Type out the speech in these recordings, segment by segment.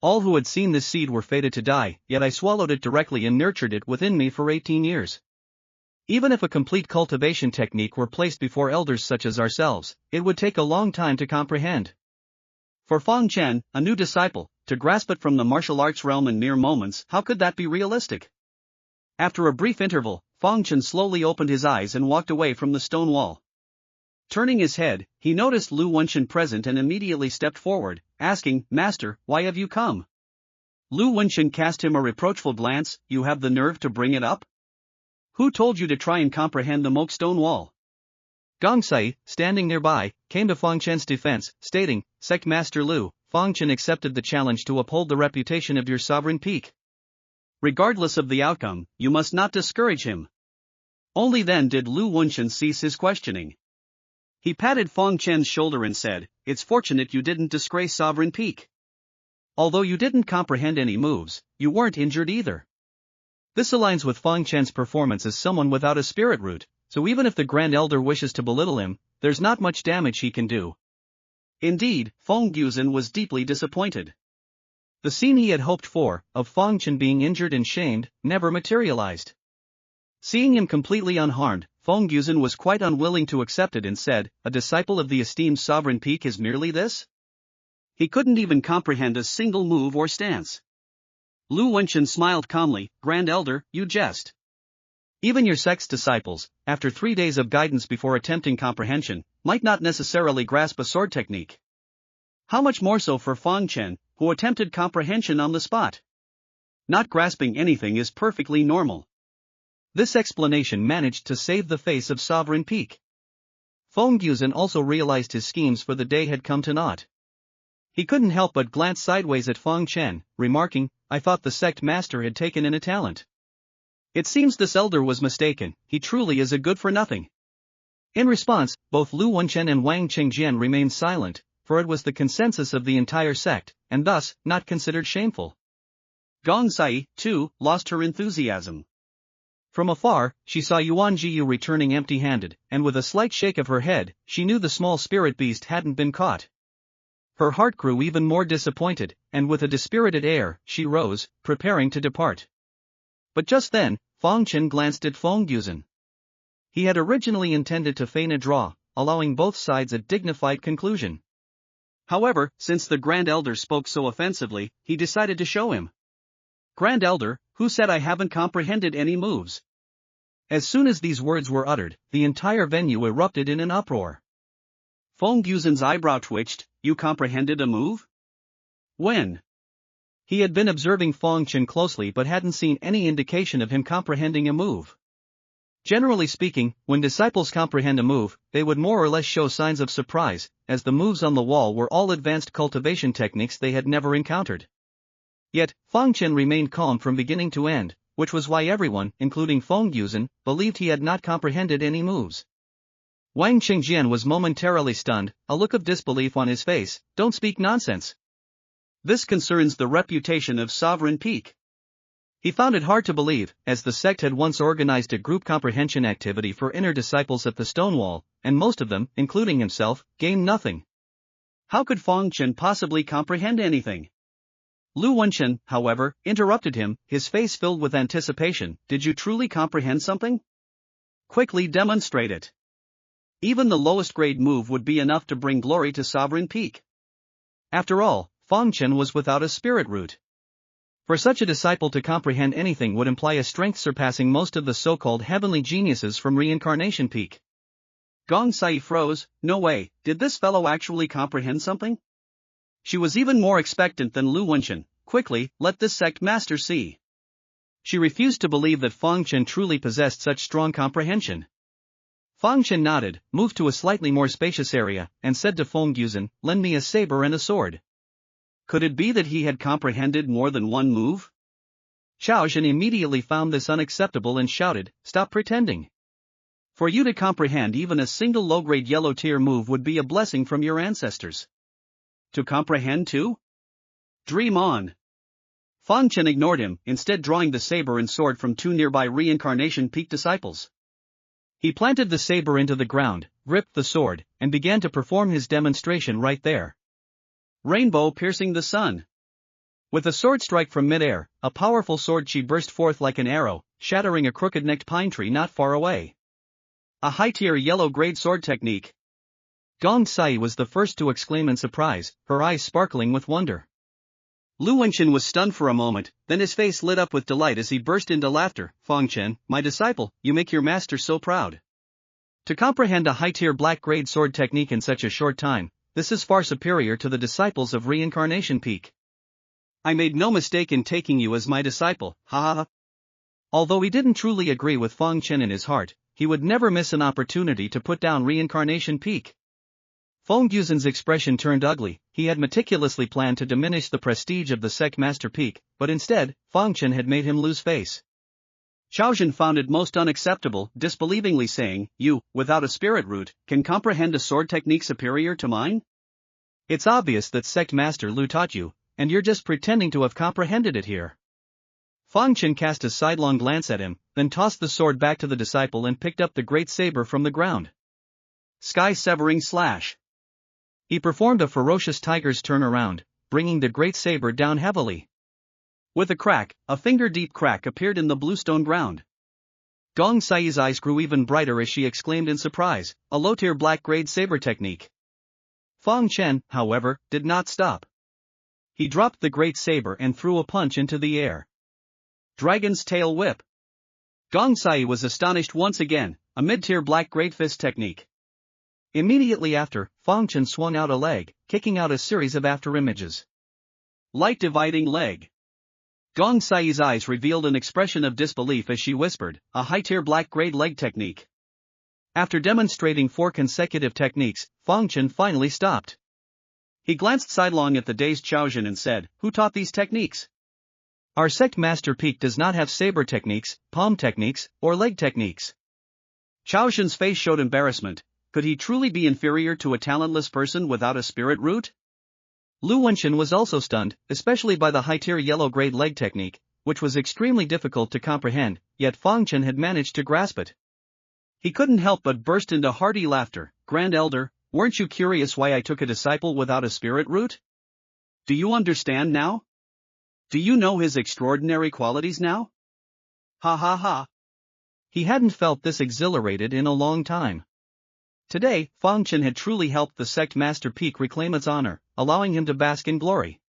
All who had seen this seed were fated to die, yet I swallowed it directly and nurtured it within me for 18 years. Even if a complete cultivation technique were placed before elders such as ourselves, it would take a long time to comprehend. For Fang Chen, a new disciple, to grasp it from the martial arts realm in mere moments, how could that be realistic? After a brief interval, Fang Chen slowly opened his eyes and walked away from the stone wall. Turning his head, he noticed Lu Wenchen present and immediately stepped forward, asking, "Master, why have you come?" Lu Wenchen cast him a reproachful glance. "You have the nerve to bring it up? Who told you to try and comprehend the moke stone wall?" Gong Sai, standing nearby, came to Fang Chen's defense, stating, "Sect Master Lu, Fang Chen accepted the challenge to uphold the reputation of your sovereign peak. Regardless of the outcome, you must not discourage him." Only then did Lu Wenchen cease his questioning. He patted Fang Chen's shoulder and said, "It's fortunate you didn't disgrace sovereign peak. Although you didn't comprehend any moves, you weren't injured either." This aligns with Fang Chen's performance as someone without a spirit root, so even if the Grand Elder wishes to belittle him, there's not much damage he can do. Indeed, Feng Yuzhen was deeply disappointed. The scene he had hoped for, of Fang Chen being injured and shamed, never materialized. Seeing him completely unharmed, Feng Yuzhen was quite unwilling to accept it and said, "A disciple of the esteemed sovereign peak is merely this?" He couldn't even comprehend a single move or stance. Lu Wenchen smiled calmly, "Grand Elder, you jest. Even your sect's disciples, after 3 days of guidance before attempting comprehension, might not necessarily grasp a sword technique. How much more so for Fang Chen, who attempted comprehension on the spot? Not grasping anything is perfectly normal." This explanation managed to save the face of Sovereign Peak. Feng Yuzhen also realized his schemes for the day had come to naught. He couldn't help but glance sideways at Fang Chen, remarking, "I thought the sect master had taken in a talent. It seems this elder was mistaken, he truly is a good-for-nothing." In response, both Lu Wenchen and Wang Qingjian remained silent, for it was the consensus of the entire sect, and thus, not considered shameful. Gong Sai, too, lost her enthusiasm. From afar, she saw Yuan Jiyu returning empty-handed, and with a slight shake of her head, she knew the small spirit beast hadn't been caught. Her heart grew even more disappointed, and with a dispirited air, she rose, preparing to depart. But just then, Fang Chen glanced at Feng Yuzhen. He had originally intended to feign a draw, allowing both sides a dignified conclusion. However, since the Grand Elder spoke so offensively, he decided to show him. "Grand Elder, who said I haven't comprehended any moves?" As soon as these words were uttered, the entire venue erupted in an uproar. Feng Yuzhen's eyebrow twitched. "You comprehended a move? When?" He had been observing Fang Chen closely but hadn't seen any indication of him comprehending a move. Generally speaking, when disciples comprehend a move, they would more or less show signs of surprise, as the moves on the wall were all advanced cultivation techniques they had never encountered. Yet, Fang Chen remained calm from beginning to end, which was why everyone, including Feng Yuzhen, believed he had not comprehended any moves. Wang Qingjian was momentarily stunned, a look of disbelief on his face. "Don't speak nonsense. This concerns the reputation of Sovereign Peak." He found it hard to believe, as the sect had once organized a group comprehension activity for inner disciples at the Stonewall, and most of them, including himself, gained nothing. How could Fang Chen possibly comprehend anything? Lu Wenchen, however, interrupted him, his face filled with anticipation. "Did you truly comprehend something? Quickly demonstrate it. Even the lowest grade move would be enough to bring glory to Sovereign Peak." After all, Fang Chen was without a spirit root. For such a disciple to comprehend anything would imply a strength surpassing most of the so-called heavenly geniuses from Reincarnation Peak. Gong Sai froze. No way, did this fellow actually comprehend something? She was even more expectant than Lu Wenchen. Quickly, let this sect master see. She refused to believe that Fang Chen truly possessed such strong comprehension. Fang Chen nodded, moved to a slightly more spacious area, and said to Feng Yuzhen, "Lend me a saber and a sword." Could it be that he had comprehended more than one move? Chao Zhen immediately found this unacceptable and shouted, "Stop pretending. For you to comprehend even a single low-grade yellow-tier move would be a blessing from your ancestors. To comprehend too? Dream on." Fang Chen ignored him, instead drawing the saber and sword from two nearby Reincarnation Peak disciples. He planted the saber into the ground, gripped the sword, and began to perform his demonstration right there. Rainbow piercing the sun. With a sword strike from midair, a powerful sword chi burst forth like an arrow, shattering a crooked-necked pine tree not far away. A high-tier yellow-grade sword technique. Gong Sai was the first to exclaim in surprise, her eyes sparkling with wonder. Lu Wenchen was stunned for a moment, then his face lit up with delight as he burst into laughter. Fang Chen, my disciple, you make your master so proud. To comprehend a high-tier black-grade sword technique in such a short time, this is far superior to the disciples of Reincarnation Peak. I made no mistake in taking you as my disciple, ha ha ha. Although he didn't truly agree with Fang Chen in his heart, he would never miss an opportunity to put down Reincarnation Peak. Feng Yuzen's expression turned ugly. He had meticulously planned to diminish the prestige of the Sect Master Peak, but instead, Fang Chen had made him lose face. Chaozhen found it most unacceptable, disbelievingly saying, "You, without a spirit root, can comprehend a sword technique superior to mine? It's obvious that Sect Master Lu taught you, and you're just pretending to have comprehended it here." Fang Chen cast a sidelong glance at him, then tossed the sword back to the disciple and picked up the great saber from the ground. Sky-severing slash. He performed a ferocious tiger's turn around, bringing the great saber down heavily. With a crack, a finger-deep crack appeared in the bluestone ground. Gong Sai's eyes grew even brighter as she exclaimed in surprise, a low-tier black-grade saber technique. Fang Chen, however, did not stop. He dropped the great saber and threw a punch into the air. Dragon's Tail Whip. Gong Sai was astonished once again, a mid-tier black-grade fist technique. Immediately after, Fang Chen swung out a leg, kicking out a series of afterimages. Light dividing leg. Gong Sai's eyes revealed an expression of disbelief as she whispered, a high-tier black-grade leg technique. After demonstrating 4 consecutive techniques, Fang Chen finally stopped. He glanced sidelong at the dazed Chaozhen and said, "Who taught these techniques? Our Sect Master Peak does not have saber techniques, palm techniques, or leg techniques." Chaozhen's face showed embarrassment. Could he truly be inferior to a talentless person without a spirit root? Lu Wenchen was also stunned, especially by the high-tier yellow-grade leg technique, which was extremely difficult to comprehend, yet Fang Chen had managed to grasp it. He couldn't help but burst into hearty laughter. "Grand Elder, weren't you curious why I took a disciple without a spirit root? Do you understand now? Do you know his extraordinary qualities now?" Ha ha ha. He hadn't felt this exhilarated in a long time. Today, Fang Chen had truly helped the Sect Master Peak reclaim its honor, allowing him to bask in glory.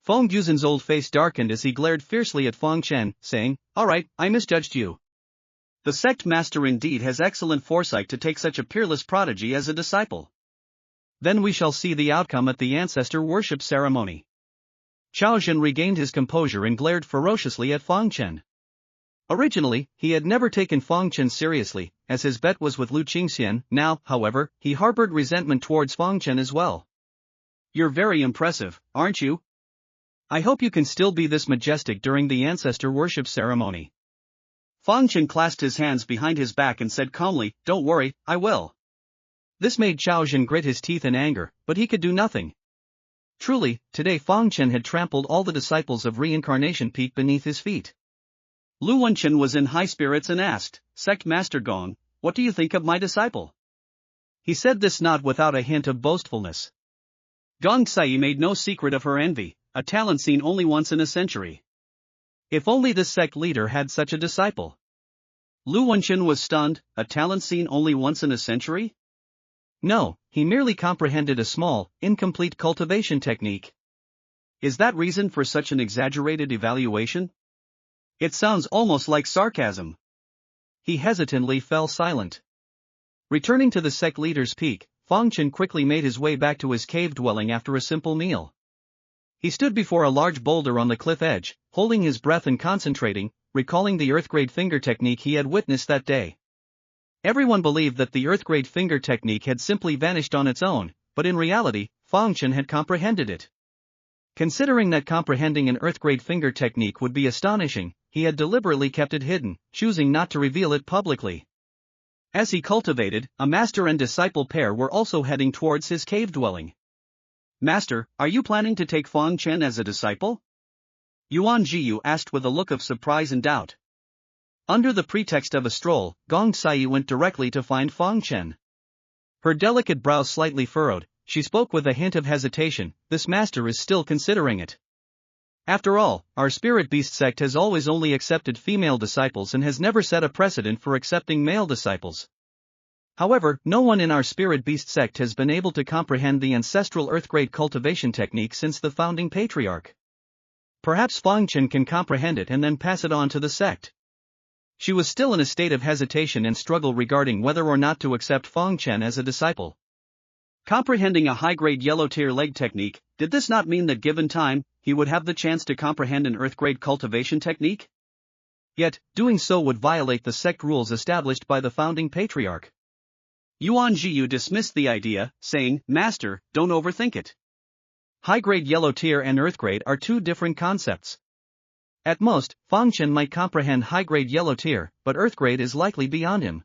Feng Yuzen's old face darkened as he glared fiercely at Fang Chen, saying, "Alright, I misjudged you. The Sect Master indeed has excellent foresight to take such a peerless prodigy as a disciple. Then we shall see the outcome at the Ancestor Worship Ceremony." Chaozhen regained his composure and glared ferociously at Fang Chen. Originally, he had never taken Fang Chen seriously, as his bet was with Lu Qingxian. Now, however, he harbored resentment towards Fang Chen as well. "You're very impressive, aren't you? I hope you can still be this majestic during the Ancestor Worship Ceremony." Fang Chen clasped his hands behind his back and said calmly, "Don't worry, I will." This made Chaozhen grit his teeth in anger, but he could do nothing. Truly, today Fang Chen had trampled all the disciples of Reincarnation Peak beneath his feet. Lu Wenchen was in high spirits and asked, "Sect Master Gong, what do you think of my disciple?" He said this not without a hint of boastfulness. Gong Sai made no secret of her envy, a talent seen only once in a century. If only the sect leader had such a disciple. Lu Wenchen was stunned. A talent seen only once in a century? No, he merely comprehended a small, incomplete cultivation technique. Is that reason for such an exaggerated evaluation? It sounds almost like sarcasm. He hesitantly fell silent. Returning to the sect leader's peak, Fang Chen quickly made his way back to his cave dwelling after a simple meal. He stood before a large boulder on the cliff edge, holding his breath and concentrating, recalling the earth-grade finger technique he had witnessed that day. Everyone believed that the earth-grade finger technique had simply vanished on its own, but in reality, Fang Chen had comprehended it. Considering that comprehending an earth-grade finger technique would be astonishing, he had deliberately kept it hidden, choosing not to reveal it publicly. As he cultivated, a master and disciple pair were also heading towards his cave dwelling. "Master, are you planning to take Fang Chen as a disciple?" Yuan Jiyu asked with a look of surprise and doubt. Under the pretext of a stroll, Gong Sai went directly to find Fang Chen. Her delicate brows slightly furrowed, she spoke with a hint of hesitation. "This master is still considering it." After all, our spirit beast sect has always only accepted female disciples and has never set a precedent for accepting male disciples. However, no one in our spirit beast sect has been able to comprehend the ancestral earthgrade cultivation technique since the founding patriarch. Perhaps Fang Chen can comprehend it and then pass it on to the sect. She was still in a state of hesitation and struggle regarding whether or not to accept Fang Chen as a disciple. Comprehending a high-grade yellow tear leg technique, did this not mean that given time, he would have the chance to comprehend an earth-grade cultivation technique? Yet, doing so would violate the sect rules established by the founding patriarch. Yuan Jiyu dismissed the idea, saying, "Master, don't overthink it. High-grade yellow tear and earth-grade are two different concepts. At most, Fang Chen might comprehend high-grade yellow tear, but earth-grade is likely beyond him."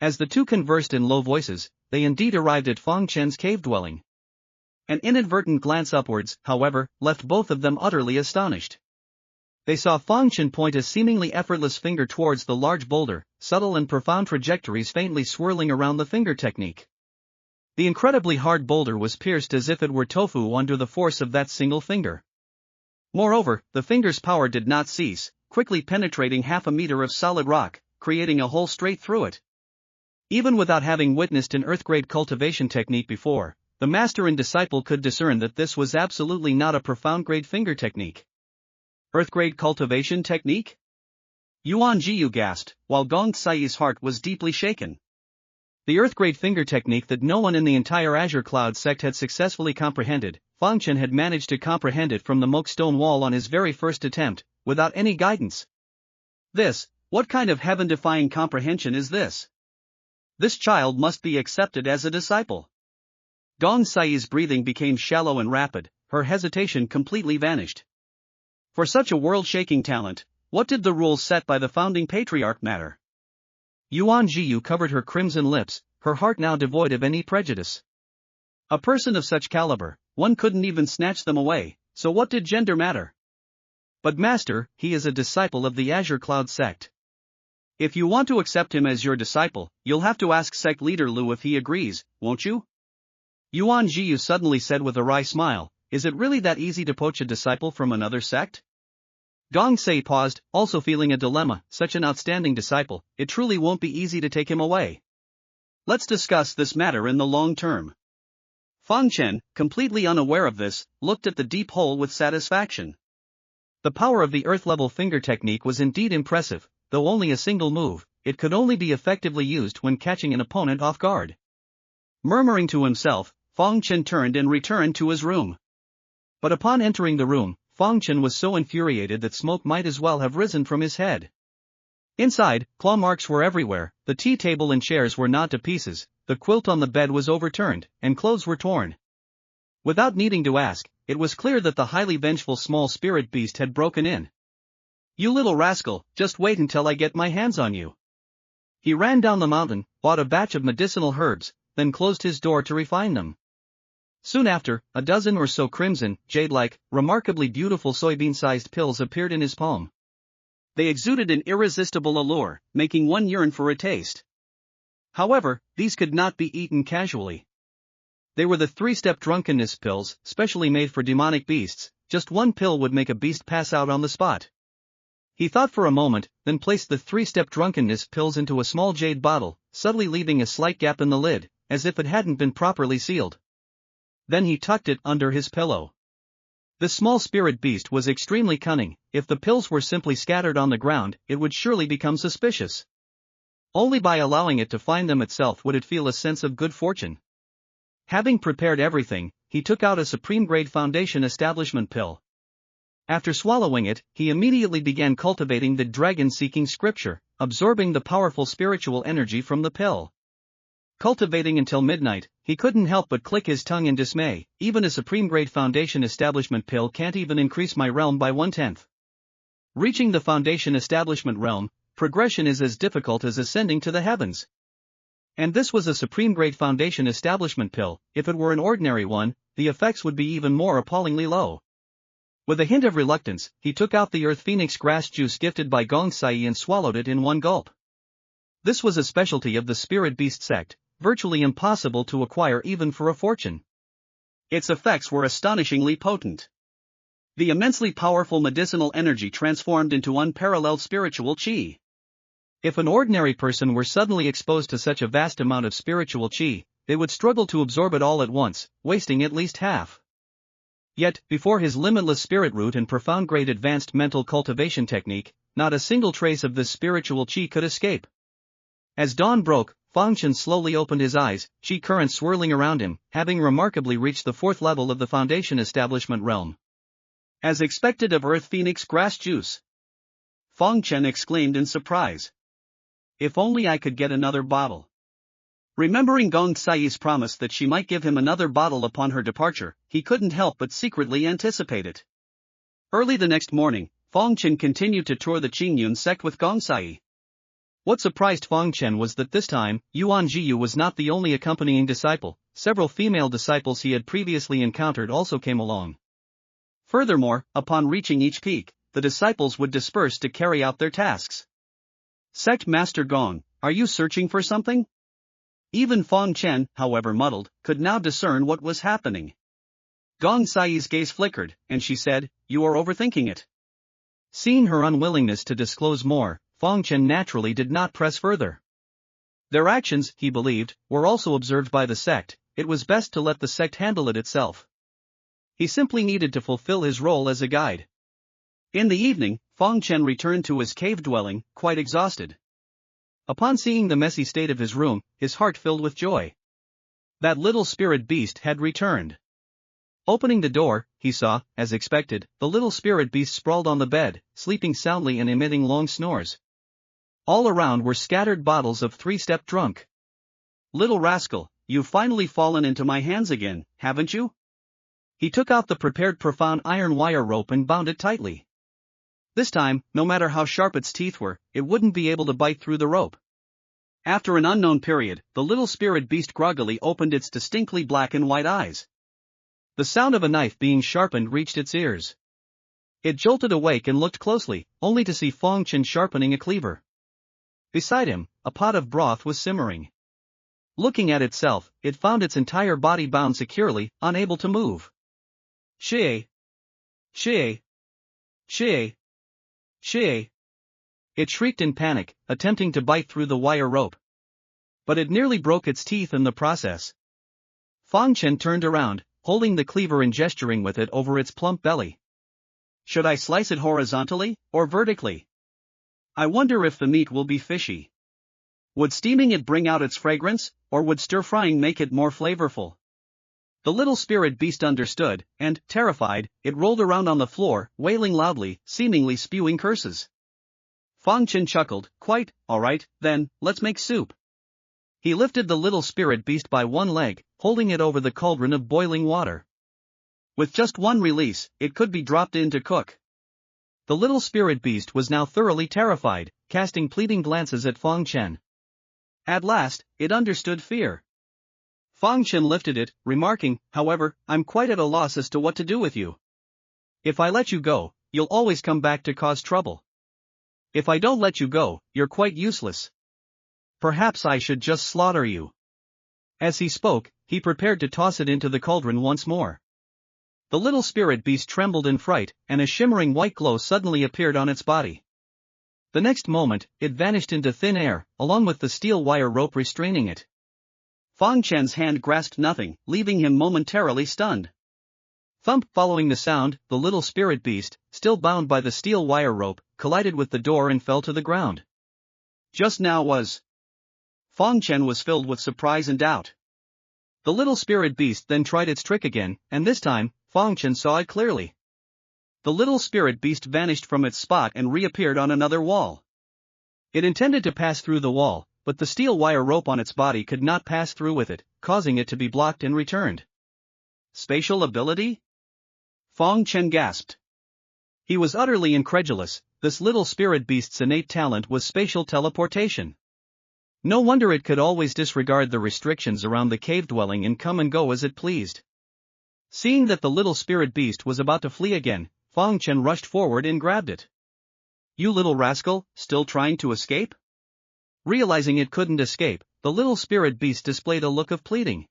As the two conversed in low voices, they indeed arrived at Fang Chen's cave dwelling. An inadvertent glance upwards, however, left both of them utterly astonished. They saw Fang Chen point a seemingly effortless finger towards the large boulder, subtle and profound trajectories faintly swirling around the finger technique. The incredibly hard boulder was pierced as if it were tofu under the force of that single finger. Moreover, the finger's power did not cease, quickly penetrating half a meter of solid rock, creating a hole straight through it. Even without having witnessed an earth-grade cultivation technique before, the master and disciple could discern that this was absolutely not a profound-grade finger technique. Earth-grade cultivation technique? Yuan Jiyu gasped, while Gong Sai's heart was deeply shaken. The earth-grade finger technique that no one in the entire Azure Cloud sect had successfully comprehended, Fang Chen had managed to comprehend it from the mock stone wall on his very first attempt, without any guidance. What kind of heaven-defying comprehension is this? This child must be accepted as a disciple. Gong Sai's breathing became shallow and rapid, her hesitation completely vanished. For such a world-shaking talent, what did the rules set by the founding patriarch matter? Yuan Jiyu covered her crimson lips, her heart now devoid of any prejudice. A person of such caliber, one couldn't even snatch them away, so what did gender matter? But master, he is a disciple of the Azure Cloud sect. If you want to accept him as your disciple, you'll have to ask sect leader Lu if he agrees, won't you? Yuan Jiyu suddenly said with a wry smile, is it really that easy to poach a disciple from another sect? Gong Sai paused, also feeling a dilemma, such an outstanding disciple, it truly won't be easy to take him away. Let's discuss this matter in the long term. Fang Chen, completely unaware of this, looked at the deep hole with satisfaction. The power of the earth-level finger technique was indeed impressive. Though only a single move, it could only be effectively used when catching an opponent off guard. Murmuring to himself, Fang Chen turned and returned to his room. But upon entering the room, Fang Chen was so infuriated that smoke might as well have risen from his head. Inside, claw marks were everywhere, the tea table and chairs were gnawed to pieces, the quilt on the bed was overturned, and clothes were torn. Without needing to ask, it was clear that the highly vengeful small spirit beast had broken in. You little rascal, just wait until I get my hands on you. He ran down the mountain, bought a batch of medicinal herbs, then closed his door to refine them. Soon after, a dozen or so crimson, jade-like, remarkably beautiful soybean-sized pills appeared in his palm. They exuded an irresistible allure, making one yearn for a taste. However, these could not be eaten casually. They were the three-step drunkenness pills, specially made for demonic beasts. Just one pill would make a beast pass out on the spot. He thought for a moment, then placed the three-step drunkenness pills into a small jade bottle, subtly leaving a slight gap in the lid, as if it hadn't been properly sealed. Then he tucked it under his pillow. The small spirit beast was extremely cunning. If the pills were simply scattered on the ground, it would surely become suspicious. Only by allowing it to find them itself would it feel a sense of good fortune. Having prepared everything, he took out a supreme-grade foundation establishment pill. After swallowing it, he immediately began cultivating the dragon-seeking scripture, absorbing the powerful spiritual energy from the pill. Cultivating until midnight, he couldn't help but click his tongue in dismay. Even a supreme-grade foundation establishment pill can't even increase my realm by 1/10. Reaching the foundation establishment realm, progression is as difficult as ascending to the heavens. And this was a supreme-grade foundation establishment pill. If it were an ordinary one, the effects would be even more appallingly low. With a hint of reluctance, he took out the Earth Phoenix grass juice gifted by Gong Sai and swallowed it in one gulp. This was a specialty of the Spirit Beast sect, virtually impossible to acquire even for a fortune. Its effects were astonishingly potent. The immensely powerful medicinal energy transformed into unparalleled spiritual chi. If an ordinary person were suddenly exposed to such a vast amount of spiritual chi, they would struggle to absorb it all at once, wasting at least half. Yet, before his limitless spirit root and profound grade advanced mental cultivation technique, not a single trace of this spiritual chi could escape. As dawn broke, Fang Chen slowly opened his eyes, chi currents swirling around him, having remarkably reached the 4th level of the Foundation Establishment realm. As expected of Earth Phoenix grass juice. Fang Chen exclaimed in surprise. If only I could get another bottle. Remembering Gong Xi's promise that she might give him another bottle upon her departure, he couldn't help but secretly anticipate it. Early the next morning, Fang Chen continued to tour the Qingyun sect with Gong Xi. What surprised Fang Chen was that this time, Yuan Jiyu was not the only accompanying disciple. Several female disciples he had previously encountered also came along. Furthermore, upon reaching each peak, the disciples would disperse to carry out their tasks. Sect Master Gong, are you searching for something? Even Fang Chen, however muddled, could now discern what was happening. Gong Xi's gaze flickered, and she said, "You are overthinking it." Seeing her unwillingness to disclose more, Fang Chen naturally did not press further. Their actions, he believed, were also observed by the sect. It was best to let the sect handle it itself. He simply needed to fulfill his role as a guide. In the evening, Fang Chen returned to his cave dwelling, quite exhausted. Upon seeing the messy state of his room, his heart filled with joy. That little spirit beast had returned. Opening the door, he saw, as expected, the little spirit beast sprawled on the bed, sleeping soundly and emitting long snores. All around were scattered bottles of 3-step drunk. Little rascal, you've finally fallen into my hands again, haven't you? He took out the prepared profound iron wire rope and bound it tightly. This time, no matter how sharp its teeth were, it wouldn't be able to bite through the rope. After an unknown period, the little spirit beast groggily opened its distinctly black and white eyes. The sound of a knife being sharpened reached its ears. It jolted awake and looked closely, only to see Fang Chen sharpening a cleaver. Beside him, a pot of broth was simmering. Looking at itself, it found its entire body bound securely, unable to move. "Xie! Xie! Xie! Xie!" It shrieked in panic, attempting to bite through the wire rope. But it nearly broke its teeth in the process. Fang Chen turned around, holding the cleaver and gesturing with it over its plump belly. Should I slice it horizontally, or vertically? I wonder if the meat will be fishy. Would steaming it bring out its fragrance, or would stir-frying make it more flavorful? The little spirit beast understood, and, terrified, it rolled around on the floor, wailing loudly, seemingly spewing curses. Fang Chen chuckled, "Quite, alright, then, let's make soup." He lifted the little spirit beast by one leg, holding it over the cauldron of boiling water. With just one release, it could be dropped in to cook. The little spirit beast was now thoroughly terrified, casting pleading glances at Fang Chen. At last, it understood fear. Fang Chen lifted it, remarking, "However, I'm quite at a loss as to what to do with you. If I let you go, you'll always come back to cause trouble. If I don't let you go, you're quite useless. Perhaps I should just slaughter you." As he spoke, he prepared to toss it into the cauldron once more. The little spirit beast trembled in fright, and a shimmering white glow suddenly appeared on its body. The next moment, it vanished into thin air, along with the steel wire rope restraining it. Fang Chen's hand grasped nothing, leaving him momentarily stunned. Thump! Following the sound, the little spirit beast, still bound by the steel wire rope, collided with the door and fell to the ground. Just now was. Fang Chen was filled with surprise and doubt. The little spirit beast then tried its trick again, and this time, Fang Chen saw it clearly. The little spirit beast vanished from its spot and reappeared on another wall. It intended to pass through the wall, but the steel wire rope on its body could not pass through with it, causing it to be blocked and returned. Spatial ability? Fang Chen gasped. He was utterly incredulous. This little spirit beast's innate talent was spatial teleportation. No wonder it could always disregard the restrictions around the cave dwelling and come and go as it pleased. Seeing that the little spirit beast was about to flee again, Fang Chen rushed forward and grabbed it. "You little rascal, still trying to escape?" Realizing it couldn't escape, the little spirit beast displayed a look of pleading.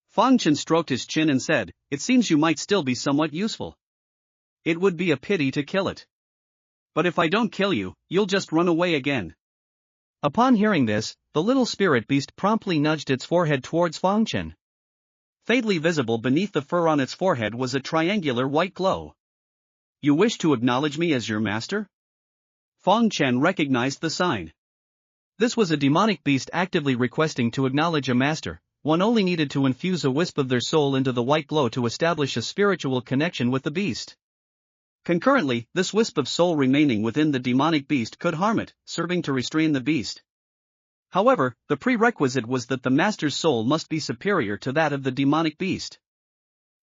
Fang Chen stroked his chin and said, "It seems you might still be somewhat useful. It would be a pity to kill it. But if I don't kill you, you'll just run away again. Upon hearing this, the little spirit beast promptly nudged its forehead towards Fang Chen. Faintly visible beneath the fur on its forehead was a triangular white glow. You wish to acknowledge me as your master? Fang Chen recognized the sign. This was a demonic beast actively requesting to acknowledge a master. One only needed to infuse a wisp of their soul into the white glow to establish a spiritual connection with the beast. Concurrently, this wisp of soul remaining within the demonic beast could harm it, serving to restrain the beast. However, the prerequisite was that the master's soul must be superior to that of the demonic beast.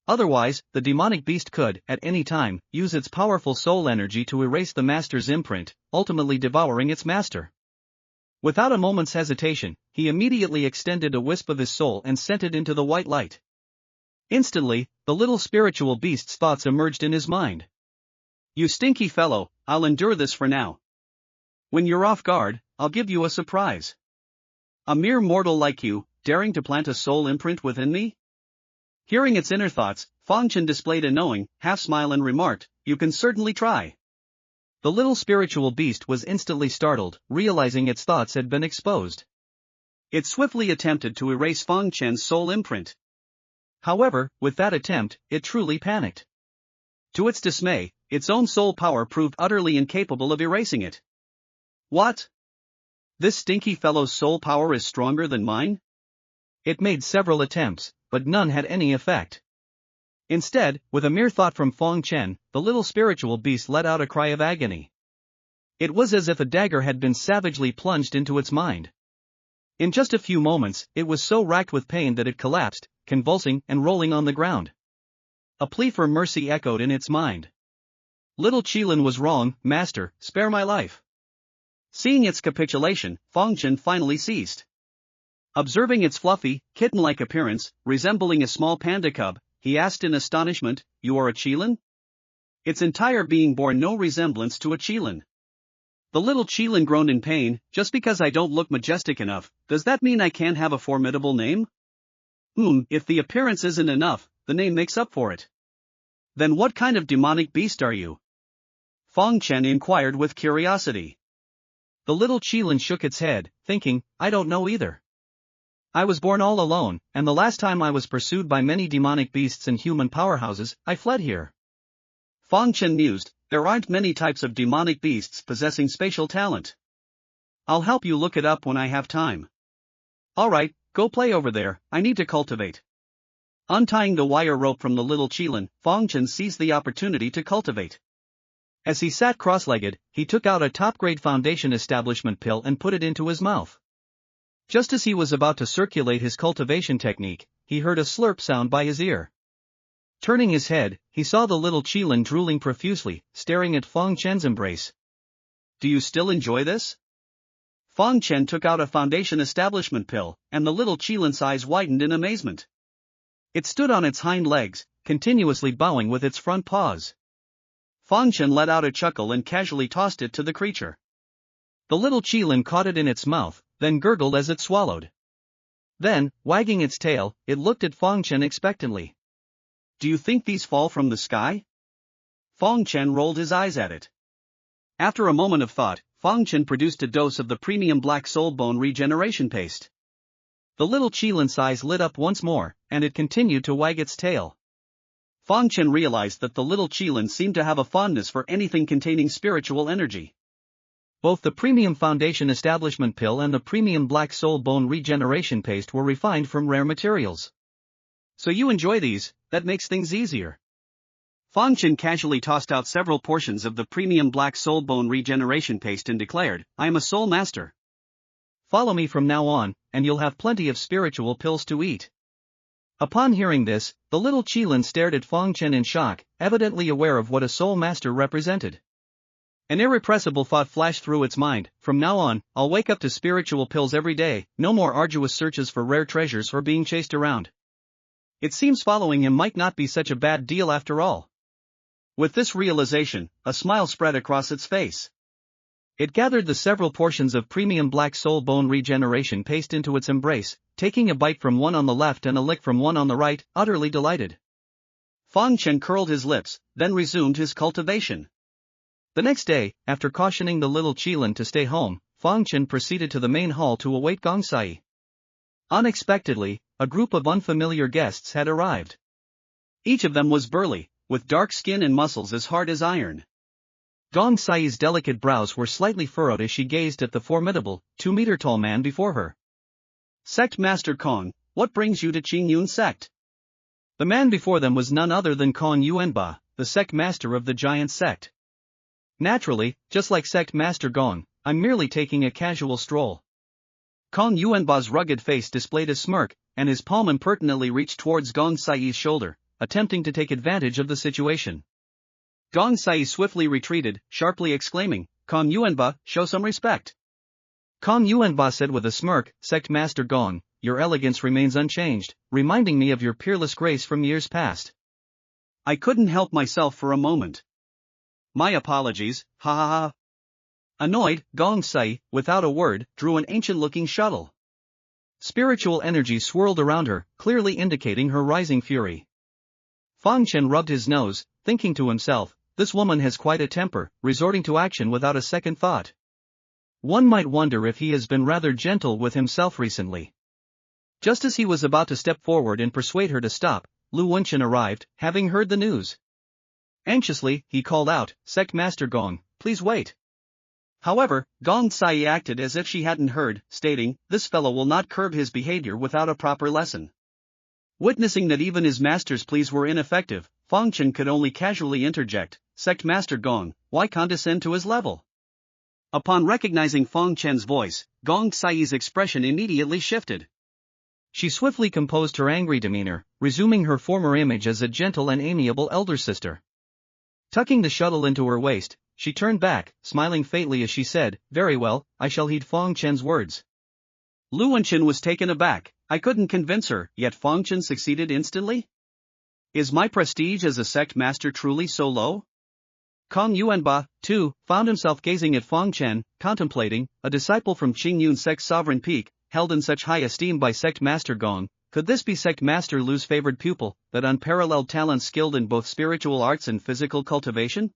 Otherwise, the demonic beast could, at any time, use its powerful soul energy to erase the master's imprint, ultimately devouring its master. Without a moment's hesitation, he immediately extended a wisp of his soul and sent it into the white light. Instantly, the little spiritual beast's thoughts emerged in his mind. You stinky fellow, I'll endure this for now. When you're off guard, I'll give you a surprise. A mere mortal like you, daring to plant a soul imprint within me? Hearing its inner thoughts, Fang Chen displayed a knowing, half-smile and remarked, you can certainly try. The little spiritual beast was instantly startled, realizing its thoughts had been exposed. It swiftly attempted to erase Fang Chen's soul imprint. However, with that attempt, it truly panicked. To its dismay, its own soul power proved utterly incapable of erasing it. What? This stinky fellow's soul power is stronger than mine? It made several attempts, but none had any effect. Instead, with a mere thought from Fang Chen, the little spiritual beast let out a cry of agony. It was as if a dagger had been savagely plunged into its mind. In just a few moments, it was so racked with pain that it collapsed, convulsing and rolling on the ground. A plea for mercy echoed in its mind. Little Qilin was wrong, master, spare my life. Seeing its capitulation, Fang Chen finally ceased. Observing its fluffy, kitten-like appearance, resembling a small panda cub, he asked in astonishment, you are a Qilin? Its entire being bore no resemblance to a Qilin. The little Qilin groaned in pain, just because I don't look majestic enough, does that mean I can't have a formidable name? If the appearance isn't enough, the name makes up for it. Then what kind of demonic beast are you? Fang Chen inquired with curiosity. The little Qilin shook its head, thinking, I don't know either. I was born all alone, and the last time I was pursued by many demonic beasts and human powerhouses, I fled here. Fang Chen mused, there aren't many types of demonic beasts possessing spatial talent. I'll help you look it up when I have time. Alright, go play over there, I need to cultivate. Untying the wire rope from the little Qilin, Fang Chen seized the opportunity to cultivate. As he sat cross-legged, he took out a top-grade foundation establishment pill and put it into his mouth. Just as he was about to circulate his cultivation technique, he heard a slurp sound by his ear. Turning his head, he saw the little Qilin drooling profusely, staring at Fang Chen's embrace. Do you still enjoy this? Fang Chen took out a foundation establishment pill, and the little Qilin's eyes widened in amazement. It stood on its hind legs, continuously bowing with its front paws. Fang Chen let out a chuckle and casually tossed it to the creature. The little Qilin caught it in its mouth, then gurgled as it swallowed. Then, wagging its tail, it looked at Fang Chen expectantly. Do you think these fall from the sky? Fang Chen rolled his eyes at it. After a moment of thought, Fang Chen produced a dose of the premium black soul bone regeneration paste. The little Qilin's eyes lit up once more, and it continued to wag its tail. Fang Chen realized that the little Qilin seemed to have a fondness for anything containing spiritual energy. Both the premium foundation establishment pill and the premium black soul bone regeneration paste were refined from rare materials. So you enjoy these, that makes things easier. Fang Chen casually tossed out several portions of the premium black soul bone regeneration paste and declared, I am a soul master. Follow me from now on, and you'll have plenty of spiritual pills to eat. Upon hearing this, the little Qilin stared at Fang Chen in shock, evidently aware of what a soul master represented. An irrepressible thought flashed through its mind, from now on, I'll wake up to spiritual pills every day, no more arduous searches for rare treasures or being chased around. It seems following him might not be such a bad deal after all. With this realization, a smile spread across its face. It gathered the several portions of premium black soul bone regeneration paste into its embrace, taking a bite from one on the left and a lick from one on the right, utterly delighted. Fang Chen curled his lips, then resumed his cultivation. The next day, after cautioning the little Qilin to stay home, Fang Chen proceeded to the main hall to await Gongsai. Unexpectedly, a group of unfamiliar guests had arrived. Each of them was burly, with dark skin and muscles as hard as iron. Gongsai's delicate brows were slightly furrowed as she gazed at the formidable, 2-meter-tall man before her. Sect Master Kong, what brings you to Qingyun Sect? The man before them was none other than Kong Yuanba, the sect master of the giant sect. Naturally, just like Sect Master Gong, I'm merely taking a casual stroll. Kong Yuanba's rugged face displayed a smirk, and his palm impertinently reached towards Gong Sai's shoulder, attempting to take advantage of the situation. Gong Sai swiftly retreated, sharply exclaiming, Kong Yuanba, show some respect. Kong Yuanba said with a smirk, Sect Master Gong, your elegance remains unchanged, reminding me of your peerless grace from years past. I couldn't help myself for a moment. My apologies, ha ha ha. Annoyed, Gong Sai, without a word, drew an ancient-looking shuttle. Spiritual energy swirled around her, clearly indicating her rising fury. Fang Chen rubbed his nose, thinking to himself, this woman has quite a temper, resorting to action without a second thought. One might wonder if he has been rather gentle with himself recently. Just as he was about to step forward and persuade her to stop, Lu Wenchen arrived, having heard the news. Anxiously, he called out, Sect Master Gong, please wait. However, Gong Sai acted as if she hadn't heard, stating, this fellow will not curb his behavior without a proper lesson. Witnessing that even his master's pleas were ineffective, Fang Chen could only casually interject, Sect Master Gong, why condescend to his level? Upon recognizing Fang Chen's voice, Gong Sai's expression immediately shifted. She swiftly composed her angry demeanor, resuming her former image as a gentle and amiable elder sister. Tucking the shuttle into her waist, she turned back, smiling faintly as she said, very well, I shall heed Fang Chen's words. Lu Wenchen was taken aback. I couldn't convince her, yet Fang Chen succeeded instantly? Is my prestige as a sect master truly so low? Kong Yuanba, too, found himself gazing at Fang Chen, contemplating, a disciple from Qingyun Sect's sovereign peak, held in such high esteem by Sect Master Gong. Could this be Sect Master Lu's favored pupil, that unparalleled talent skilled in both spiritual arts and physical cultivation?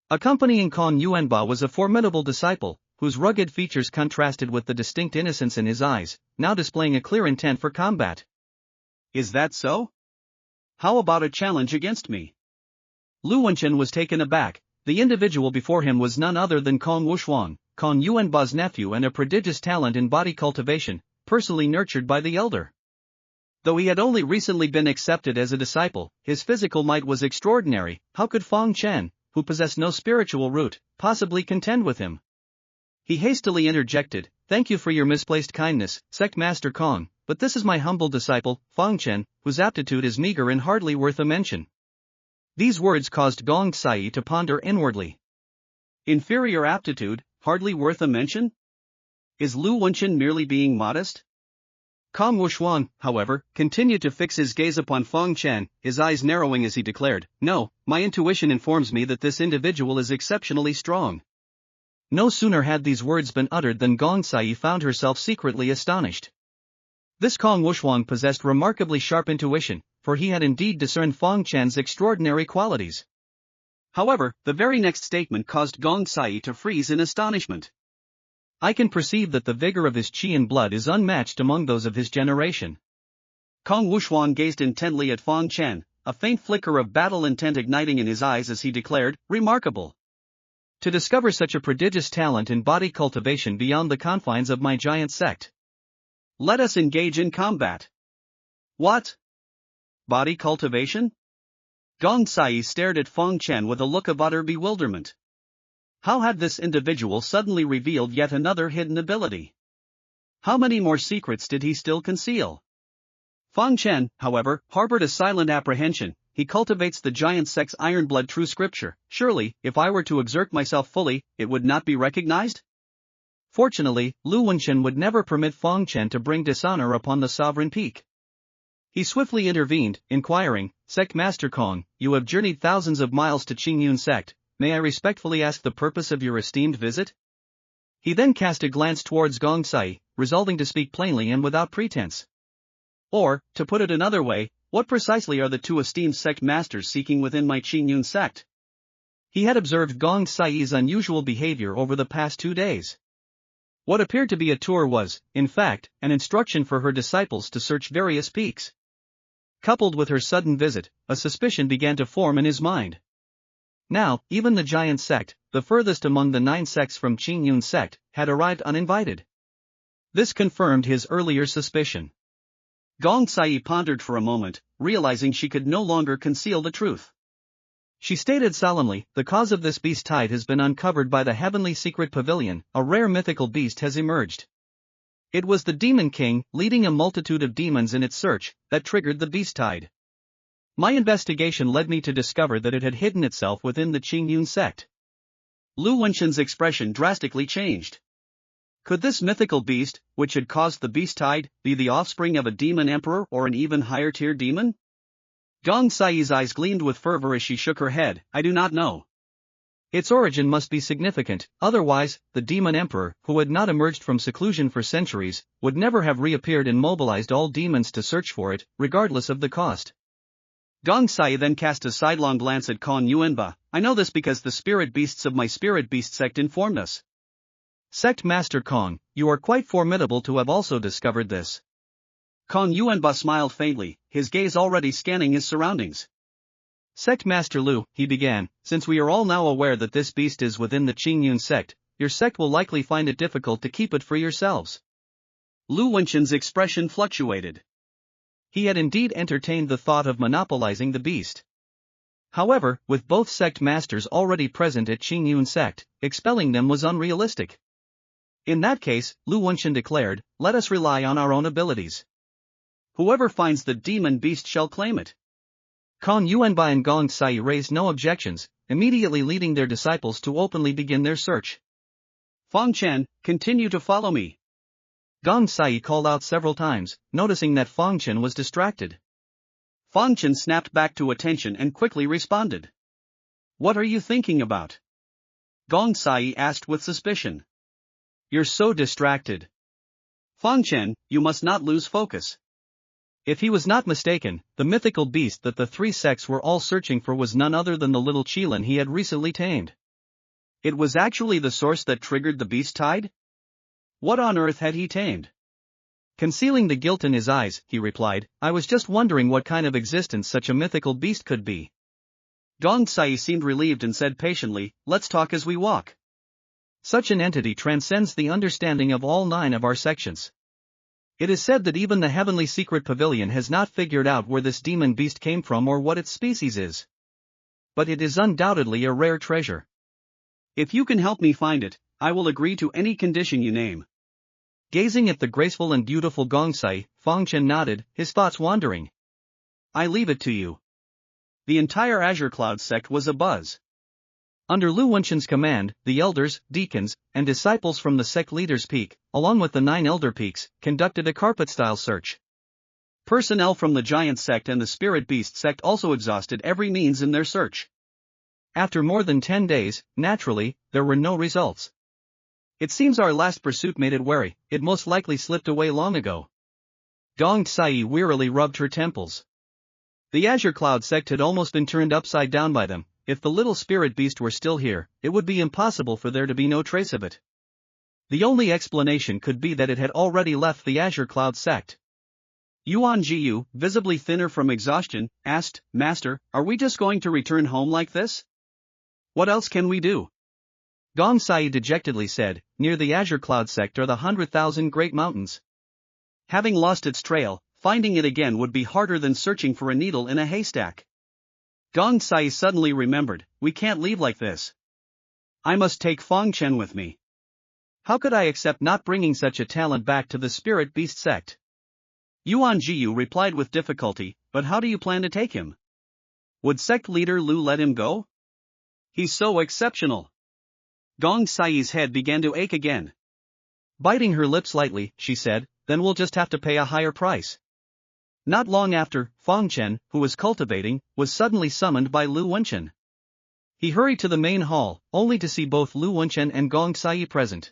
Accompanying Kong Yuanba was a formidable disciple, whose rugged features contrasted with the distinct innocence in his eyes, now displaying a clear intent for combat. Is that so? How about a challenge against me? Lu Wenchen was taken aback. The individual before him was none other than Kong Wushuang, Kong Yuanba's nephew and a prodigious talent in body cultivation, personally nurtured by the elder. Though he had only recently been accepted as a disciple, his physical might was extraordinary. How could Fang Chen, who possessed no spiritual root, possibly contend with him? He hastily interjected, thank you for your misplaced kindness, Sect Master Kong, but this is my humble disciple, Fang Chen, whose aptitude is meager and hardly worth a mention. These words caused Gong Sai to ponder inwardly. Inferior aptitude, hardly worth a mention? Is Lu Wenchen merely being modest? Kong Wushuang, however, continued to fix his gaze upon Fang Chen, his eyes narrowing as he declared, no, my intuition informs me that this individual is exceptionally strong. No sooner had these words been uttered than Gong Sai found herself secretly astonished. This Kong Wushuang possessed remarkably sharp intuition, for he had indeed discerned Fang Chen's extraordinary qualities. However, the very next statement caused Gong Sai to freeze in astonishment. I can perceive that the vigor of his qi and blood is unmatched among those of his generation. Kong Wushuang gazed intently at Fang Chen, a faint flicker of battle intent igniting in his eyes as he declared, remarkable. To discover such a prodigious talent in body cultivation beyond the confines of my giant sect. Let us engage in combat. What? Body cultivation? Gong Sai stared at Fang Chen with a look of utter bewilderment. How had this individual suddenly revealed yet another hidden ability? How many more secrets did he still conceal? Fang Chen, however, harbored a silent apprehension. He cultivates the giant sect's iron-blood true scripture. Surely, if I were to exert myself fully, it would not be recognized? Fortunately, Lu Wenchen would never permit Fang Chen to bring dishonor upon the sovereign peak. He swiftly intervened, inquiring, Sect Master Kong, you have journeyed thousands of miles to Qingyun Sect, may I respectfully ask the purpose of your esteemed visit? He then cast a glance towards Gong Sai, resolving to speak plainly and without pretense. Or, to put it another way, What precisely are the two esteemed sect masters seeking within my Qingyun sect? He had observed Gong Sai's unusual behavior over the past 2 days. What appeared to be a tour was, in fact, an instruction for her disciples to search various peaks. Coupled with her sudden visit, a suspicion began to form in his mind. Now, even the giant sect, the furthest among the 9 sects from Qingyun sect, had arrived uninvited. This confirmed his earlier suspicion. Gong Sai pondered for a moment, realizing she could no longer conceal the truth. She stated solemnly, "The cause of this beast tide has been uncovered by the heavenly secret pavilion. A rare mythical beast has emerged. It was the Demon King, leading a multitude of demons in its search, that triggered the beast tide. My investigation led me to discover that it had hidden itself within the Qingyun sect." Lu Wenqin's expression drastically changed. Could this mythical beast, which had caused the beast tide, be the offspring of a demon emperor or an even higher tier demon? Gong Sai's eyes gleamed with fervor as she shook her head. "I do not know. Its origin must be significant, otherwise, the demon emperor, who had not emerged from seclusion for centuries, would never have reappeared and mobilized all demons to search for it, regardless of the cost." Gong Sai then cast a sidelong glance at Kong Yuanba. "I know this because the spirit beasts of my spirit beast sect informed us." "Sect Master Kong, you are quite formidable to have also discovered this." Kong Yuanba smiled faintly, his gaze already scanning his surroundings. "Sect Master Lu," he began, "since we are all now aware that this beast is within the Qingyun sect, your sect will likely find it difficult to keep it for yourselves." Lu Wenqin's expression fluctuated. He had indeed entertained the thought of monopolizing the beast. However, with both sect masters already present at Qingyun sect, expelling them was unrealistic. "In that case," Lu Wenqin declared, "let us rely on our own abilities. Whoever finds the demon beast shall claim it." Kong Yuanbai and Gong Sai raised no objections, immediately leading their disciples to openly begin their search. "Fang Chen, continue to follow me." Gong Sai called out several times, noticing that Fang Chen was distracted. Fang Chen snapped back to attention and quickly responded. "What are you thinking about?" Gong Sai asked with suspicion. "You're so distracted." "Fang Chen, you must not lose focus." If he was not mistaken, the mythical beast that the 3 sects were all searching for was none other than the little Qilin he had recently tamed. It was actually the source that triggered the beast tide? What on earth had he tamed? Concealing the guilt in his eyes, he replied, "I was just wondering what kind of existence such a mythical beast could be." Gong Sai seemed relieved and said patiently, "Let's talk as we walk." "Such an entity transcends the understanding of all 9 of our sections. It is said that even the heavenly secret pavilion has not figured out where this demon beast came from or what its species is. But it is undoubtedly a rare treasure. If you can help me find it, I will agree to any condition you name." Gazing at the graceful and beautiful Gong Sai, Fang Chen nodded, his thoughts wandering. "I leave it to you." The entire Azure Cloud sect was abuzz. Under Lu Wenqin's command, the elders, deacons, and disciples from the sect leaders' peak, along with the 9 elder peaks, conducted a carpet-style search. Personnel from the giant sect and the spirit beast sect also exhausted every means in their search. After more than 10 days, naturally, there were no results. "It seems our last pursuit made it wary, it most likely slipped away long ago." Gong Sai wearily rubbed her temples. The Azure Cloud sect had almost been turned upside down by them. If the little spirit beast were still here, it would be impossible for there to be no trace of it. The only explanation could be that it had already left the Azure Cloud sect. Yuan Jiu, visibly thinner from exhaustion, asked, "Master, are we just going to return home like this? What else can we do?" Gong Sai dejectedly said, "Near the Azure Cloud sect are the 100,000 great mountains. Having lost its trail, finding it again would be harder than searching for a needle in a haystack." Gong Sai suddenly remembered, "We can't leave like this. I must take Fang Chen with me. How could I accept not bringing such a talent back to the spirit beast sect?" Yuan Jiu replied with difficulty, "But how do you plan to take him? Would sect leader Lu let him go? He's so exceptional." Gong Sai's head began to ache again. Biting her lips lightly, she said, "Then we'll just have to pay a higher price." Not long after, Fang Chen, who was cultivating, was suddenly summoned by Lu Wenqin. He hurried to the main hall, only to see both Lu Wenqin and Gong Sai present.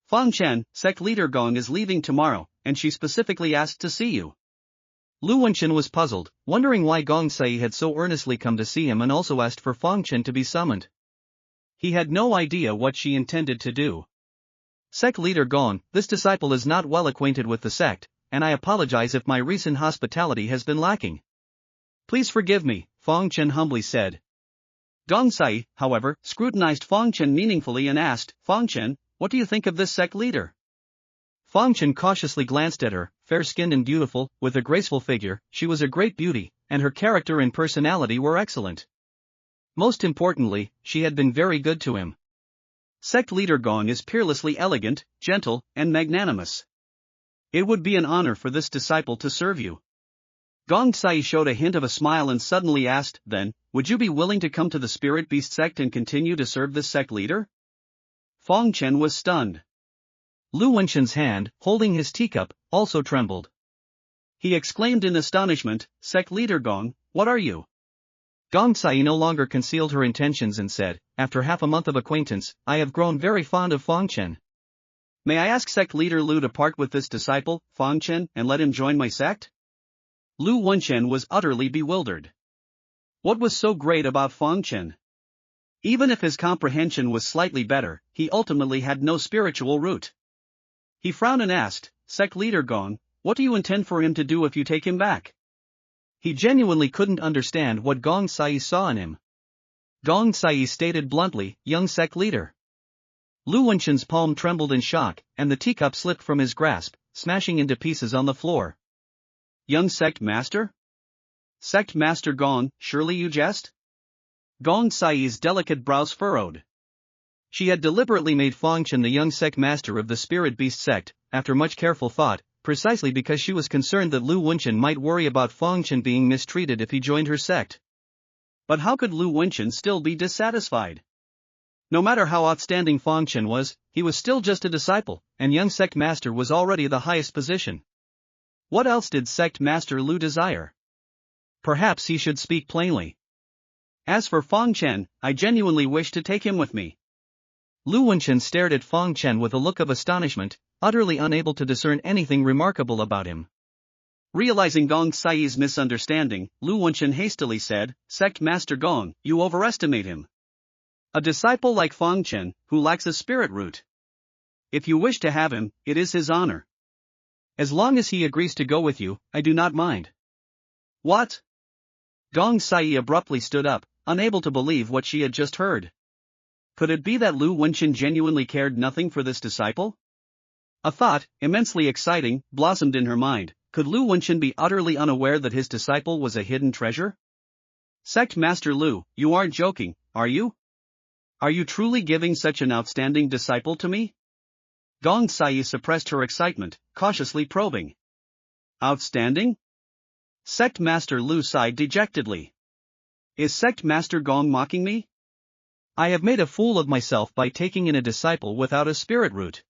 "Fang Chen, sect leader Gong is leaving tomorrow, and she specifically asked to see you." Lu Wenchen was puzzled, wondering why Gong Sai had so earnestly come to see him and also asked for Fang Chen to be summoned. He had no idea what she intended to do. Sect leader Gong, this disciple is not well acquainted with the sect, and I apologize if my recent hospitality has been lacking. Please forgive me, Fang Chen humbly said. Gong Sai, however, scrutinized Fang Chen meaningfully and asked, Fang Chen, what do you think of this sect leader? Fang Chen cautiously glanced at her, fair-skinned and beautiful, with a graceful figure. She was a great beauty, and her character and personality were excellent. Most importantly, she had been very good to him. Sect leader Gong is peerlessly elegant, gentle, and magnanimous. It would be an honor for this disciple to serve you. Gong Sai showed a hint of a smile and suddenly asked, then, would you be willing to come to the Spirit Beast sect and continue to serve this sect leader? Fang Chen was stunned. Lu Wenchen's hand, holding his teacup, also trembled. He exclaimed in astonishment, Sect leader Gong, what are you? Gong Sai no longer concealed her intentions and said, after half a month of acquaintance, I have grown very fond of Fang Chen. May I ask sect leader Lu to part with this disciple, Fang Chen, and let him join my sect? Lu Wenchen was utterly bewildered. What was so great about Fang Chen? Even if his comprehension was slightly better, he ultimately had no spiritual root. He frowned and asked, Sect leader Gong, what do you intend for him to do if you take him back? He genuinely couldn't understand what Gong Sai saw in him. Gong Sai stated bluntly, young sect leader. Lu Wenchen's palm trembled in shock, and the teacup slipped from his grasp, smashing into pieces on the floor. Young sect master? Sect master Gong, surely you jest? Gong Sai's delicate brows furrowed. She had deliberately made Fang Chen the young sect master of the Spirit Beast sect, after much careful thought, precisely because she was concerned that Lu Wenchen might worry about Fang Chen being mistreated if he joined her sect. But how could Lu Wenchen still be dissatisfied? No matter how outstanding Fang Chen was, he was still just a disciple, and young sect master was already the highest position. What else did sect master Lu desire? Perhaps he should speak plainly. As for Fang Chen, I genuinely wish to take him with me. Lu Wenchen stared at Fang Chen with a look of astonishment, utterly unable to discern anything remarkable about him. Realizing Gong Sai's misunderstanding, Lu Wenchen hastily said, Sect Master Gong, you overestimate him. A disciple like Fang Chen, who lacks a spirit root. If you wish to have him, it is his honor. As long as he agrees to go with you, I do not mind. What? Gong Sai abruptly stood up, unable to believe what she had just heard. Could it be that Lu Wenchen genuinely cared nothing for this disciple? A thought, immensely exciting, blossomed in her mind. Could Lu Wenchen be utterly unaware that his disciple was a hidden treasure? Sect Master Lu, you aren't joking, are you? Are you truly giving such an outstanding disciple to me? Gong Sai suppressed her excitement, cautiously probing. Outstanding? Sect Master Lu sighed dejectedly. Is Sect Master Gong mocking me? I have made a fool of myself by taking in a disciple without a spirit root.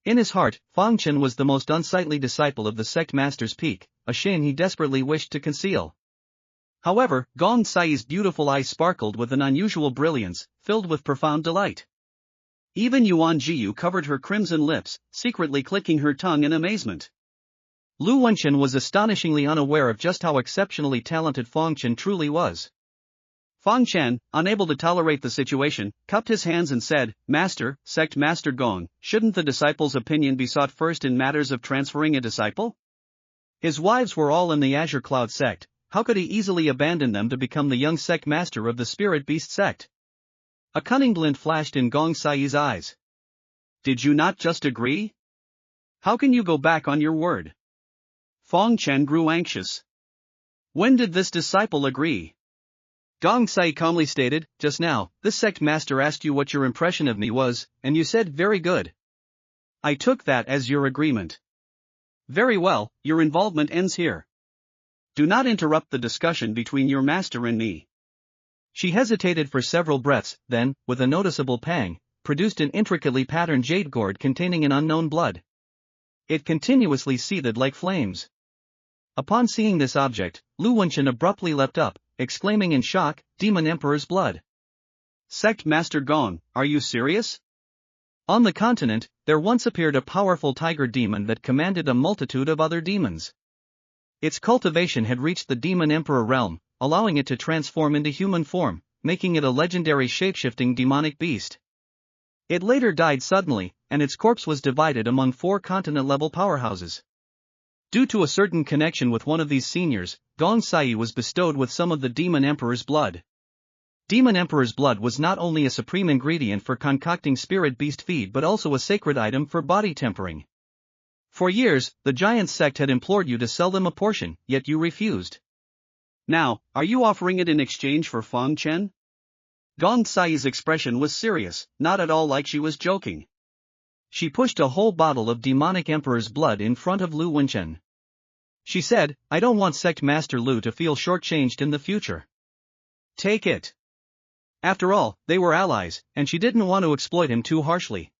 In his heart, Fang Chen was the most unsightly disciple of the sect master's peak, a shame he desperately wished to conceal. However, Gong Sai's beautiful eyes sparkled with an unusual brilliance, filled with profound delight. Even Yuan Jiyu covered her crimson lips, secretly clicking her tongue in amazement. Lu Wenchen was astonishingly unaware of just how exceptionally talented Fang Chen truly was. Fang Chen, unable to tolerate the situation, cupped his hands and said, Master, Sect Master Gong, shouldn't the disciple's opinion be sought first in matters of transferring a disciple? His wives were all in the Azure Cloud sect, how could he easily abandon them to become the young sect master of the Spirit Beast sect? A cunning glint flashed in Gong Sai's eyes. Did you not just agree? How can you go back on your word? Fang Chen grew anxious. When did this disciple agree? Gong Sai calmly stated, just now, this sect master asked you what your impression of me was, and you said very good. I took that as your agreement. Very well, your involvement ends here. Do not interrupt the discussion between your master and me. She hesitated for several breaths, then, with a noticeable pang, produced an intricately patterned jade gourd containing an unknown blood. It continuously seethed like flames. Upon seeing this object, Lu Wenchen abruptly leapt up, exclaiming in shock, Demon Emperor's blood. Sect Master Gong, are you serious? On the continent, there once appeared a powerful tiger demon that commanded a multitude of other demons. Its cultivation had reached the Demon Emperor realm, allowing it to transform into human form, making it a legendary shapeshifting demonic beast. It later died suddenly, and its corpse was divided among 4 continent-level powerhouses. Due to a certain connection with one of these seniors, Gong Sai was bestowed with some of the Demon Emperor's blood. Demon Emperor's blood was not only a supreme ingredient for concocting spirit beast feed but also a sacred item for body tempering. For years, the giant sect had implored you to sell them a portion, yet you refused. Now, are you offering it in exchange for Fang Chen? Gong Sai's expression was serious, not at all like she was joking. She pushed a whole bottle of demonic emperor's blood in front of Lu Wenchen. She said, I don't want Sect Master Lu to feel shortchanged in the future. Take it. After all, they were allies, and she didn't want to exploit him too harshly.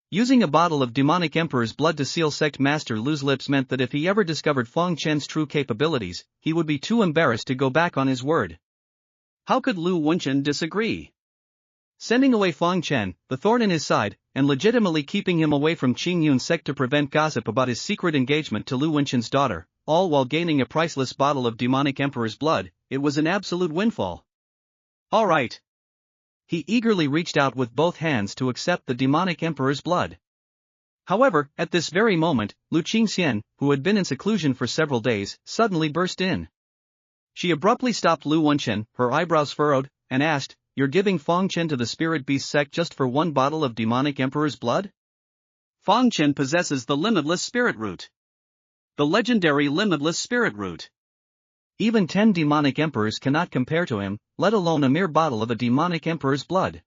Using a bottle of demonic emperor's blood to seal Sect Master Lu's lips meant that if he ever discovered Fang Chen's true capabilities, he would be too embarrassed to go back on his word. How could Lu Wenchen disagree? Sending away Fang Chen, the thorn in his side, and legitimately keeping him away from Qing Yun's sect to prevent gossip about his secret engagement to Lu Wenchen's daughter, all while gaining a priceless bottle of demonic emperor's blood, it was an absolute windfall. All right. He eagerly reached out with both hands to accept the demonic emperor's blood. However, at this very moment, Lu Qingxian, who had been in seclusion for several days, suddenly burst in. She abruptly stopped Lu Wenchen, her eyebrows furrowed, and asked, You're giving Fang Chen to the spirit beast sect just for 1 bottle of demonic emperor's blood? Fang Chen possesses the limitless spirit root. The legendary limitless spirit root. Even 10 demonic emperors cannot compare to him, let alone a mere bottle of a demonic emperor's blood.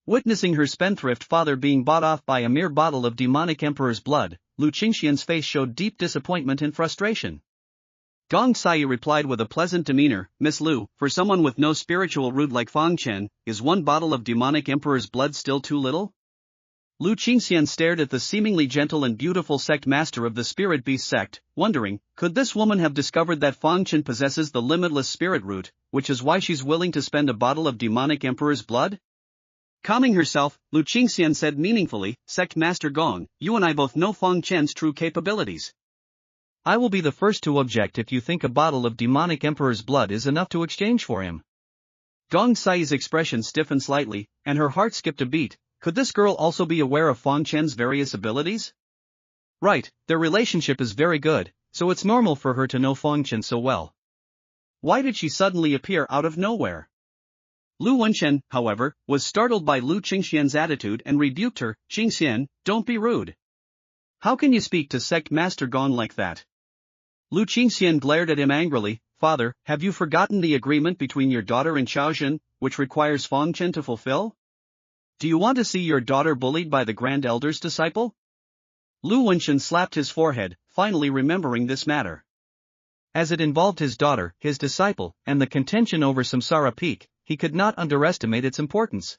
Witnessing her spendthrift father being bought off by a mere bottle of demonic emperor's blood, Lu Qingxian's face showed deep disappointment and frustration. Gong Sai replied with a pleasant demeanor, Miss Lu, for someone with no spiritual root like Fang Chen, is 1 bottle of demonic emperor's blood still too little? Lu Qingxian stared at the seemingly gentle and beautiful sect master of the spirit beast sect, wondering, could this woman have discovered that Fang Chen possesses the limitless spirit root, which is why she's willing to spend a bottle of demonic emperor's blood? Calming herself, Lu Qingxian said meaningfully, Sect Master Gong, you and I both know Fang Chen's true capabilities. I will be the first to object if you think a bottle of demonic emperor's blood is enough to exchange for him. Gong Sai's expression stiffened slightly, and her heart skipped a beat. Could this girl also be aware of Fang Chen's various abilities? Right, their relationship is very good, so it's normal for her to know Fang Chen so well. Why did she suddenly appear out of nowhere? Lu Wenchen, however, was startled by Lu Qingxian's attitude and rebuked her, Qingxian, don't be rude. How can you speak to Sect Master Gong like that? Lu Qingxian glared at him angrily, Father, have you forgotten the agreement between your daughter and Xiaozhen, which requires Fang Chen to fulfill? Do you want to see your daughter bullied by the Grand Elder's disciple? Lu Wenchen slapped his forehead, finally remembering this matter. As it involved his daughter, his disciple, and the contention over Samsara Peak, he could not underestimate its importance.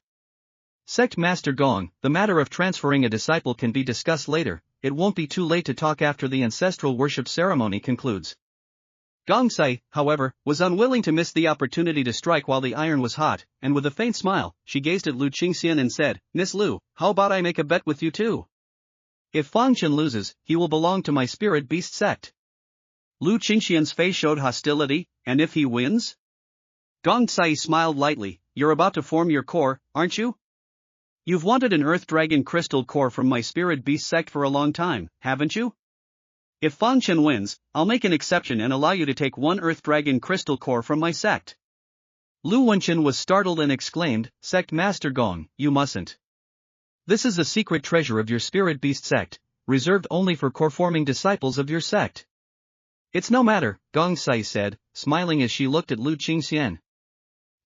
Sect Master Gong, the matter of transferring a disciple can be discussed later, it won't be too late to talk after the ancestral worship ceremony concludes. Gong Sai, however, was unwilling to miss the opportunity to strike while the iron was hot, and with a faint smile, she gazed at Lu Qingxian and said, Miss Lu, how about I make a bet with you too? If Fang Chen loses, he will belong to my spirit beast sect. Lu Qingxian's face showed hostility, and if he wins? Gong Sai smiled lightly, you're about to form your core, aren't you? You've wanted an Earth Dragon crystal core from my spirit beast sect for a long time, haven't you? If Fang Chen wins, I'll make an exception and allow you to take 1 Earth Dragon crystal core from my sect. Lu Wenchen was startled and exclaimed, Sect Master Gong, you mustn't. This is a secret treasure of your spirit beast sect, reserved only for core-forming disciples of your sect. It's no matter, Gong Sai said, smiling as she looked at Lu Qingxian.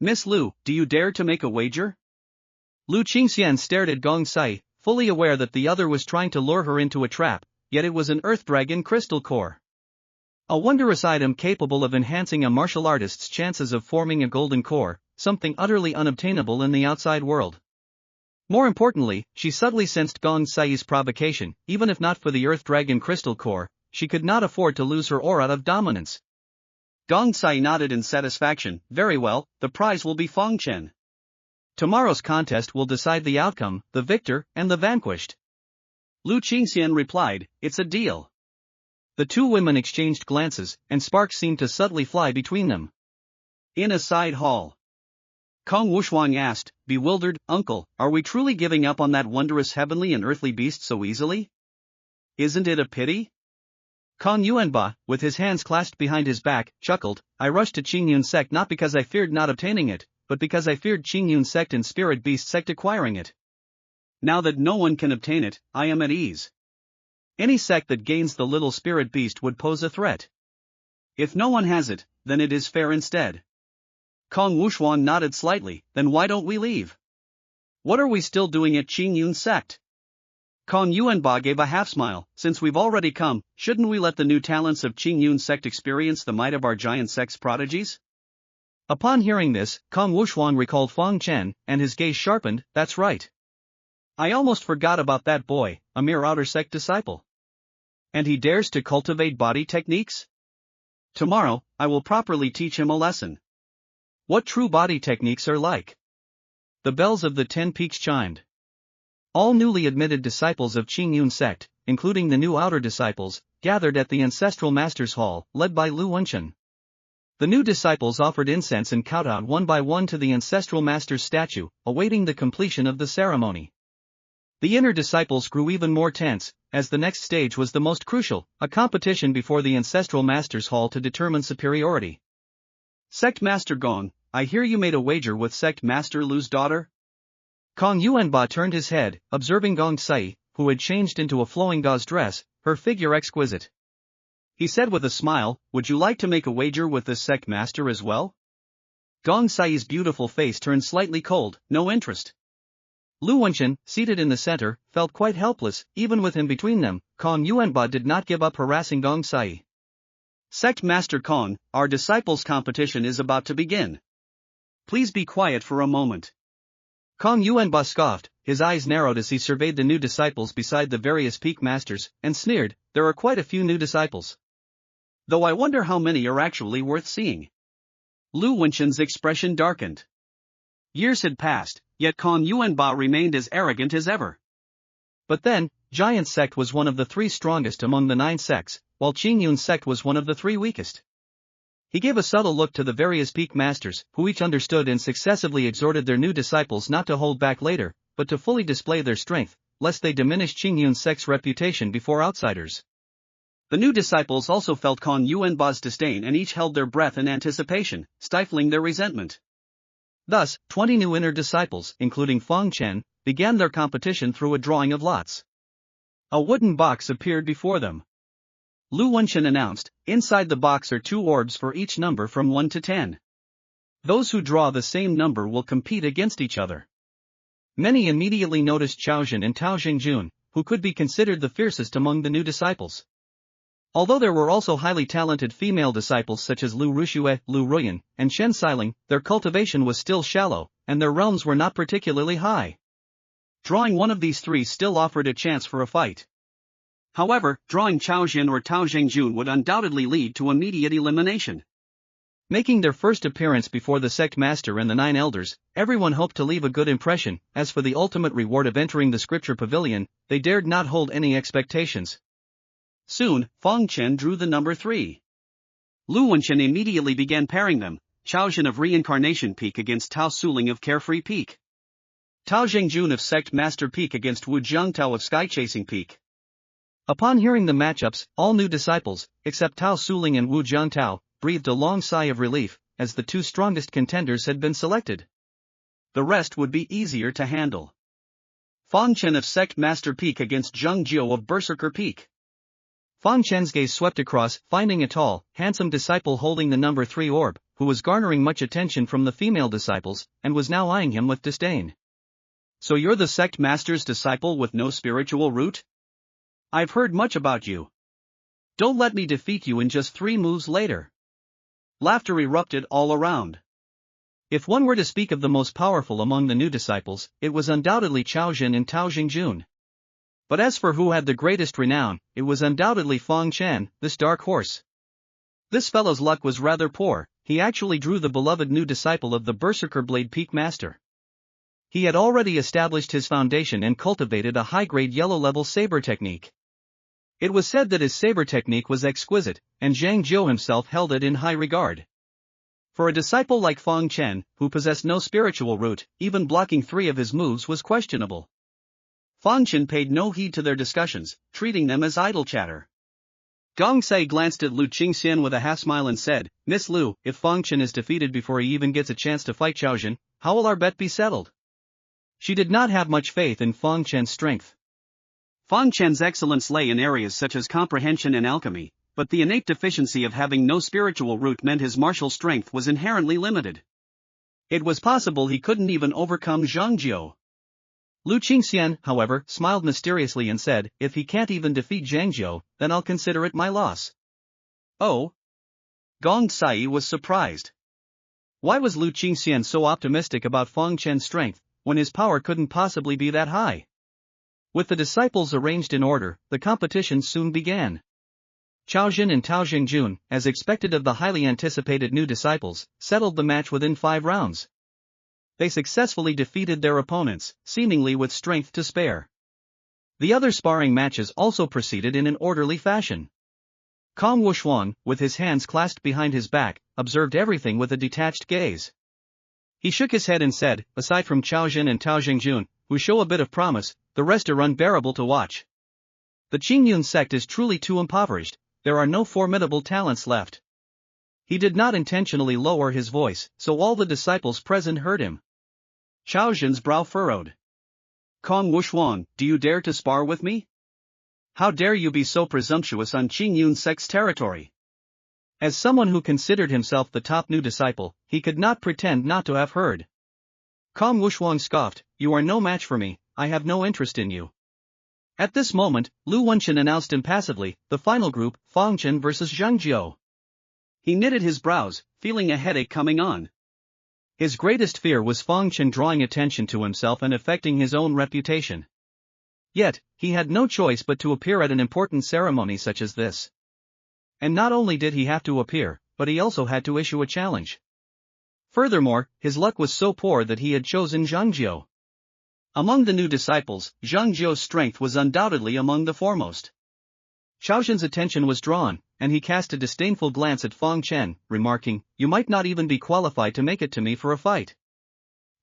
Miss Lu, do you dare to make a wager? Lu Qingxian stared at Gong Sai, fully aware that the other was trying to lure her into a trap, yet it was an Earth Dragon crystal core. A wondrous item capable of enhancing a martial artist's chances of forming a golden core, something utterly unobtainable in the outside world. More importantly, she subtly sensed Gong Sai's provocation, even if not for the Earth Dragon crystal core, she could not afford to lose her aura of dominance. Gong Sai nodded in satisfaction, very well, the prize will be Fang Chen. Tomorrow's contest will decide the outcome, the victor and the vanquished. Lu Qingxian replied, it's a deal. The two women exchanged glances, and sparks seemed to subtly fly between them. In a side hall, Kong Wushwang asked, bewildered, "Uncle, are we truly giving up on that wondrous heavenly and earthly beast so easily? Isn't it a pity?" Kong Yuanba, with his hands clasped behind his back, chuckled, "I rushed to Qingyun Sect not because I feared not obtaining it, but because I feared Qingyun Sect and Spirit Beast Sect acquiring it. Now that no one can obtain it, I am at ease. Any sect that gains the little spirit beast would pose a threat. If no one has it, then it is fair instead." Kong Wushwan nodded slightly. "Then why don't we leave? What are we still doing at Qingyun Sect?" Kong Yuanba gave a half-smile. "Since we've already come, shouldn't we let the new talents of Qingyun Sect experience the might of our giant sect's prodigies?" Upon hearing this, Kong Wushwan recalled Fang Chen, and his gaze sharpened. "That's right. I almost forgot about that boy, a mere outer sect disciple. And he dares to cultivate body techniques? Tomorrow, I will properly teach him a lesson. What true body techniques are like." The bells of the 10 Peaks chimed. All newly admitted disciples of Qingyun Sect, including the new outer disciples, gathered at the Ancestral Masters Hall, led by Lu Wenchen. The new disciples offered incense and kowtowed one by one to the Ancestral Master's statue, awaiting the completion of the ceremony. The inner disciples grew even more tense, as the next stage was the most crucial, a competition before the Ancestral Masters Hall to determine superiority. "Sect Master Gong, I hear you made a wager with Sect Master Lu's daughter?" Kong Yuanba turned his head, observing Gong Sai, who had changed into a flowing gauze dress, her figure exquisite. He said with a smile, "Would you like to make a wager with this Sect Master as well?" Gong Sai's beautiful face turned slightly cold. "No interest." Lu Wenchen, seated in the center, felt quite helpless. Even with him between them, Kong Yuanba did not give up harassing Gong Sai. "Sect Master Kong, our disciples' competition is about to begin. Please be quiet for a moment." Kong Yuanba scoffed, his eyes narrowed as he surveyed the new disciples beside the various peak masters, and sneered, "There are quite a few new disciples. Though I wonder how many are actually worth seeing." Lu Wenchen's expression darkened. Years had passed, yet Kong Yuanba remained as arrogant as ever. But then, Giant Sect was one of the 3 strongest among the 9 sects, while Qingyun Sect was one of the 3 weakest. He gave a subtle look to the various peak masters, who each understood and successively exhorted their new disciples not to hold back later, but to fully display their strength, lest they diminish Qingyun Sect's reputation before outsiders. The new disciples also felt Kong Yuanba's disdain and each held their breath in anticipation, stifling their resentment. Thus, 20 new inner disciples, including Fang Chen, began their competition through a drawing of lots. A wooden box appeared before them. Lu Wenchen announced, "Inside the box are 2 orbs for each number from 1 to 10. Those who draw the same number will compete against each other." Many immediately noticed Chaozhen and Tao Jingjun, who could be considered the fiercest among the new disciples. Although there were also highly talented female disciples such as Lu Ruxue, Lu Ruyan, and Shen Xiling, their cultivation was still shallow, and their realms were not particularly high. Drawing one of these 3 still offered a chance for a fight. However, drawing Chaozhen or Tao Jingjun would undoubtedly lead to immediate elimination. Making their first appearance before the sect master and the 9 elders, everyone hoped to leave a good impression. As for the ultimate reward of entering the scripture pavilion, they dared not hold any expectations. Soon, Fang Chen drew the number 3. Lu Wenchen immediately began pairing them, Chaozhen of Reincarnation Peak against Tao Suling of Carefree Peak. Tao Jingjun of Sect Master Peak against Wu Jiangtao of Sky Chasing Peak. Upon hearing the matchups, all new disciples, except Tao Suling and Wu Jiangtao, breathed a long sigh of relief, as the 2 strongest contenders had been selected. The rest would be easier to handle. Fang Chen of Sect Master Peak against Zheng Jiu of Berserker Peak. Fang Chen's gaze swept across, finding a tall, handsome disciple holding the number 3 orb, who was garnering much attention from the female disciples, and was now eyeing him with disdain. "So you're the sect master's disciple with no spiritual root? I've heard much about you. Don't let me defeat you in just 3 moves later." Laughter erupted all around. If one were to speak of the most powerful among the new disciples, it was undoubtedly Chaozhen and Tao Jingjun. But as for who had the greatest renown, it was undoubtedly Fang Chen, this dark horse. This fellow's luck was rather poor. He actually drew the beloved new disciple of the Berserker Blade Peak Master. He had already established his foundation and cultivated a high-grade yellow-level saber technique. It was said that his saber technique was exquisite, and Zhang Jiu himself held it in high regard. For a disciple like Fang Chen, who possessed no spiritual root, even blocking 3 of his moves was questionable. Fang Chen paid no heed to their discussions, treating them as idle chatter. Gong Sai glanced at Lu Qingxian with a half-smile and said, "Miss Lu, if Fang Chen is defeated before he even gets a chance to fight Chaozhen, how will our bet be settled?" She did not have much faith in Fang Chen's strength. Fang Chen's excellence lay in areas such as comprehension and alchemy, but the innate deficiency of having no spiritual root meant his martial strength was inherently limited. It was possible he couldn't even overcome Zhang Jiu. Lu Qingxian, however, smiled mysteriously and said, "If he can't even defeat Zhang Jiu, then I'll consider it my loss." Oh? Gong Sai was surprised. Why was Lu Qingxian so optimistic about Fang Chen's strength, when his power couldn't possibly be that high? With the disciples arranged in order, the competition soon began. Chaozhen and Tao Xingjun, as expected of the highly anticipated new disciples, settled the match within 5 rounds. They successfully defeated their opponents, seemingly with strength to spare. The other sparring matches also proceeded in an orderly fashion. Kong Wushuang, with his hands clasped behind his back, observed everything with a detached gaze. He shook his head and said, "Aside from Chaozhen and Tao Xingjun, who show a bit of promise, the rest are unbearable to watch. The Qingyun sect is truly too impoverished, there are no formidable talents left." He did not intentionally lower his voice, so all the disciples present heard him. Chaozhen's brow furrowed. "Kong Wushuang, do you dare to spar with me? How dare you be so presumptuous on Qingyun sect's territory?" As someone who considered himself the top new disciple, he could not pretend not to have heard. Kong Wushuang scoffed, "You are no match for me, I have no interest in you." At this moment, Lu Wenchen announced impassively, the final group, Fang Chen vs Zhang Jiu. He knitted his brows, feeling a headache coming on. His greatest fear was Fang Chen drawing attention to himself and affecting his own reputation. Yet, he had no choice but to appear at an important ceremony such as this. And not only did he have to appear, but he also had to issue a challenge. Furthermore, his luck was so poor that he had chosen Zhang Jiu. Among the new disciples, Zhang Jiu's strength was undoubtedly among the foremost. Chaozhen's attention was drawn, and he cast a disdainful glance at Fang Chen, remarking, "You might not even be qualified to make it to me for a fight."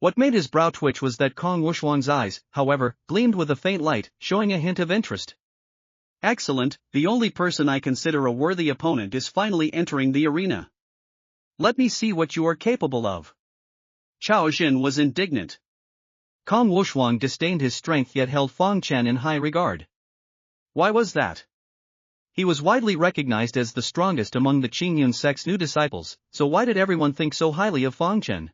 What made his brow twitch was that Kong Wushuang's eyes, however, gleamed with a faint light, showing a hint of interest. "Excellent, the only person I consider a worthy opponent is finally entering the arena. Let me see what you are capable of." Chaozhen was indignant. Kong Wushuang disdained his strength yet held Fang Chen in high regard. Why was that? He was widely recognized as the strongest among the Qingyun sect's new disciples, so why did everyone think so highly of Fang Chen?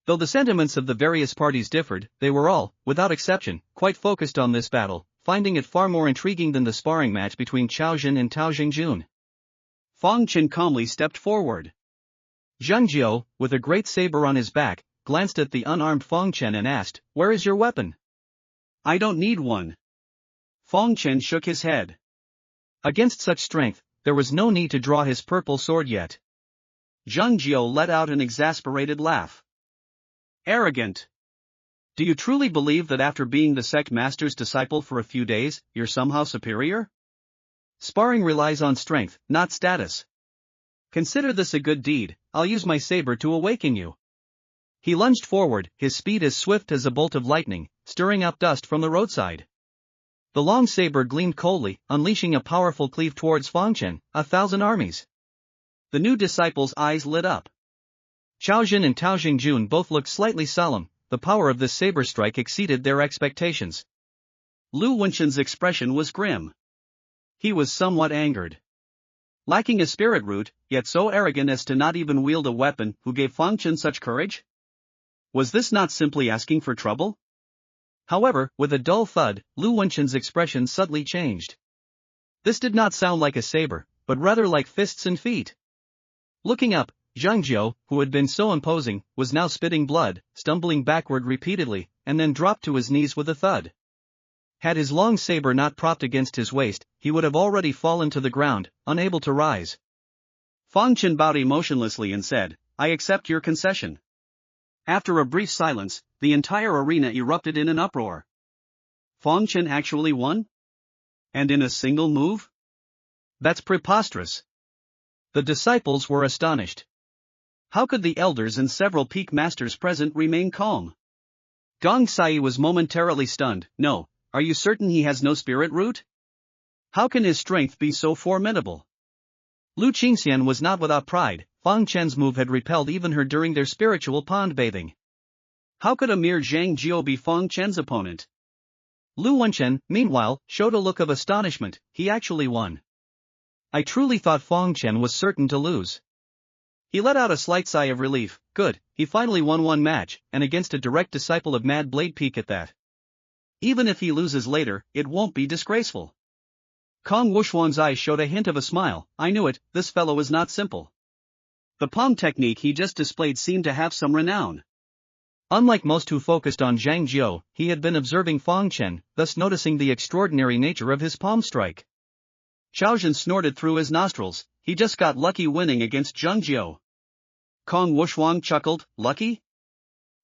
Though the sentiments of the various parties differed, they were all, without exception, quite focused on this battle, finding it far more intriguing than the sparring match between Chaozhen and Tao Xingjun. Fang Chen calmly stepped forward. Zhang Jiu, with a great saber on his back, glanced at the unarmed Fang Chen and asked, "Where is your weapon?" "I don't need one." Fang Chen shook his head. Against such strength, there was no need to draw his purple sword yet. Zhang Jiu let out an exasperated laugh. "Arrogant. Do you truly believe that after being the sect master's disciple for a few days, you're somehow superior? Sparring relies on strength, not status. Consider this a good deed, I'll use my saber to awaken you." He lunged forward, his speed as swift as a bolt of lightning, stirring up dust from the roadside. The long saber gleamed coldly, unleashing a powerful cleave towards Fang Chen, 1,000 armies. The new disciples' eyes lit up. Chaozhen and Tao Xingjun both looked slightly solemn, the power of this saber strike exceeded their expectations. Lu Wenchen's expression was grim. He was somewhat angered. Lacking a spirit root, yet so arrogant as to not even wield a weapon, who gave Fang Chen such courage? Was this not simply asking for trouble? However, with a dull thud, Lu Wenchen's expression suddenly changed. This did not sound like a saber, but rather like fists and feet. Looking up, Zhang Jiu, who had been so imposing, was now spitting blood, stumbling backward repeatedly, and then dropped to his knees with a thud. Had his long saber not propped against his waist, he would have already fallen to the ground, unable to rise. Fang Chen bowed emotionlessly and said, "I accept your concession." After a brief silence, the entire arena erupted in an uproar. Fang Chen actually won? And in a single move? That's preposterous. The disciples were astonished. How could the elders and several peak masters present remain calm? Gong Sai was momentarily stunned. No, are you certain he has no spirit root? How can his strength be so formidable? Lu Qingxian was not without pride. Fang Chen's move had repelled even her during their spiritual pond bathing. How could a mere Zhang Jiao be Fang Chen's opponent? Lu Wenchen, meanwhile, showed a look of astonishment. He actually won. I truly thought Fang Chen was certain to lose. He let out a slight sigh of relief. Good, he finally won one match, and against a direct disciple of Mad Blade Peak at that. Even if he loses later, it won't be disgraceful. Kong Wushuang's eyes showed a hint of a smile. I knew it, this fellow is not simple. The palm technique he just displayed seemed to have some renown. Unlike most who focused on Zhang Jiao, he had been observing Fang Chen, thus noticing the extraordinary nature of his palm strike. Xiaozhen snorted through his nostrils. He just got lucky winning against Zhang Jiao. Kong Wushuang chuckled. Lucky?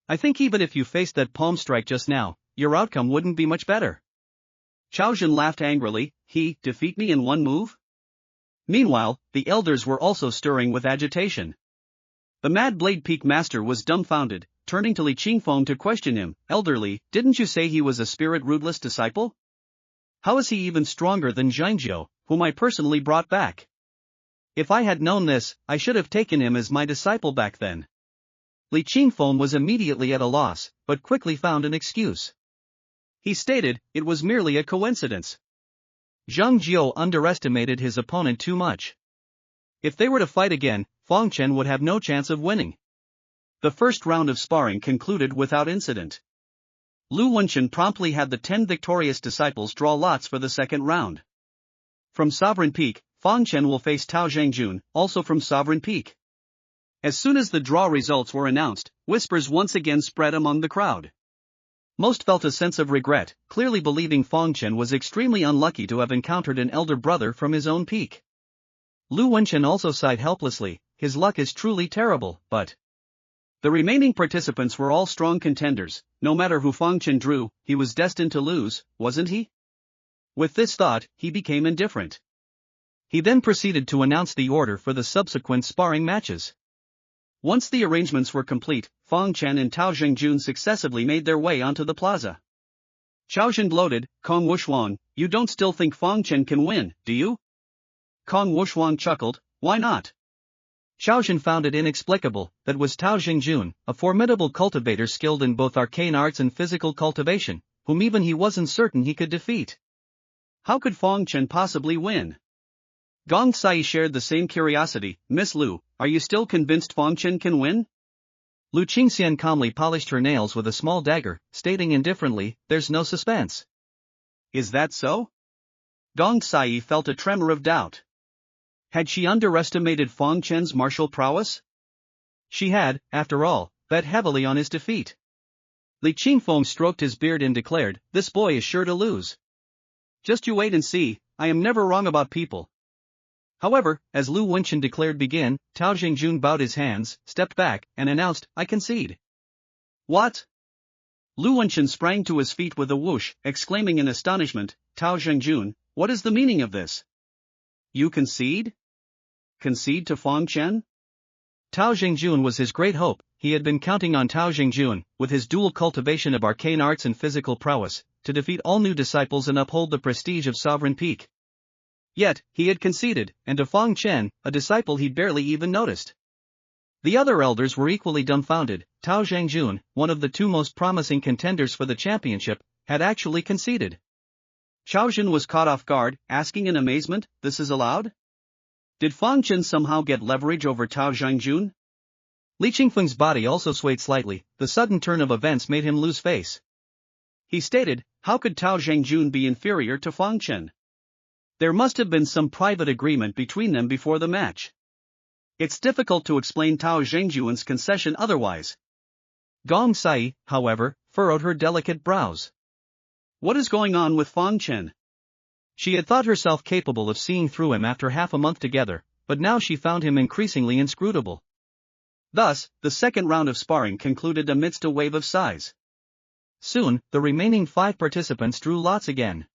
I think even if you faced that palm strike just now, your outcome wouldn't be much better. Xiaozhen laughed angrily. He defeat me in one move? Meanwhile, the elders were also stirring with agitation. The Mad Blade Peak Master was dumbfounded, turning to Li Qingfeng to question him. Elderly, didn't you say he was a spirit-rootless disciple? How is he even stronger than Zhang Jiao, whom I personally brought back? If I had known this, I should have taken him as my disciple back then. Li Qingfeng was immediately at a loss, but quickly found an excuse. He stated, it was merely a coincidence. Zhang Jiao underestimated his opponent too much. If they were to fight again, Fang Chen would have no chance of winning. The first round of sparring concluded without incident. Lu Wenchen promptly had the 10 victorious disciples draw lots for the second round. From Sovereign Peak, Fang Chen will face Tao Zhangjun, also from Sovereign Peak. As soon as the draw results were announced, whispers once again spread among the crowd. Most felt a sense of regret, clearly believing Fang Chen was extremely unlucky to have encountered an elder brother from his own peak. Lu Wenchen also sighed helplessly. His luck is truly terrible, but... The remaining participants were all strong contenders. No matter who Fang Chen drew, he was destined to lose, wasn't he? With this thought, he became indifferent. He then proceeded to announce the order for the subsequent sparring matches. Once the arrangements were complete, Fang Chen and Tao Zhangjun successively made their way onto the plaza. Xiaozhen gloated. Kong Wushuang, you don't still think Fang Chen can win, do you? Kong Wushuang chuckled. Why not? Xiaozhen found it inexplicable. That was Tao Zhangjun, a formidable cultivator skilled in both arcane arts and physical cultivation, whom even he wasn't certain he could defeat. How could Fang Chen possibly win? Gong Sai shared the same curiosity. Miss Lu, are you still convinced Fang Chen can win? Lu Qingxian calmly polished her nails with a small dagger, stating indifferently, there's no suspense. Is that so? Gong Sai felt a tremor of doubt. Had she underestimated Fang Chen's martial prowess? She had, after all, bet heavily on his defeat. Li Qingfeng stroked his beard and declared, this boy is sure to lose. Just you wait and see, I am never wrong about people. However, as Lu Wenchen declared begin, Tao Zhangjun bowed his hands, stepped back, and announced, I concede. What? Lu Wenchen sprang to his feet with a whoosh, exclaiming in astonishment, Tao Zhangjun, what is the meaning of this? You concede? Concede to Fang Chen? Tao Zhangjun was his great hope. He had been counting on Tao Zhangjun, with his dual cultivation of arcane arts and physical prowess, to defeat all new disciples and uphold the prestige of Sovereign Peak. Yet, he had conceded, and to Fang Chen, a disciple he'd barely even noticed. The other elders were equally dumbfounded. Tao Zhangjun, one of the two most promising contenders for the championship, had actually conceded. Xiaozhen was caught off guard, asking in amazement, this is allowed? Did Fang Chen somehow get leverage over Tao Zhangjun? Li Qingfeng's body also swayed slightly. The sudden turn of events made him lose face. He stated, how could Tao Zhangjun be inferior to Fang Chen? There must have been some private agreement between them before the match. It's difficult to explain Tao Zhangjun's concession otherwise. Gong Sai, however, furrowed her delicate brows. What is going on with Fang Chen? She had thought herself capable of seeing through him after half a month together, but now she found him increasingly inscrutable. Thus, the second round of sparring concluded amidst a wave of sighs. Soon, the remaining 5 participants drew lots again.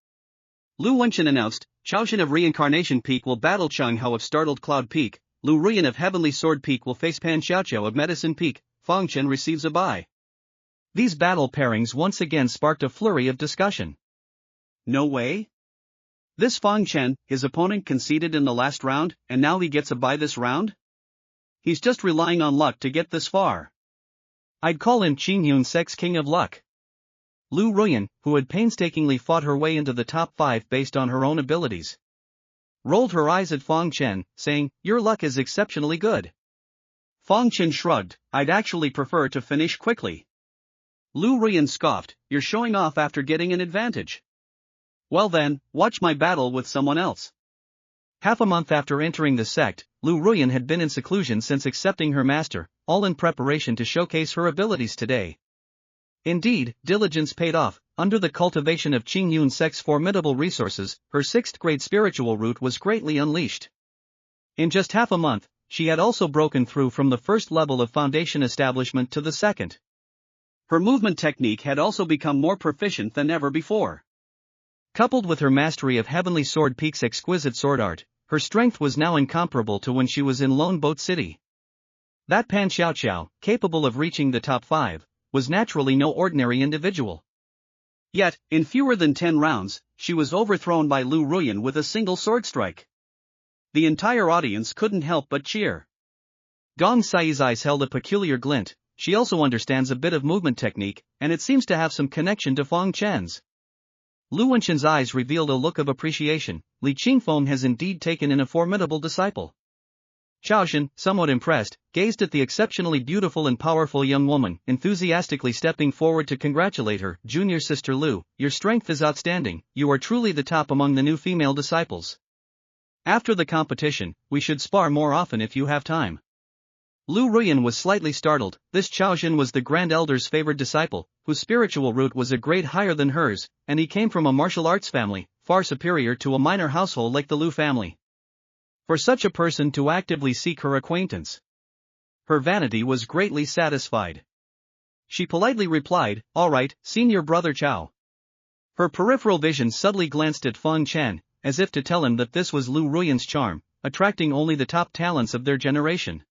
Lu Wenchen announced, Chaoxian of Reincarnation Peak will battle Chang Hao of Startled Cloud Peak, Lu Ruyan of Heavenly Sword Peak will face Pan Xiaoqiao of Medicine Peak, Fang Chen receives a bye. These battle pairings once again sparked a flurry of discussion. No way? This Fang Chen, his opponent conceded in the last round, and now he gets a bye this round? He's just relying on luck to get this far. I'd call him Qingyun Sect's King of Luck. Lu Ruyan, who had painstakingly fought her way into the top 5 based on her own abilities, rolled her eyes at Fang Chen, saying, "Your luck is exceptionally good." Fang Chen shrugged, "I'd actually prefer to finish quickly." Lu Ruyan scoffed, "You're showing off after getting an advantage. Well then, watch my battle with someone else." Half a month after entering the sect, Lu Ruyan had been in seclusion since accepting her master, all in preparation to showcase her abilities today. Indeed, diligence paid off. Under the cultivation of Qingyun Sect's formidable resources, her 6th grade spiritual root was greatly unleashed. In just half a month, she had also broken through from the first level of foundation establishment to the second. Her movement technique had also become more proficient than ever before. Coupled with her mastery of Heavenly Sword Peak's exquisite sword art, her strength was now incomparable to when she was in Lone Boat City. That Pan Xiaoqiao, capable of reaching the top 5, was naturally no ordinary individual. Yet, in fewer than 10 rounds, she was overthrown by Lu Ruyan with a single sword strike. The entire audience couldn't help but cheer. Gong Sai's eyes held a peculiar glint. She also understands a bit of movement technique, and it seems to have some connection to Fang Chen's. Lu Wenchen's eyes revealed a look of appreciation. Li Qingfeng has indeed taken in a formidable disciple. Chaoxian, somewhat impressed, gazed at the exceptionally beautiful and powerful young woman, enthusiastically stepping forward to congratulate her. "Junior sister Lu, your strength is outstanding, you are truly the top among the new female disciples. After the competition, we should spar more often if you have time." Lu Ruyan was slightly startled. This Chaoxian was the Grand Elder's favored disciple, whose spiritual root was a grade higher than hers, and he came from a martial arts family, far superior to a minor household like the Lu family. For such a person to actively seek her acquaintance, her vanity was greatly satisfied. She politely replied, "All right, senior brother Chao." Her peripheral vision subtly glanced at Fang Chen, as if to tell him that this was Lu Ruyan's charm, attracting only the top talents of their generation.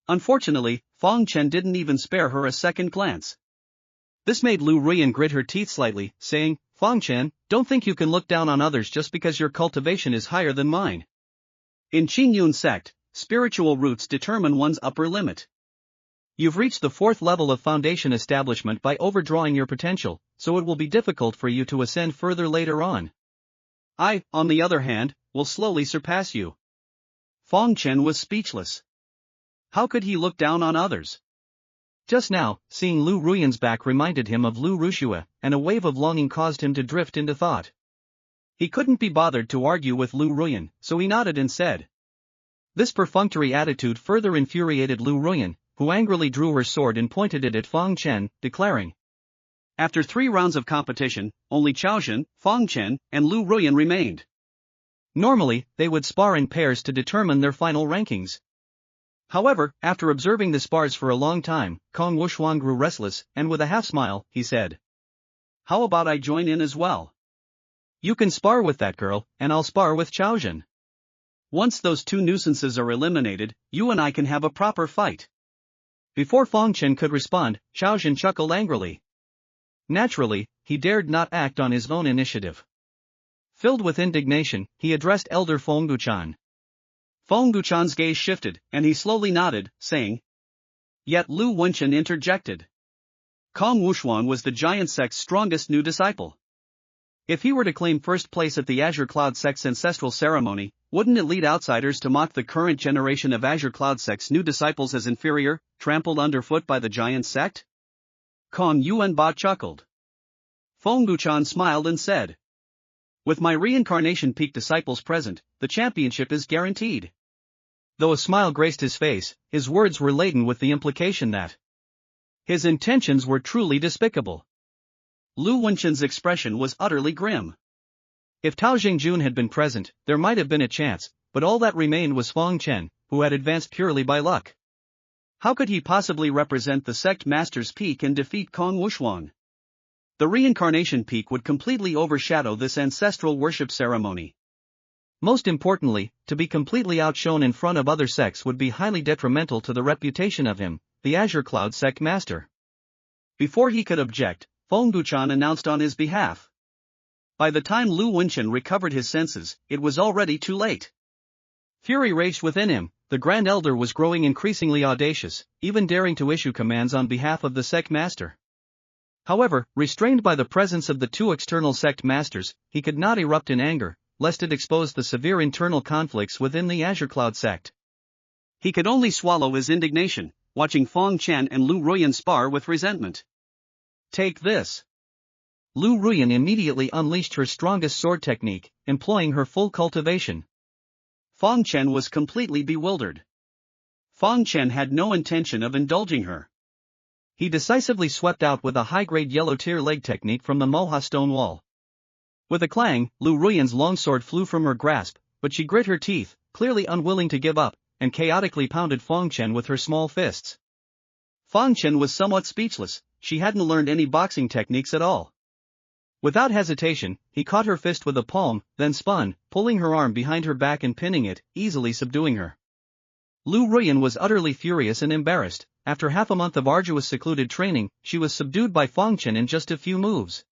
Unfortunately, Fang Chen didn't even spare her a second glance. This made Lu Ruyan grit her teeth slightly, saying, "Fang Chen, don't think you can look down on others just because your cultivation is higher than mine. In Qingyun Sect, spiritual roots determine one's upper limit. You've reached the 4th level of foundation establishment by overdrawing your potential, so it will be difficult for you to ascend further later on. I, on the other hand, will slowly surpass you." Fang Chen was speechless. How could he look down on others? Just now, seeing Lu Ruyan's back reminded him of Lu Rushua, and a wave of longing caused him to drift into thought. He couldn't be bothered to argue with Lu Ruyan, so he nodded and said. This perfunctory attitude further infuriated Lu Ruyan, who angrily drew her sword and pointed it at Fang Chen, declaring. After 3 rounds of competition, only Chaoxian, Fang Chen, and Lu Ruyan remained. Normally, they would spar in pairs to determine their final rankings. However, after observing the spars for a long time, Kong Wushuan grew restless, and with a half-smile, he said. "How about I join in as well? You can spar with that girl, and I'll spar with Chaoxian. Once those 2 nuisances are eliminated, you and I can have a proper fight." Before Fang Chen could respond, Chaoxian chuckled angrily. Naturally, he dared not act on his own initiative. Filled with indignation, he addressed Elder Feng Guchan. Feng Guchan's gaze shifted, and he slowly nodded, saying. Yet Lu Wenchen interjected. Kong Wushuan was the giant sect's strongest new disciple. If he were to claim first place at the Azure Cloud Sect's Ancestral Ceremony, wouldn't it lead outsiders to mock the current generation of Azure Cloud Sect's new disciples as inferior, trampled underfoot by the giant sect? Kong Yuanba chuckled. Feng Guchan smiled and said. With my reincarnation peak disciples present, the championship is guaranteed. Though a smile graced his face, his words were laden with the implication that his intentions were truly despicable. Lu Wenchen's expression was utterly grim. If Tao Jingjun had been present, there might have been a chance, but all that remained was Fang Chen, who had advanced purely by luck. How could he possibly represent the sect master's peak and defeat Kong Wushuan? The reincarnation peak would completely overshadow this ancestral worship ceremony. Most importantly, to be completely outshone in front of other sects would be highly detrimental to the reputation of him, the Azure Cloud sect master. Before he could object, Feng Buchan announced on his behalf. By the time Lu Wenchen recovered his senses, it was already too late. Fury raged within him. The Grand Elder was growing increasingly audacious, even daring to issue commands on behalf of the sect master. However, restrained by the presence of the two external sect masters, he could not erupt in anger, lest it expose the severe internal conflicts within the Azure Cloud sect. He could only swallow his indignation, watching Fang Chen and Lu Ruyan spar with resentment. Take this. Lu Ruyan immediately unleashed her strongest sword technique, employing her full cultivation. Fang Chen was completely bewildered. Fang Chen had no intention of indulging her. He decisively swept out with a high-grade yellow tier leg technique from the Moha stone wall. With a clang, Lu Ruyan's longsword flew from her grasp, but she grit her teeth, clearly unwilling to give up, and chaotically pounded Fang Chen with her small fists. Fang Chen was somewhat speechless. She hadn't learned any boxing techniques at all. Without hesitation, he caught her fist with a palm, then spun, pulling her arm behind her back and pinning it, easily subduing her. Lu Ruyan was utterly furious and embarrassed. After half a month of arduous secluded training, she was subdued by Fang Chen in just a few moves.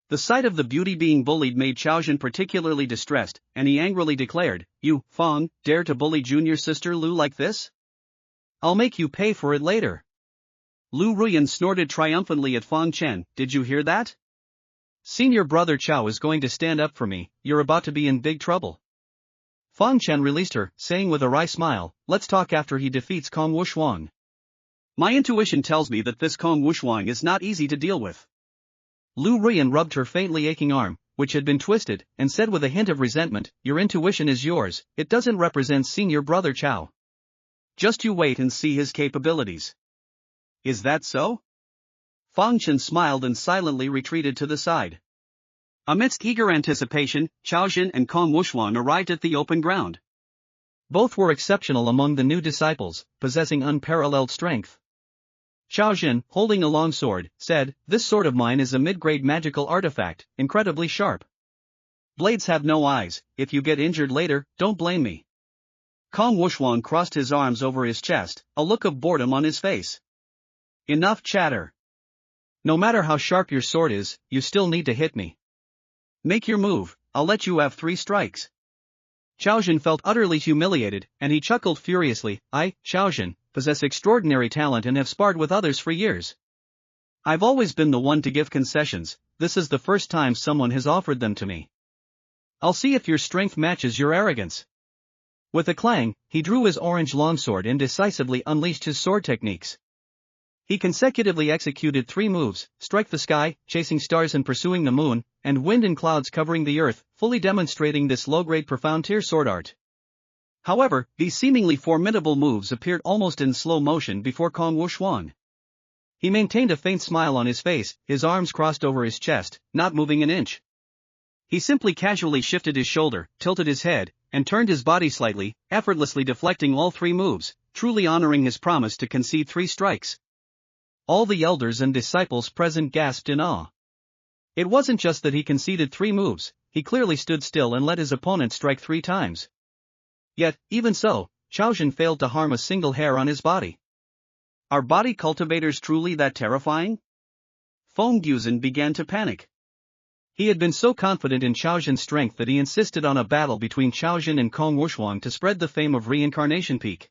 The sight of the beauty being bullied made Xiaojun particularly distressed, and he angrily declared, "You, Fang, dare to bully junior sister Lu like this? I'll make you pay for it later." Lu Ruyan snorted triumphantly at Fang Chen. "Did you hear that? Senior brother Chao is going to stand up for me. You're about to be in big trouble." Fang Chen released her, saying with a wry smile, "Let's talk after he defeats Kong Wushuang." "My intuition tells me that this Kong Wushuang is not easy to deal with." Lu Ruyan rubbed her faintly aching arm, which had been twisted, and said with a hint of resentment, "Your intuition is yours, it doesn't represent senior brother Chao. Just you wait and see his capabilities." "Is that so?" Fang Chen smiled and silently retreated to the side. Amidst eager anticipation, Xiaojun and Kong Wushuang arrived at the open ground. Both were exceptional among the new disciples, possessing unparalleled strength. Xiaojun, holding a long sword, said, "This sword of mine is a mid-grade magical artifact, incredibly sharp. Blades have no eyes. If you get injured later, don't blame me." Kong Wushuang crossed his arms over his chest, a look of boredom on his face. "Enough chatter. No matter how sharp your sword is, you still need to hit me. Make your move, I'll let you have 3 strikes." Xiaojun felt utterly humiliated, and he chuckled furiously. "I, Xiaojun, possess extraordinary talent and have sparred with others for years. I've always been the one to give concessions. This is the first time someone has offered them to me. I'll see if your strength matches your arrogance." With a clang, he drew his orange longsword and decisively unleashed his sword techniques. He consecutively executed 3 moves: strike the sky, chasing stars and pursuing the moon, and wind and clouds covering the earth, fully demonstrating this low-grade profound tier sword art. However, these seemingly formidable moves appeared almost in slow motion before Kong Wushuang. He maintained a faint smile on his face, his arms crossed over his chest, not moving an inch. He simply casually shifted his shoulder, tilted his head, and turned his body slightly, effortlessly deflecting all 3 moves, truly honoring his promise to concede 3 strikes. All the elders and disciples present gasped in awe. It wasn't just that he conceded 3 moves, he clearly stood still and let his opponent strike 3 times. Yet, even so, Xiaojun failed to harm a single hair on his body. Are body cultivators truly that terrifying? Feng Guizhen began to panic. He had been so confident in Xiaojun's strength that he insisted on a battle between Xiaojun and Kong Wushuang to spread the fame of Reincarnation Peak.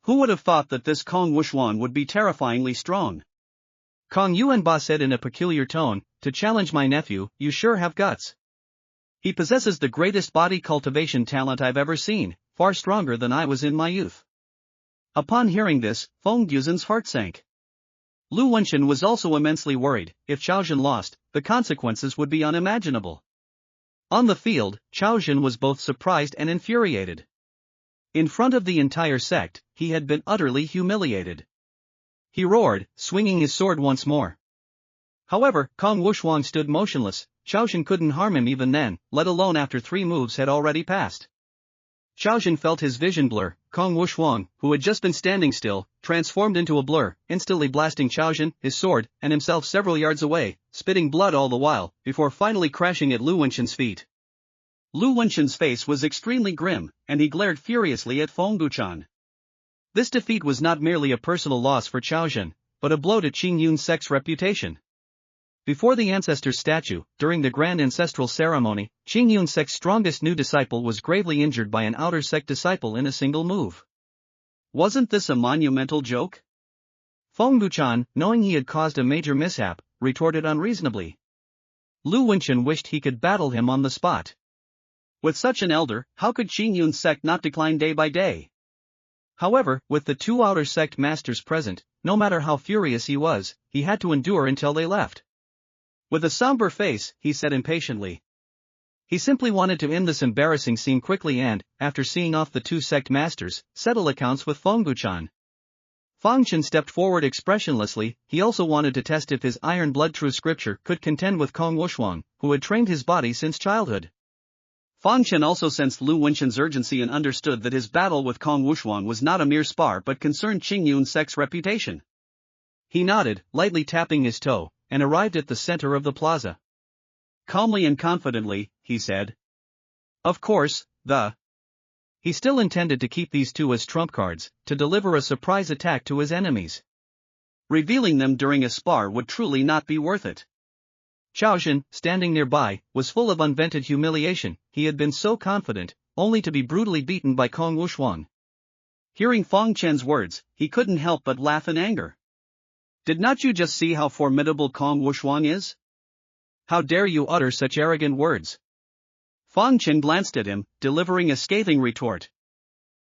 Who would have thought that this Kong Wushuang would be terrifyingly strong? Kong Yuanba said in a peculiar tone, "To challenge my nephew, you sure have guts. He possesses the greatest body cultivation talent I've ever seen, far stronger than I was in my youth." Upon hearing this, Feng Guizhen's heart sank. Lu Wenchen was also immensely worried. If Xiaojun lost, the consequences would be unimaginable. On the field, Xiaojun was both surprised and infuriated. In front of the entire sect, he had been utterly humiliated. He roared, swinging his sword once more. However, Kong Wushuang stood motionless. Xiaojun couldn't harm him even then, let alone after 3 moves had already passed. Xiaojun felt his vision blur. Kong Wushuang, who had just been standing still, transformed into a blur, instantly blasting Xiaojun, his sword, and himself several yards away, spitting blood all the while, before finally crashing at Lu Wenchen's feet. Lu Wenchen's face was extremely grim, and he glared furiously at Feng Buchan. This defeat was not merely a personal loss for Chaozhen, but a blow to Qing Yun's sect's reputation. Before the ancestor's statue, during the grand ancestral ceremony, Qing Yun's sect's strongest new disciple was gravely injured by an outer sect disciple in a single move. Wasn't this a monumental joke? Feng Buchan, knowing he had caused a major mishap, retorted unreasonably. Lu Wenchen wished he could battle him on the spot. With such an elder, how could Qing Yun's sect not decline day by day? However, with the two outer sect masters present, no matter how furious he was, he had to endure until they left. With a somber face, he said impatiently. He simply wanted to end this embarrassing scene quickly and, after seeing off the two sect masters, settle accounts with Feng Buchan. Fang Chen stepped forward expressionlessly. He also wanted to test if his iron blood true scripture could contend with Kong Wushuang, who had trained his body since childhood. Fang Chen also sensed Lu Wenchen's urgency and understood that his battle with Kong Wushuang was not a mere spar but concerned Qing Yun's sect's reputation. He nodded, lightly tapping his toe, and arrived at the center of the plaza. Calmly and confidently, he said. Of course, He still intended to keep these two as trump cards, to deliver a surprise attack to his enemies. Revealing them during a spar would truly not be worth it. Chaozhen, standing nearby, was full of unvented humiliation. He had been so confident, only to be brutally beaten by Kong Wushuang. Hearing Fang Chen's words, he couldn't help but laugh in anger. Did not you just see how formidable Kong Wushuang is? How dare you utter such arrogant words? Fang Chen glanced at him, delivering a scathing retort.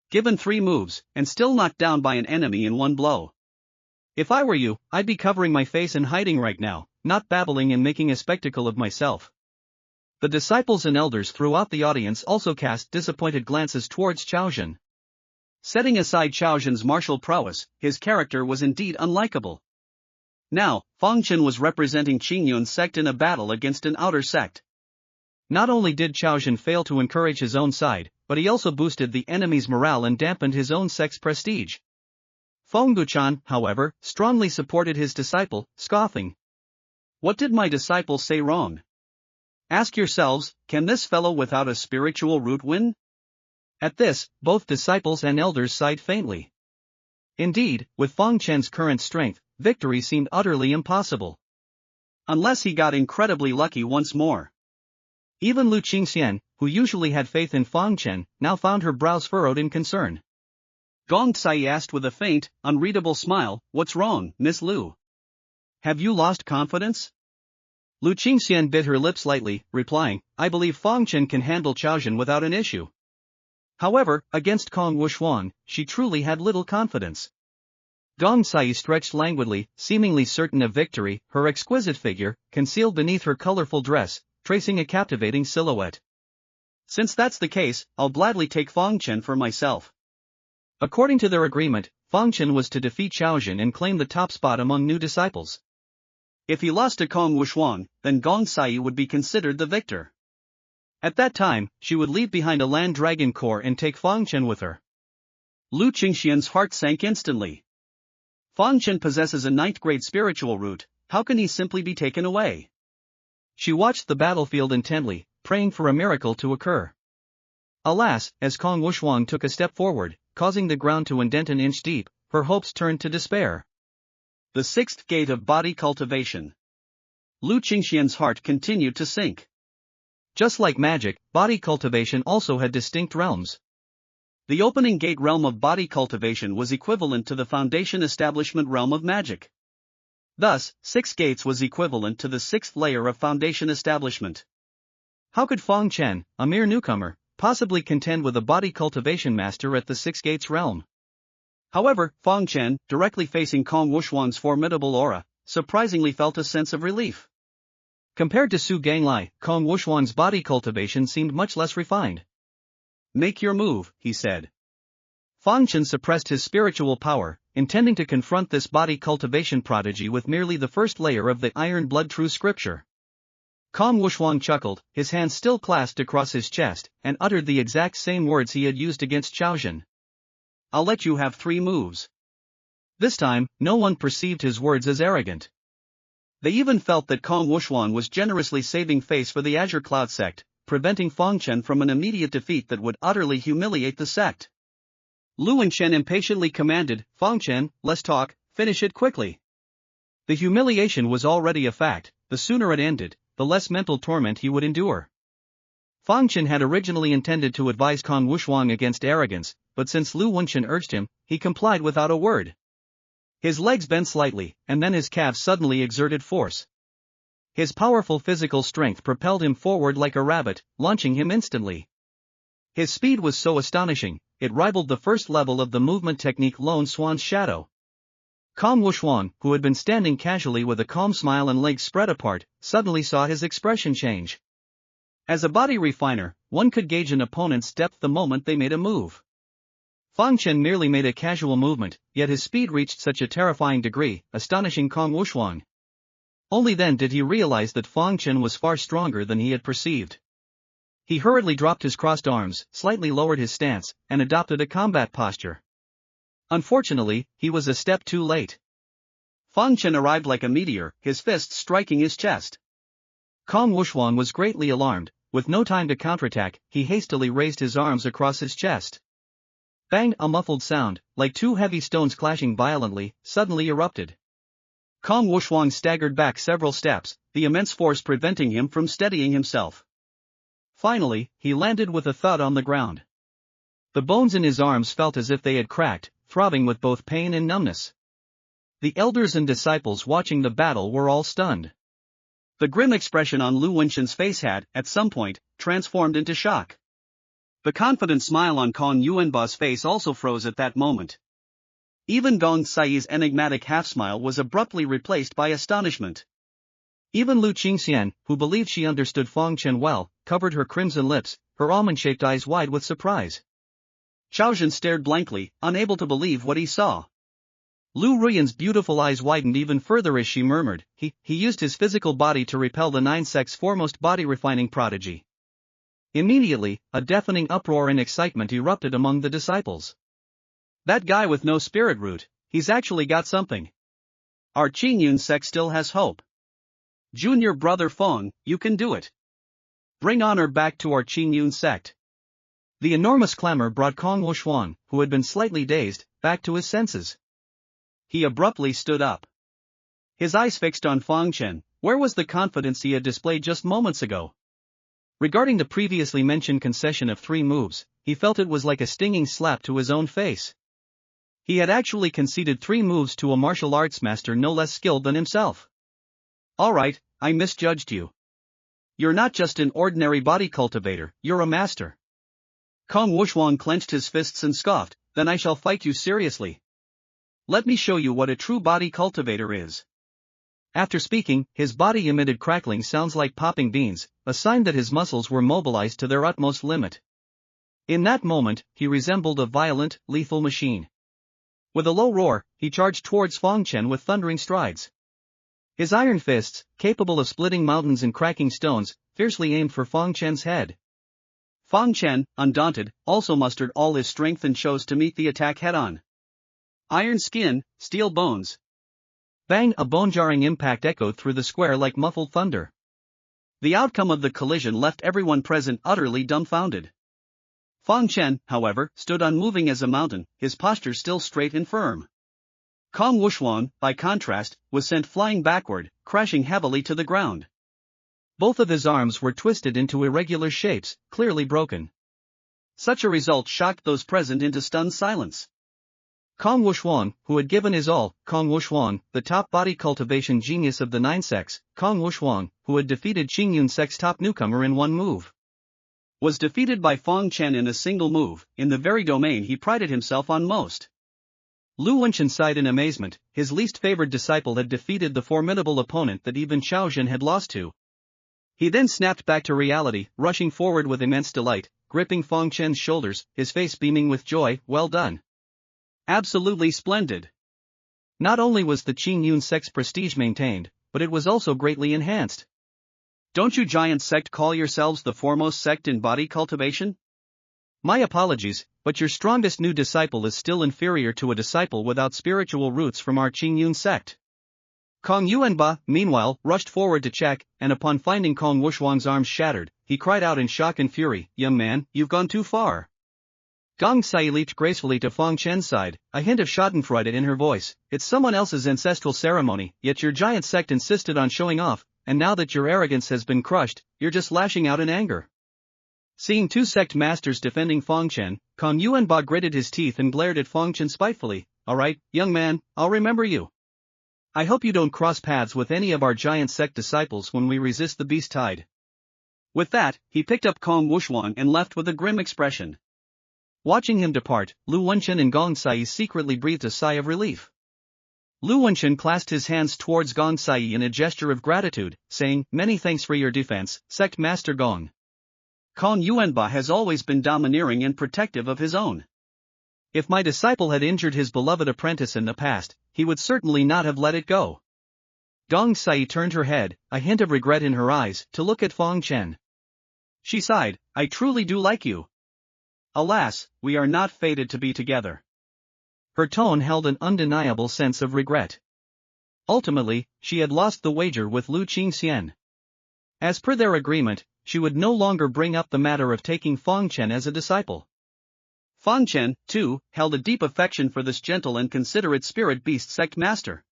Given 3 moves, and still knocked down by an enemy in 1 blow. If I were you, I'd be covering my face and hiding right now, not babbling and making a spectacle of myself. The disciples and elders throughout the audience also cast disappointed glances towards Chaozhen. Setting aside Chaozhen's martial prowess, his character was indeed unlikable. Now, Fang Chen was representing Qing Yun's sect in a battle against an outer sect. Not only did Chaozhen fail to encourage his own side, but he also boosted the enemy's morale and dampened his own sect's prestige. Feng Buchan, however, strongly supported his disciple, scoffing. What did my disciple say wrong? Ask yourselves, can this fellow without a spiritual root win? At this, both disciples and elders sighed faintly. Indeed, with Fang Chen's current strength, victory seemed utterly impossible. Unless he got incredibly lucky once more. Even Lu Qingxian, who usually had faith in Fang Chen, now found her brows furrowed in concern. Gong Tsai asked with a faint, unreadable smile, "What's wrong, Miss Lu? Have you lost confidence?" Lu Qingxian bit her lips lightly, replying, "I believe Fang Chen can handle Chaozhen without an issue." However, against Kong Wushuang, she truly had little confidence. Gong Tsai stretched languidly, seemingly certain of victory, her exquisite figure, concealed beneath her colorful dress, tracing a captivating silhouette. Since that's the case, I'll gladly take Fang Chen for myself. According to their agreement, Fang Chen was to defeat Chaozhen and claim the top spot among new disciples. If he lost to Kong Wushuang, then Gong Tsai would be considered the victor. At that time, she would leave behind a land dragon core and take Fang Chen with her. Lu Qingxian's heart sank instantly. Fang Chen possesses a 9th-grade spiritual root, how can he simply be taken away? She watched the battlefield intently, praying for a miracle to occur. Alas, as Kong Wushuang took a step forward, causing the ground to indent an inch deep, her hopes turned to despair. The 6th gate of body cultivation. Lu Qingxian's heart continued to sink. Just like magic, body cultivation also had distinct realms. The opening gate realm of body cultivation was equivalent to the foundation establishment realm of magic. Thus, 6 gates was equivalent to the 6th layer of foundation establishment. How could Fang Chen, a mere newcomer, possibly contend with a body cultivation master at the 6 gates realm? However, Fang Chen, directly facing Kong Wushuang's formidable aura, surprisingly felt a sense of relief. Compared to Su Ganglai, Kong Wushuang's body cultivation seemed much less refined. "Make your move," he said. Fang Chen suppressed his spiritual power, intending to confront this body cultivation prodigy with merely the first layer of the iron blood true scripture. Kong Wushuang chuckled, his hands still clasped across his chest, and uttered the exact same words he had used against Chaozhen. "I'll let you have 3 moves." This time, no one perceived his words as arrogant. They even felt that Kong Wushuang was generously saving face for the Azure Cloud sect, preventing Fang Chen from an immediate defeat that would utterly humiliate the sect. Lu Chen impatiently commanded, "Fang Chen, less talk, finish it quickly." The humiliation was already a fact. The sooner it ended, the less mental torment he would endure. Fang Chen had originally intended to advise Kong Wushuang against arrogance, but since Lu Chen urged him, he complied without a word. His legs bent slightly, and then his calves suddenly exerted force. His powerful physical strength propelled him forward like a rabbit, launching him instantly. His speed was so astonishing, it rivaled the first level of the movement technique Lone Swan's Shadow. Kong Wushuang, who had been standing casually with a calm smile and legs spread apart, suddenly saw his expression change. As a body refiner, one could gauge an opponent's depth the moment they made a move. Fang Chen merely made a casual movement, yet his speed reached such a terrifying degree, astonishing Kong Wushuang. Only then did he realize that Fang Chen was far stronger than he had perceived. He hurriedly dropped his crossed arms, slightly lowered his stance, and adopted a combat posture. Unfortunately, he was a step too late. Fang Chen arrived like a meteor, his fists striking his chest. Kong Wushuang was greatly alarmed. With no time to counterattack, he hastily raised his arms across his chest. Bang! A muffled sound, like two heavy stones clashing violently, suddenly erupted. Kong Wushuang staggered back several steps, the immense force preventing him from steadying himself. Finally, he landed with a thud on the ground. The bones in his arms felt as if they had cracked, throbbing with both pain and numbness. The elders and disciples watching the battle were all stunned. The grim expression on Lu Chen's face had, at some point, transformed into shock. The confident smile on Kong Yuanba's face also froze at that moment. Even Gong Sai's enigmatic half-smile was abruptly replaced by astonishment. Even Lu Qingxian, who believed she understood Fang Chen well, covered her crimson lips, her almond-shaped eyes wide with surprise. Chaozhen stared blankly, unable to believe what he saw. Lu Ruyan's beautiful eyes widened even further as she murmured, he used his physical body to repel the 9 sects' foremost body-refining prodigy. Immediately, a deafening uproar and excitement erupted among the disciples. That guy with no spirit root, he's actually got something. Our Qingyun sect still has hope. Junior brother Feng, you can do it. Bring honor back to our Qingyun sect. The enormous clamor brought Kong Wushuang, who had been slightly dazed, back to his senses. He abruptly stood up. His eyes fixed on Fang Chen. Where was the confidence he had displayed just moments ago? Regarding the previously mentioned concession of 3 moves, he felt it was like a stinging slap to his own face. He had actually conceded 3 moves to a martial arts master no less skilled than himself. Alright, I misjudged you. You're not just an ordinary body cultivator, you're a master. Kong Wushuang clenched his fists and scoffed, then I shall fight you seriously. Let me show you what a true body cultivator is. After speaking, his body emitted crackling sounds like popping beans, a sign that his muscles were mobilized to their utmost limit. In that moment, he resembled a violent, lethal machine. With a low roar, he charged towards Fang Chen with thundering strides. His iron fists, capable of splitting mountains and cracking stones, fiercely aimed for Fang Chen's head. Fang Chen, undaunted, also mustered all his strength and chose to meet the attack head-on. Iron skin, steel bones. Bang! A bone-jarring impact echoed through the square like muffled thunder. The outcome of the collision left everyone present utterly dumbfounded. Fang Chen, however, stood unmoving as a mountain, his posture still straight and firm. Kong Wushuang, by contrast, was sent flying backward, crashing heavily to the ground. Both of his arms were twisted into irregular shapes, clearly broken. Such a result shocked those present into stunned silence. Kong Wushuang, who had given his all, Kong Wushuang, the top body cultivation genius of the 9 sects, Kong Wushuang, who had defeated Qingyun sect's top newcomer in one move, was defeated by Fang Chen in a single move, in the very domain he prided himself on most. Lu Chen sighed in amazement, his least favored disciple had defeated the formidable opponent that even Chaozhen had lost to. He then snapped back to reality, rushing forward with immense delight, gripping Fang Chen's shoulders, his face beaming with joy. Well done. Absolutely splendid. Not only was the Qingyun sect's prestige maintained, but it was also greatly enhanced. Don't you giant sect call yourselves the foremost sect in body cultivation? My apologies, but your strongest new disciple is still inferior to a disciple without spiritual roots from our Qingyun sect. Kong Yuanba, meanwhile, rushed forward to check, and upon finding Kong Wushuang's arms shattered, he cried out in shock and fury, "Young man, you've gone too far." Gong Sai leaped gracefully to Fang Chen's side, a hint of schadenfreude in her voice. "It's someone else's ancestral ceremony, yet your giant sect insisted on showing off, and now that your arrogance has been crushed, you're just lashing out in anger." Seeing two sect masters defending Fang Chen, Kong Yuanba gritted his teeth and glared at Fang Chen spitefully. "Alright, young man, I'll remember you. I hope you don't cross paths with any of our giant sect disciples when we resist the beast tide." With that, he picked up Kong Wushuang and left with a grim expression. Watching him depart, Lu Wenchen and Gong Sai secretly breathed a sigh of relief. Lu Wenchen clasped his hands towards Gong Sai in a gesture of gratitude, saying, "Many thanks for your defense, Sect Master Gong." Kong Yuanba has always been domineering and protective of his own. If my disciple had injured his beloved apprentice in the past, he would certainly not have let it go. Gong Sai turned her head, a hint of regret in her eyes, to look at Fang Chen. She sighed, "I truly do like you. Alas, we are not fated to be together." Her tone held an undeniable sense of regret. Ultimately, she had lost the wager with Lu Qingxian. As per their agreement, she would no longer bring up the matter of taking Fang Chen as a disciple. Fang Chen, too, held a deep affection for this gentle and considerate spirit beast sect master.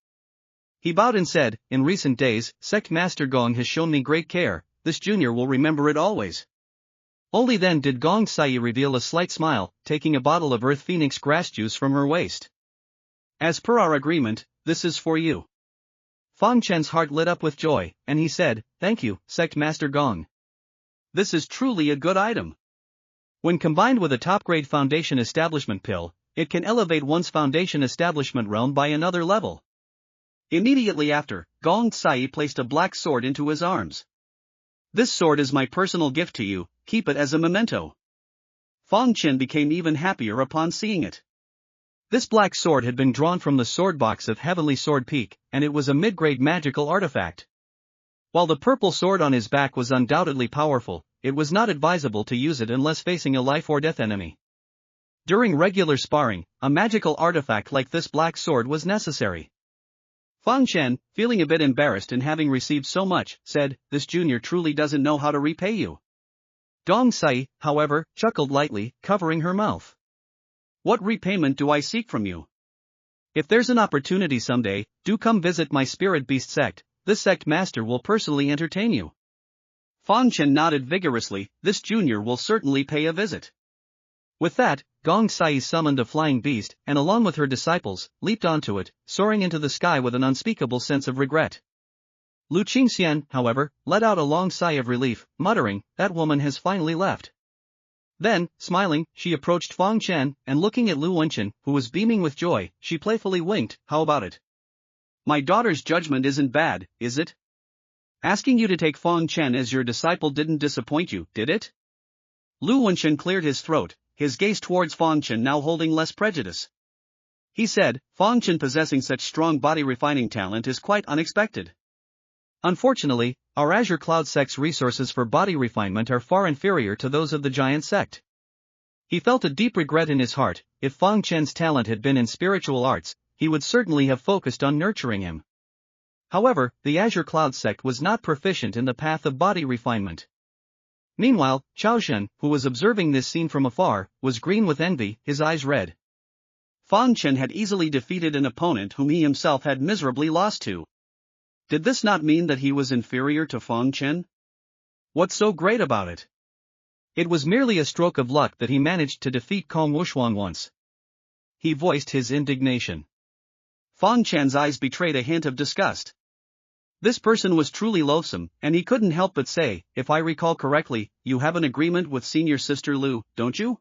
He bowed and said, "In recent days, Sect Master Gong has shown me great care, this junior will remember it always." Only then did Gong Sai reveal a slight smile, taking a bottle of Earth Phoenix grass juice from her waist. "As per our agreement, this is for you." Fang Chen's heart lit up with joy, and he said, "Thank you, Sect Master Gong. This is truly a good item. When combined with a top-grade foundation establishment pill, it can elevate one's foundation establishment realm by another level." Immediately after, Gong Sai placed a black sword into his arms. "This sword is my personal gift to you, keep it as a memento." Fang Chen became even happier upon seeing it. This black sword had been drawn from the sword box of Heavenly Sword Peak, and it was a mid-grade magical artifact. While the purple sword on his back was undoubtedly powerful, it was not advisable to use it unless facing a life-or-death enemy. During regular sparring, a magical artifact like this black sword was necessary. Fang Chen, feeling a bit embarrassed in having received so much, said, "This junior truly doesn't know how to repay you." Gong Sai, however, chuckled lightly, covering her mouth. "What repayment do I seek from you? If there's an opportunity someday, do come visit my spirit beast sect, this sect master will personally entertain you." Fang Chen nodded vigorously, "This junior will certainly pay a visit." With that, Gong Sai summoned a flying beast, and along with her disciples, leaped onto it, soaring into the sky with an unspeakable sense of regret. Lu Qingxian, however, let out a long sigh of relief, muttering, "That woman has finally left." Then, smiling, she approached Fang Chen, and looking at Lu Wenchen, who was beaming with joy, she playfully winked, "How about it? My daughter's judgment isn't bad, is it? Asking you to take Fang Chen as your disciple didn't disappoint you, did it?" Lu Wenchen cleared his throat, his gaze towards Fang Chen now holding less prejudice. He said, "Fang Chen possessing such strong body-refining talent is quite unexpected. Unfortunately, our Azure Cloud sect's resources for body refinement are far inferior to those of the giant sect." He felt a deep regret in his heart. If Fang Chen's talent had been in spiritual arts, he would certainly have focused on nurturing him. However, the Azure Cloud sect was not proficient in the path of body refinement. Meanwhile, Chaoshen, who was observing this scene from afar, was green with envy, his eyes red. Fang Chen had easily defeated an opponent whom he himself had miserably lost to. Did this not mean that he was inferior to Fang Chen? What's so great about it? It was merely a stroke of luck that he managed to defeat Kong Wushuang once. He voiced his indignation. Fang Chen's eyes betrayed a hint of disgust. This person was truly loathsome, and he couldn't help but say, "If I recall correctly, you have an agreement with senior sister Lu, don't you?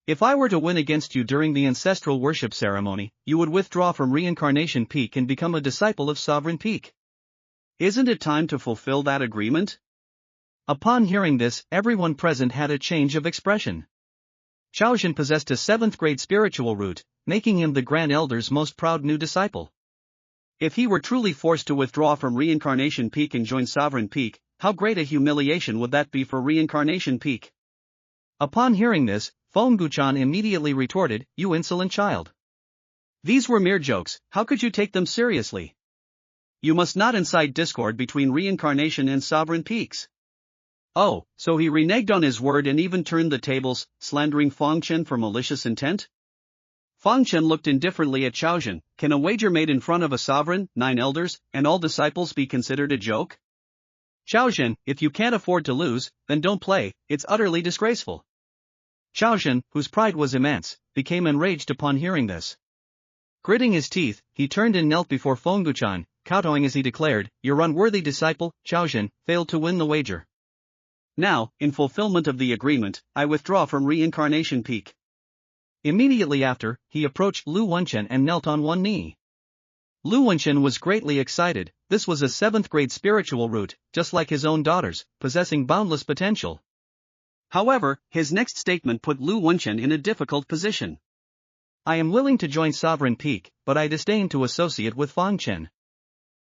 If I were to win against you during the ancestral worship ceremony, you would withdraw from Reincarnation Peak and become a disciple of Sovereign Peak. Isn't it time to fulfill that agreement?" Upon hearing this, everyone present had a change of expression. Chaoshen possessed a 7th-grade spiritual root, making him the Grand Elder's most proud new disciple. If he were truly forced to withdraw from Reincarnation Peak and join Sovereign Peak, how great a humiliation would that be for Reincarnation Peak? Upon hearing this, Feng Guchan immediately retorted, "You insolent child. These were mere jokes, how could you take them seriously? You must not incite discord between reincarnation and sovereign peaks. Oh, so he reneged on his word and even turned the tables, slandering Fang Chen for malicious intent? Fang Chen looked indifferently at Chaozhen. Can a wager made in front of a sovereign, 9 elders, and all disciples be considered a joke? Chaozhen, if you can't afford to lose, then don't play, it's utterly disgraceful. Chaozhen, whose pride was immense, became enraged upon hearing this. Gritting his teeth, he turned and knelt before Fengduchan, kowtowing as he declared, "Your unworthy disciple, Chaozhen, failed to win the wager. Now, in fulfillment of the agreement, I withdraw from Reincarnation Peak." Immediately after, he approached Lu Wenchen and knelt on one knee. Lu Wenchen was greatly excited. This was a 7th grade spiritual root, just like his own daughters, possessing boundless potential. However, his next statement put Lu Wenchen in a difficult position. "I am willing to join Sovereign Peak, but I disdain to associate with Fang Chen.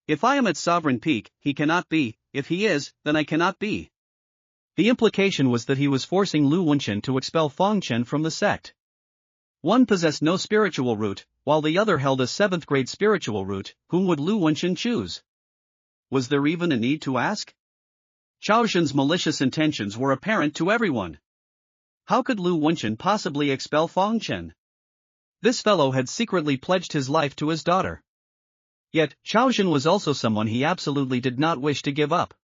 If I am at Sovereign Peak, he cannot be; if he is, then I cannot be." The implication was that he was forcing Lu Wenchen to expel Fang Chen from the sect. One possessed no spiritual root, while the other held a 7th grade spiritual root. Whom would Lu Wenchen choose? Was there even a need to ask? Chaozhen's malicious intentions were apparent to everyone. How could Lu Wenchen possibly expel Fang Chen? This fellow had secretly pledged his life to his daughter. Yet, Chaozhen was also someone he absolutely did not wish to give up.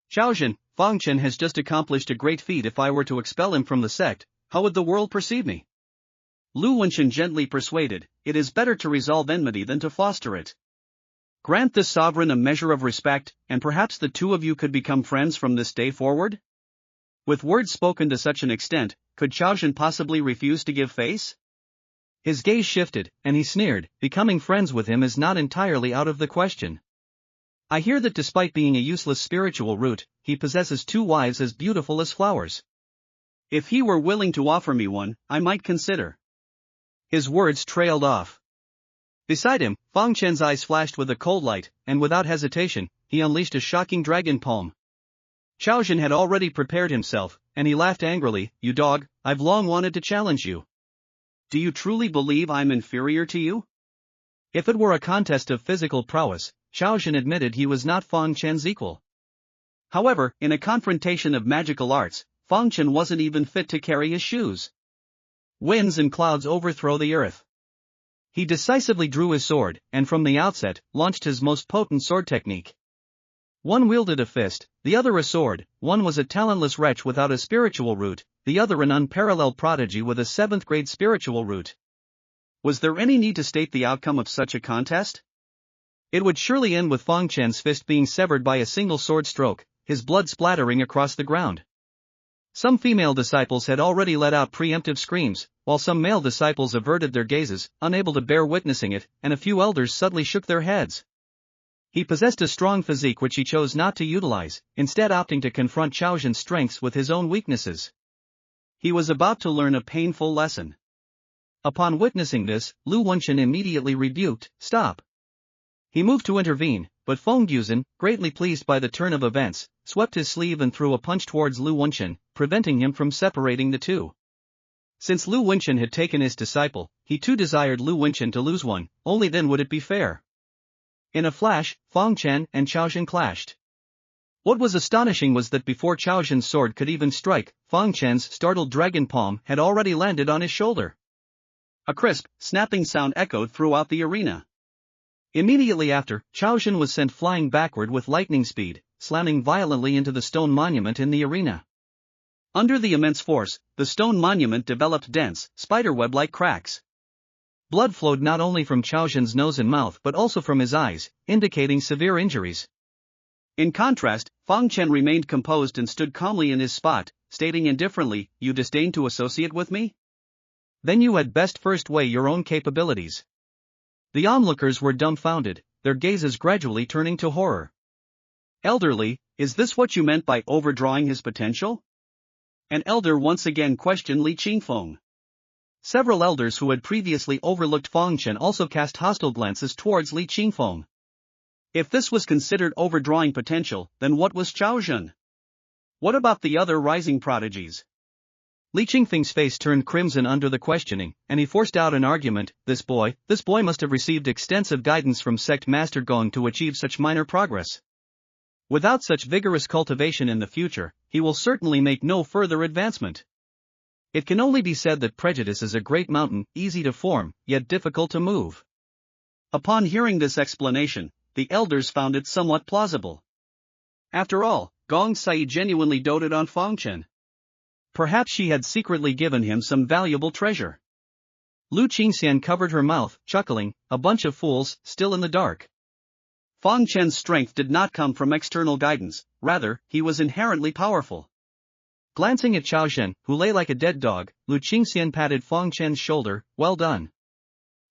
"Chaozhen, Fang Chen has just accomplished a great feat. If I were to expel him from the sect, how would the world perceive me?" Lu Wenchen gently persuaded, "It is better to resolve enmity than to foster it. Grant this sovereign a measure of respect, and perhaps the two of you could become friends from this day forward." With words spoken to such an extent, could Chaozhen possibly refuse to give face? His gaze shifted, and he sneered, "Becoming friends with him is not entirely out of the question. I hear that despite being a useless spiritual root, he possesses 2 wives as beautiful as flowers. If he were willing to offer me one, I might consider." His words trailed off. Beside him, Fang Chen's eyes flashed with a cold light, and without hesitation, he unleashed a shocking dragon palm. Chaozhen had already prepared himself, and he laughed angrily, "You dog, I've long wanted to challenge you. Do you truly believe I'm inferior to you?" If it were a contest of physical prowess, Chaozhen admitted he was not Fang Chen's equal. However, in a confrontation of magical arts, Fang Chen wasn't even fit to carry his shoes. Winds and clouds overthrow the earth. He decisively drew his sword, and from the outset, launched his most potent sword technique. One wielded a fist, the other a sword. One was a talentless wretch without a spiritual root, the other an unparalleled prodigy with a 7th grade spiritual root. Was there any need to state the outcome of such a contest? It would surely end with Fang Chen's fist being severed by a single sword stroke, his blood splattering across the ground. Some female disciples had already let out preemptive screams, while some male disciples averted their gazes, unable to bear witnessing it, and a few elders suddenly shook their heads. He possessed a strong physique which he chose not to utilize, instead opting to confront Chaozhen's strengths with his own weaknesses. He was about to learn a painful lesson. Upon witnessing this, Lu Wenchen immediately rebuked, "Stop." He moved to intervene, but Fengduchan, greatly pleased by the turn of events, swept his sleeve and threw a punch towards Lu Wenchen, preventing him from separating the two. Since Lu Wenchen had taken his disciple, he too desired Lu Wenchen to lose one, only then would it be fair. In a flash, Fang Chen and Chaozhen clashed. What was astonishing was that before Chaozhen's sword could even strike, Fang Chen's startled dragon palm had already landed on his shoulder. A crisp, snapping sound echoed throughout the arena. Immediately after, Chaozhen was sent flying backward with lightning speed, slamming violently into the stone monument in the arena. Under the immense force, the stone monument developed dense, spiderweb-like cracks. Blood flowed not only from Chaozhen's nose and mouth but also from his eyes, indicating severe injuries. In contrast, Fang Chen remained composed and stood calmly in his spot, stating indifferently, "You disdain to associate with me? Then you had best first weigh your own capabilities." The onlookers were dumbfounded, their gazes gradually turning to horror. "Elderly, is this what you meant by overdrawing his potential?" An elder once again questioned Li Qingfeng. Several elders who had previously overlooked Fang Chen also cast hostile glances towards Li Qingfeng. If this was considered overdrawing potential, then what was Chaozhen? What about the other rising prodigies? Li Qingfeng's face turned crimson under the questioning, and he forced out an argument. This boy must have received extensive guidance from Sect Master Gong to achieve such minor progress. Without such vigorous cultivation in the future, he will certainly make no further advancement. It can only be said that prejudice is a great mountain, easy to form, yet difficult to move. Upon hearing this explanation, the elders found it somewhat plausible. After all, Gong Sai genuinely doted on Fang Chen. Perhaps she had secretly given him some valuable treasure. Lu Qingxian covered her mouth, chuckling, a bunch of fools, still in the dark. Fang Chen's strength did not come from external guidance, rather, he was inherently powerful. Glancing at Chao Zhen, who lay like a dead dog, Lu Qingxian patted Fang Chen's shoulder. Well done.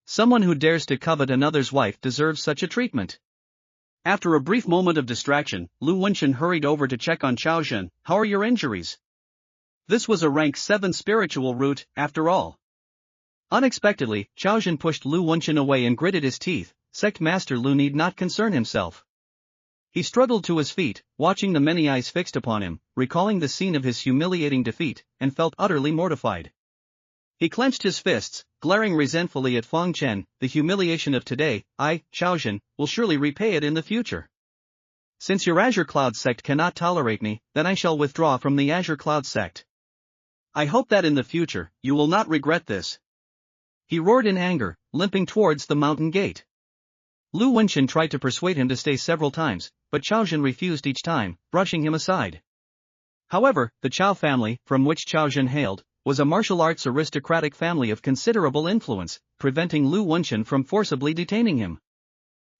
Someone who dares to covet another's wife deserves such a treatment. After a brief moment of distraction, Lu Wenchen hurried over to check on Chao Zhen. How are your injuries? This was a rank 7 spiritual root, after all. Unexpectedly, Chao Zhen pushed Lu Wenchen away and gritted his teeth. Sect Master Lu need not concern himself. He struggled to his feet, watching the many eyes fixed upon him, recalling the scene of his humiliating defeat, and felt utterly mortified. He clenched his fists, glaring resentfully at Fang Chen. The humiliation of today, Chao Zhen, will surely repay it in the future. Since your Azure Cloud sect cannot tolerate me, then I shall withdraw from the Azure Cloud sect. I hope that in the future, you will not regret this. He roared in anger, limping towards the mountain gate. Lu Wenchen tried to persuade him to stay several times, but Chao Zhen refused each time, brushing him aside. However, the Chao family, from which Chao Zhen hailed, was a martial arts aristocratic family of considerable influence, preventing Lu Wenchen from forcibly detaining him.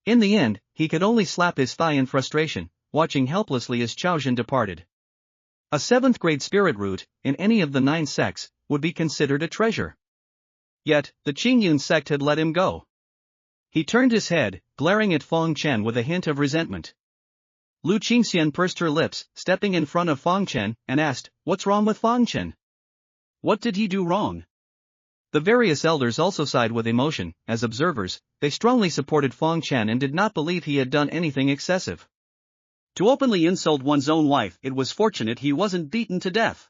In the end, he could only slap his thigh in frustration, watching helplessly as Chao Zhen departed. A 7th grade spirit root, in any of the 9 sects, would be considered a treasure. Yet, the Qingyun sect had let him go. He turned his head, glaring at Fang Chen with a hint of resentment. Lu Qingxian pursed her lips, stepping in front of Fang Chen, and asked, "What's wrong with Fang Chen? What did he do wrong?" The various elders also sighed with emotion. As observers, they strongly supported Fang Chen and did not believe he had done anything excessive. To openly insult one's own wife, it was fortunate he wasn't beaten to death.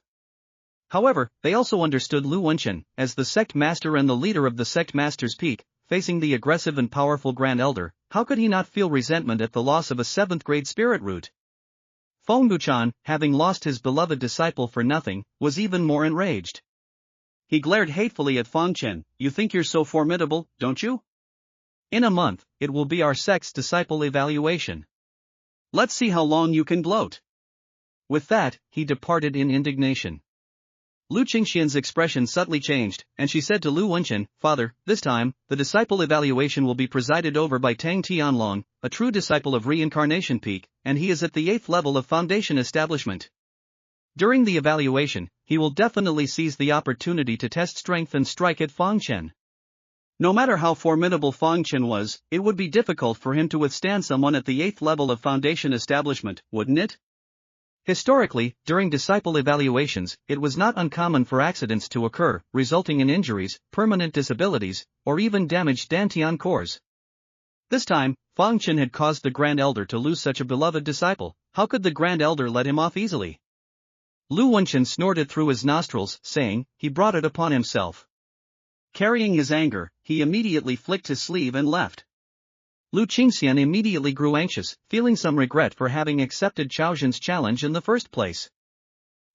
However, they also understood Lu Wenchen, as the sect master and the leader of the sect master's peak, facing the aggressive and powerful Grand Elder. How could he not feel resentment at the loss of a 7th grade spirit root? Feng Buchan, having lost his beloved disciple for nothing, was even more enraged. He glared hatefully at Fang Chen. You think you're so formidable, don't you? In a month, it will be our sect's disciple evaluation. Let's see how long you can gloat. With that, he departed in indignation. Lu Qingxian's expression subtly changed, and she said to Lu Wenchen, "Father, this time, the disciple evaluation will be presided over by Tang Tianlong, a true disciple of Reincarnation Peak, and he is at the 8th level of Foundation Establishment. During the evaluation, he will definitely seize the opportunity to test strength and strike at Fang Chen." No matter how formidable Fang Chen was, it would be difficult for him to withstand someone at the 8th level of Foundation Establishment, wouldn't it? Historically, during disciple evaluations, it was not uncommon for accidents to occur, resulting in injuries, permanent disabilities, or even damaged Dantian cores. This time, Fang Chen had caused the Grand Elder to lose such a beloved disciple. How could the Grand Elder let him off easily? Lu Wenchen snorted through his nostrils, saying, "He brought it upon himself." Carrying his anger, he immediately flicked his sleeve and left. Lu Qingxian immediately grew anxious, feeling some regret for having accepted Chao Zhen's challenge in the first place.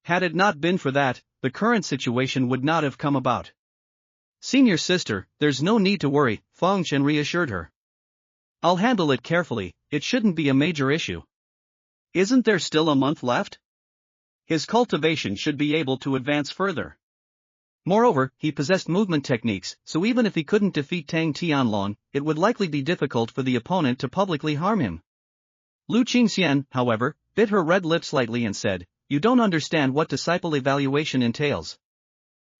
Had it not been for that, the current situation would not have come about. "Senior sister, there's no need to worry," Fang Chen reassured her. "I'll handle it carefully, it shouldn't be a major issue." Isn't there still a month left? His cultivation should be able to advance further. Moreover, he possessed movement techniques, so even if he couldn't defeat Tang Tianlong, it would likely be difficult for the opponent to publicly harm him. Lu Qingxian, however, bit her red lips slightly and said, "You don't understand what disciple evaluation entails.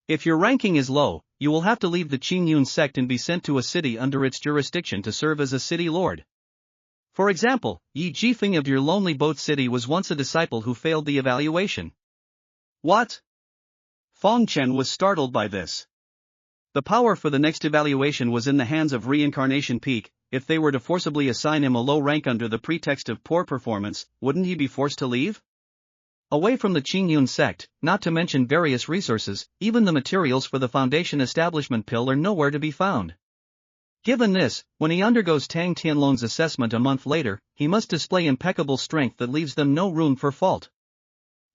If your ranking is low, you will have to leave the Qingyun sect and be sent to a city under its jurisdiction to serve as a city lord. For example, Yi Jifeng of your lonely boat city was once a disciple who failed the evaluation." What? Fang Chen was startled by this. The power for the next evaluation was in the hands of Reincarnation Peak. If they were to forcibly assign him a low rank under the pretext of poor performance, wouldn't he be forced to leave? away from the Qingyun sect, not to mention various resources, even the materials for the Foundation establishment pill are nowhere to be found. Given this, when he undergoes Tang Tianlong's assessment a month later, he must display impeccable strength that leaves them no room for fault.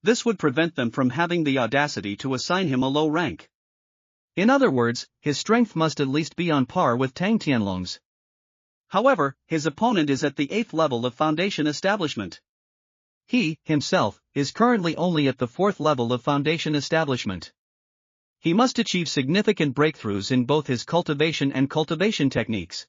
This would prevent them from having the audacity to assign him a low rank. In other words, his strength must at least be on par with Tang Tianlong's. However, his opponent is at the 8th level of Foundation establishment. He, himself, is currently only at the 4th level of Foundation establishment. He must achieve significant breakthroughs in both his cultivation and cultivation techniques.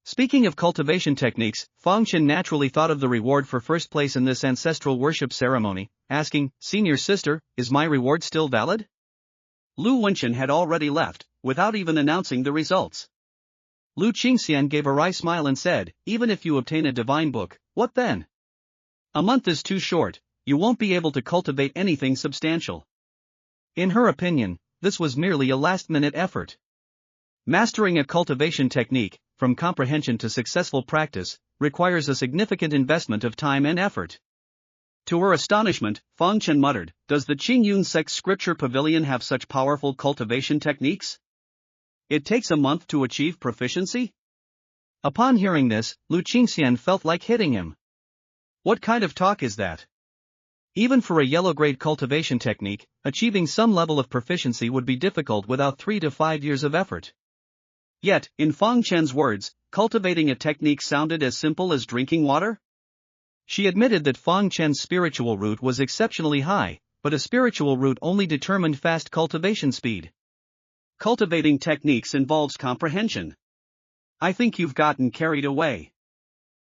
Speaking of cultivation techniques, Fang Chen naturally thought of the reward for first place in this ancestral worship ceremony, asking, "Senior sister, is my reward still valid?" Lu Wenchen had already left, without even announcing the results. Lu Qingxian gave a wry smile and said, "Even if you obtain a divine book, what then? A month is too short, you won't be able to cultivate anything substantial." In her opinion, this was merely a last-minute effort. Mastering a cultivation technique, from comprehension to successful practice, requires a significant investment of time and effort. To her astonishment, Fang Chen muttered, "Does the Qingyun Sect scripture pavilion have such powerful cultivation techniques? It takes a month to achieve proficiency?" Upon hearing this, Lu Qingxian felt like hitting him. What kind of talk is that? Even for a yellow-grade cultivation technique, achieving some level of proficiency would be difficult without 3 to 5 years of effort. Yet, in Fang Chen's words, cultivating a technique sounded as simple as drinking water? She admitted that Fang Chen's spiritual root was exceptionally high, but a spiritual root only determined fast cultivation speed. Cultivating techniques involves comprehension. I think you've gotten carried away.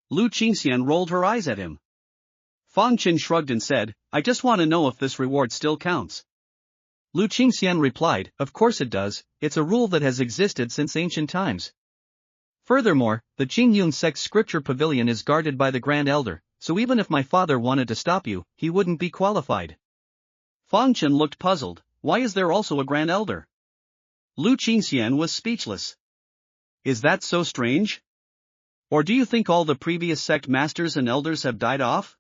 Lu Qingxian rolled her eyes at him. Fang Chen shrugged and said, "I just want to know if this reward still counts." Lu Qingxian replied, "Of course it does, it's a rule that has existed since ancient times. Furthermore, the Qingyun Sect scripture pavilion is guarded by the Grand Elder, so even if my father wanted to stop you, he wouldn't be qualified." Fang Chen looked puzzled. Why is there also a Grand Elder? Lu Qingxian was speechless. Is that so strange? Or do you think all the previous sect masters and elders have died off?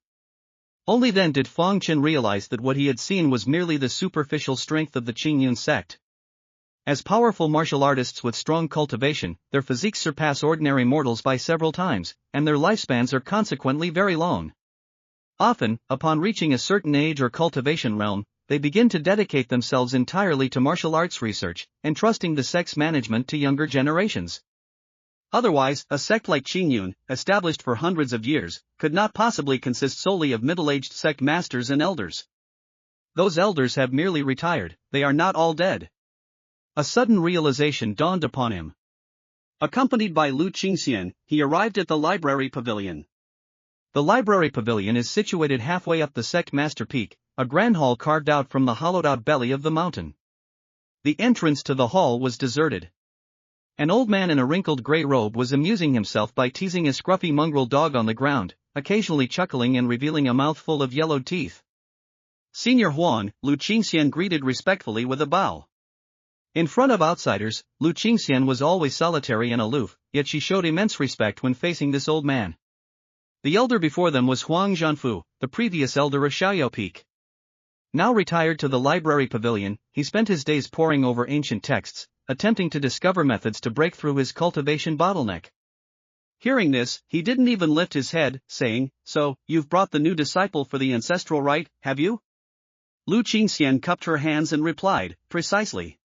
Only then did Fang Chen realize that what he had seen was merely the superficial strength of the Qingyun sect. As powerful martial artists with strong cultivation, their physiques surpass ordinary mortals by several times, and their lifespans are consequently very long. Often, upon reaching a certain age or cultivation realm, they begin to dedicate themselves entirely to martial arts research, entrusting the sect's management to younger generations. Otherwise, a sect like Qingyun, established for hundreds of years, could not possibly consist solely of middle-aged sect masters and elders. Those elders have merely retired, they are not all dead. A sudden realization dawned upon him. Accompanied by Lu Qingxian, he arrived at the library pavilion. The library pavilion is situated halfway up the sect master peak, a grand hall carved out from the hollowed-out belly of the mountain. The entrance to the hall was deserted. An old man in a wrinkled gray robe was amusing himself by teasing a scruffy mongrel dog on the ground, occasionally chuckling and revealing a mouthful of yellowed teeth. "Senior Huang," Lu Qingxian greeted respectfully with a bow. In front of outsiders, Lu Qingxian was always solitary and aloof, yet she showed immense respect when facing this old man. The elder before them was Huang Zhanfu, the previous elder of Xiaoyao Peak. Now retired to the library pavilion, he spent his days poring over ancient texts, attempting to discover methods to break through his cultivation bottleneck. Hearing this, he didn't even lift his head, saying, "So, you've brought the new disciple for the ancestral rite, have you?" Lu Qingxian cupped her hands and replied, "Precisely.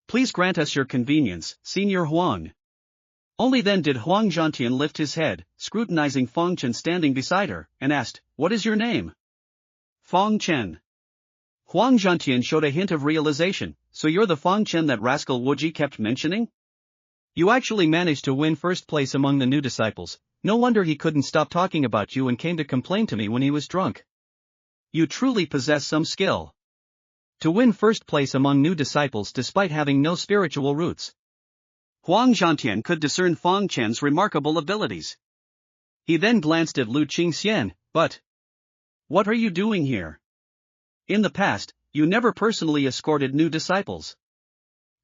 Please grant us your convenience, Senior Huang." Only then did Huang Zhantian lift his head, scrutinizing Fang Chen standing beside her, and asked, "What is your name?" "Fang Chen." Huang Zhantian showed a hint of realization, "So you're the Fang Chen that rascal Wuji kept mentioning? You actually managed to win first place among the new disciples, no wonder he couldn't stop talking about you and came to complain to me when he was drunk. You truly possess some skill. To win first place among new disciples despite having no spiritual roots." Huang Zhantian could discern Fang Chen's remarkable abilities. He then glanced at Lu Qingxian, "But what are you doing here? In the past, you never personally escorted new disciples.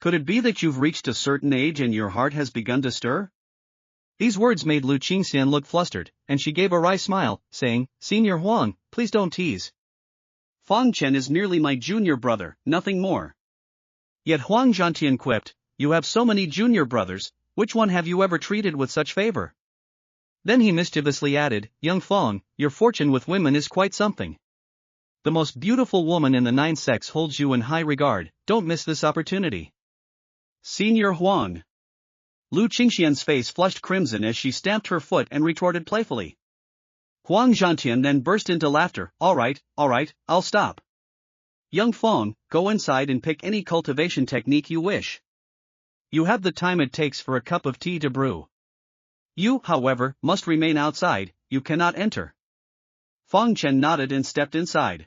Could it be that you've reached a certain age and your heart has begun to stir?" These words made Lu Qingxian look flustered, and she gave a wry smile, saying, "Senior Huang, please don't tease. Fang Chen is merely my junior brother, nothing more. Yet Huang Zhantian quipped, you have so many junior brothers, which one have you ever treated with such favor? Then he mischievously added, young Fang, your fortune with women is quite something. The most beautiful woman in the 9 sects holds you in high regard, don't miss this opportunity. Senior Huang. Lu Qingxian's face flushed crimson as she stamped her foot and retorted playfully. Huang Zhantian then burst into laughter, all right, I'll stop. Young Fang, go inside and pick any cultivation technique you wish. You have the time it takes for a cup of tea to brew. You, however, must remain outside, you cannot enter. Fang Chen nodded and stepped inside.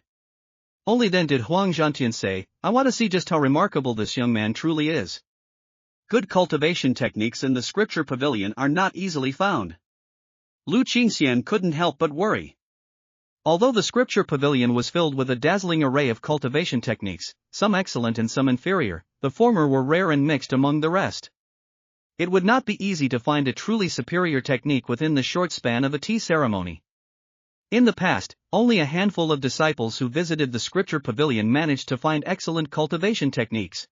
Only then did Huang Zhantian say, I want to see just how remarkable this young man truly is. Good cultivation techniques in the scripture pavilion are not easily found. Lu Qingxian couldn't help but worry. Although the scripture pavilion was filled with a dazzling array of cultivation techniques, some excellent and some inferior, the former were rare and mixed among the rest. It would not be easy to find a truly superior technique within the short span of a tea ceremony. In the past, only a handful of disciples who visited the scripture pavilion managed to find excellent cultivation techniques.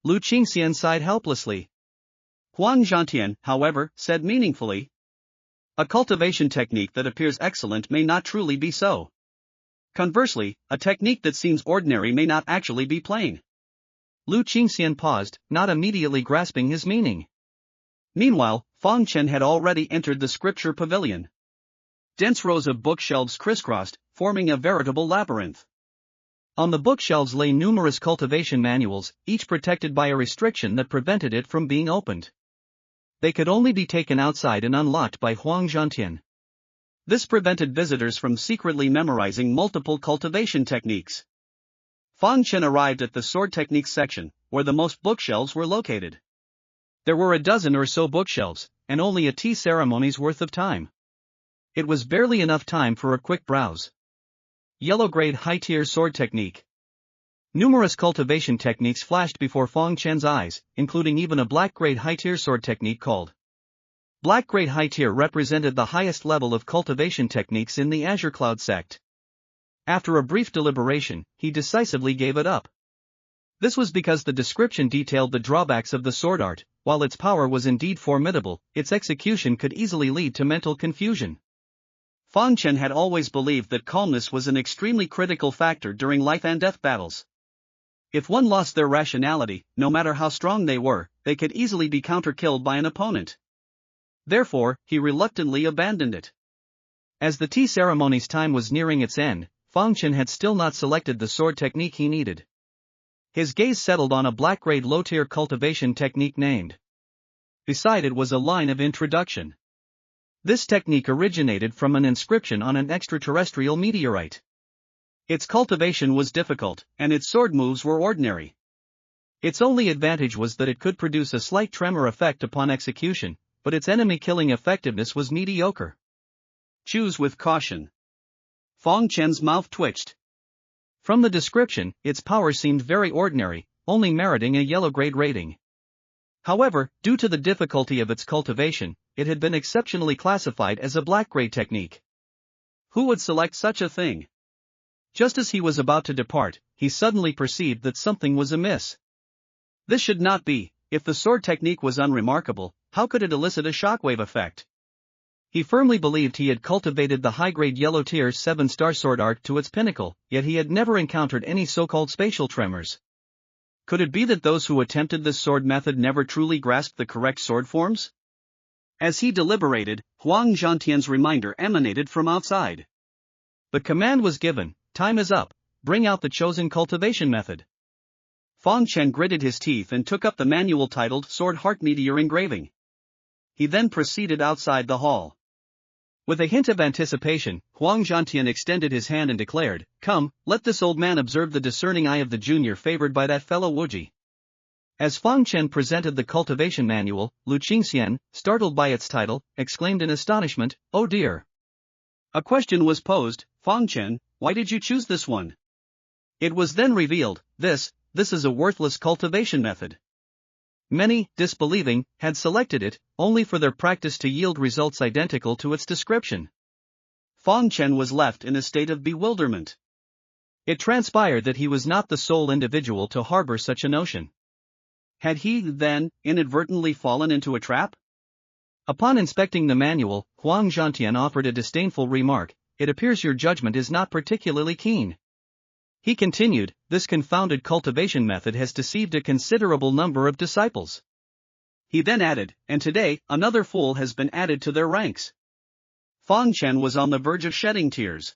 Lu Qingxian sighed helplessly. Huang Zhantian, however, said meaningfully, a cultivation technique that appears excellent may not truly be so. Conversely, a technique that seems ordinary may not actually be plain. Lu Qingxian paused, not immediately grasping his meaning. Meanwhile, Fang Chen had already entered the scripture pavilion. Dense rows of bookshelves crisscrossed, forming a veritable labyrinth. On the bookshelves lay numerous cultivation manuals, each protected by a restriction that prevented it from being opened. They could only be taken outside and unlocked by Huang Zhantian. This prevented visitors from secretly memorizing multiple cultivation techniques. Fang Chen arrived at the sword techniques section, where the most bookshelves were located. There were a dozen or so bookshelves, and only a tea ceremony's worth of time. It was barely enough time for a quick browse. Yellow grade high-tier sword technique. Numerous cultivation techniques flashed before Fang Chen's eyes, including even a black-grade high-tier sword technique called. Black-grade high-tier represented the highest level of cultivation techniques in the Azure Cloud sect. After a brief deliberation, he decisively gave it up. This was because the description detailed the drawbacks of the sword art. While its power was indeed formidable, its execution could easily lead to mental confusion. Fang Chen had always believed that calmness was an extremely critical factor during life and death battles. If one lost their rationality, no matter how strong they were, they could easily be counter-killed by an opponent. Therefore, he reluctantly abandoned it. As the tea ceremony's time was nearing its end, Fang Chen had still not selected the sword technique he needed. His gaze settled on a black-grade low-tier cultivation technique named. Beside it was a line of introduction. This technique originated from an inscription on an extraterrestrial meteorite. Its cultivation was difficult, and its sword moves were ordinary. Its only advantage was that it could produce a slight tremor effect upon execution, but its enemy-killing effectiveness was mediocre. Choose with caution. Fang Chen's mouth twitched. From the description, its power seemed very ordinary, only meriting a yellow-grade rating. However, due to the difficulty of its cultivation, it had been exceptionally classified as a black-grade technique. Who would select such a thing? Just as he was about to depart, he suddenly perceived that something was amiss. This should not be. If the sword technique was unremarkable, how could it elicit a shockwave effect? He firmly believed he had cultivated the high-grade yellow-tier 7-star sword art to its pinnacle, yet he had never encountered any so-called spatial tremors. Could it be that those who attempted this sword method never truly grasped the correct sword forms? As he deliberated, Huang Zhantian's reminder emanated from outside. The command was given, time is up, bring out the chosen cultivation method. Fang Chen gritted his teeth and took up the manual titled Sword Heart Meteor Engraving. He then proceeded outside the hall. With a hint of anticipation, Huang Zhantian extended his hand and declared, come, let this old man observe the discerning eye of the junior favored by that fellow Wuji. As Fang Chen presented the cultivation manual, Lu Qingxian, startled by its title, exclaimed in astonishment, oh dear. A question was posed, Fang Chen, why did you choose this one? It was then revealed, this is a worthless cultivation method. Many, disbelieving, had selected it, only for their practice to yield results identical to its description. Fang Chen was left in a state of bewilderment. It transpired that he was not the sole individual to harbor such a notion. Had he, then, inadvertently fallen into a trap? Upon inspecting the manual, Huang Zhantian offered a disdainful remark, "It appears your judgment is not particularly keen." He continued, "This confounded cultivation method has deceived a considerable number of disciples." He then added, "And today, another fool has been added to their ranks." Fang Chen was on the verge of shedding tears.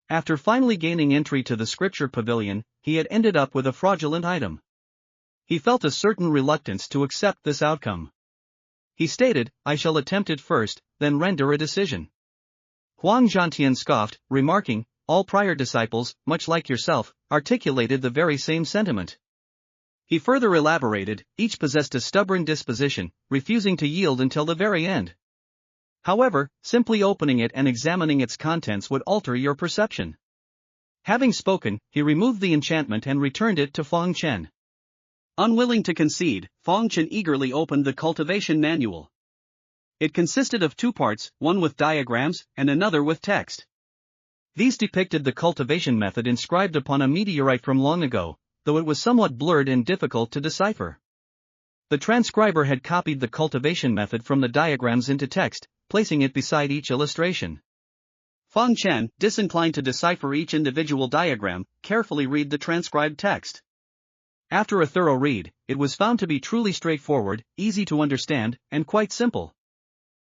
After finally gaining entry to the scripture pavilion, he had ended up with a fraudulent item. He felt a certain reluctance to accept this outcome. He stated, "I shall attempt it first, then render a decision." Huang Zhantian scoffed, remarking, "All prior disciples, much like yourself, articulated the very same sentiment." He further elaborated, "Each possessed a stubborn disposition, refusing to yield until the very end. However, simply opening it and examining its contents would alter your perception." Having spoken, he removed the enchantment and returned it to Fang Chen. Unwilling to concede, Fang Chen eagerly opened the cultivation manual. It consisted of two parts, one with diagrams, and another with text. These depicted the cultivation method inscribed upon a meteorite from long ago, though it was somewhat blurred and difficult to decipher. The transcriber had copied the cultivation method from the diagrams into text, placing it beside each illustration. Fang Chen, disinclined to decipher each individual diagram, carefully read the transcribed text. After a thorough read, it was found to be truly straightforward, easy to understand, and quite simple.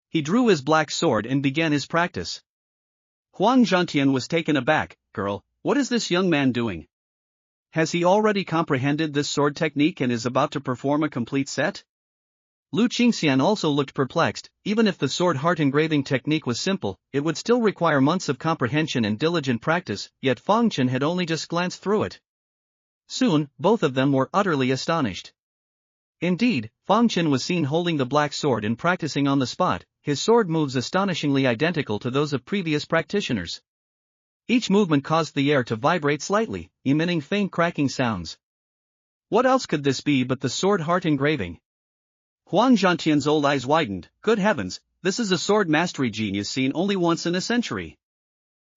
He drew his black sword and began his practice. Huang Zhantian was taken aback. "Girl, what is this young man doing? Has he already comprehended this sword technique and is about to perform a complete set?" Lu Qingxian also looked perplexed. Even if the sword heart engraving technique was simple, it would still require months of comprehension and diligent practice, yet Fang Chen had only just glanced through it. Soon, both of them were utterly astonished. Indeed, Fang Chen was seen holding the black sword and practicing on the spot, his sword moves astonishingly identical to those of previous practitioners. Each movement caused the air to vibrate slightly, emitting faint cracking sounds. What else could this be but the sword heart engraving? Huang Zhantian's old eyes widened. Good heavens, this is a sword mastery genius seen only once in a century.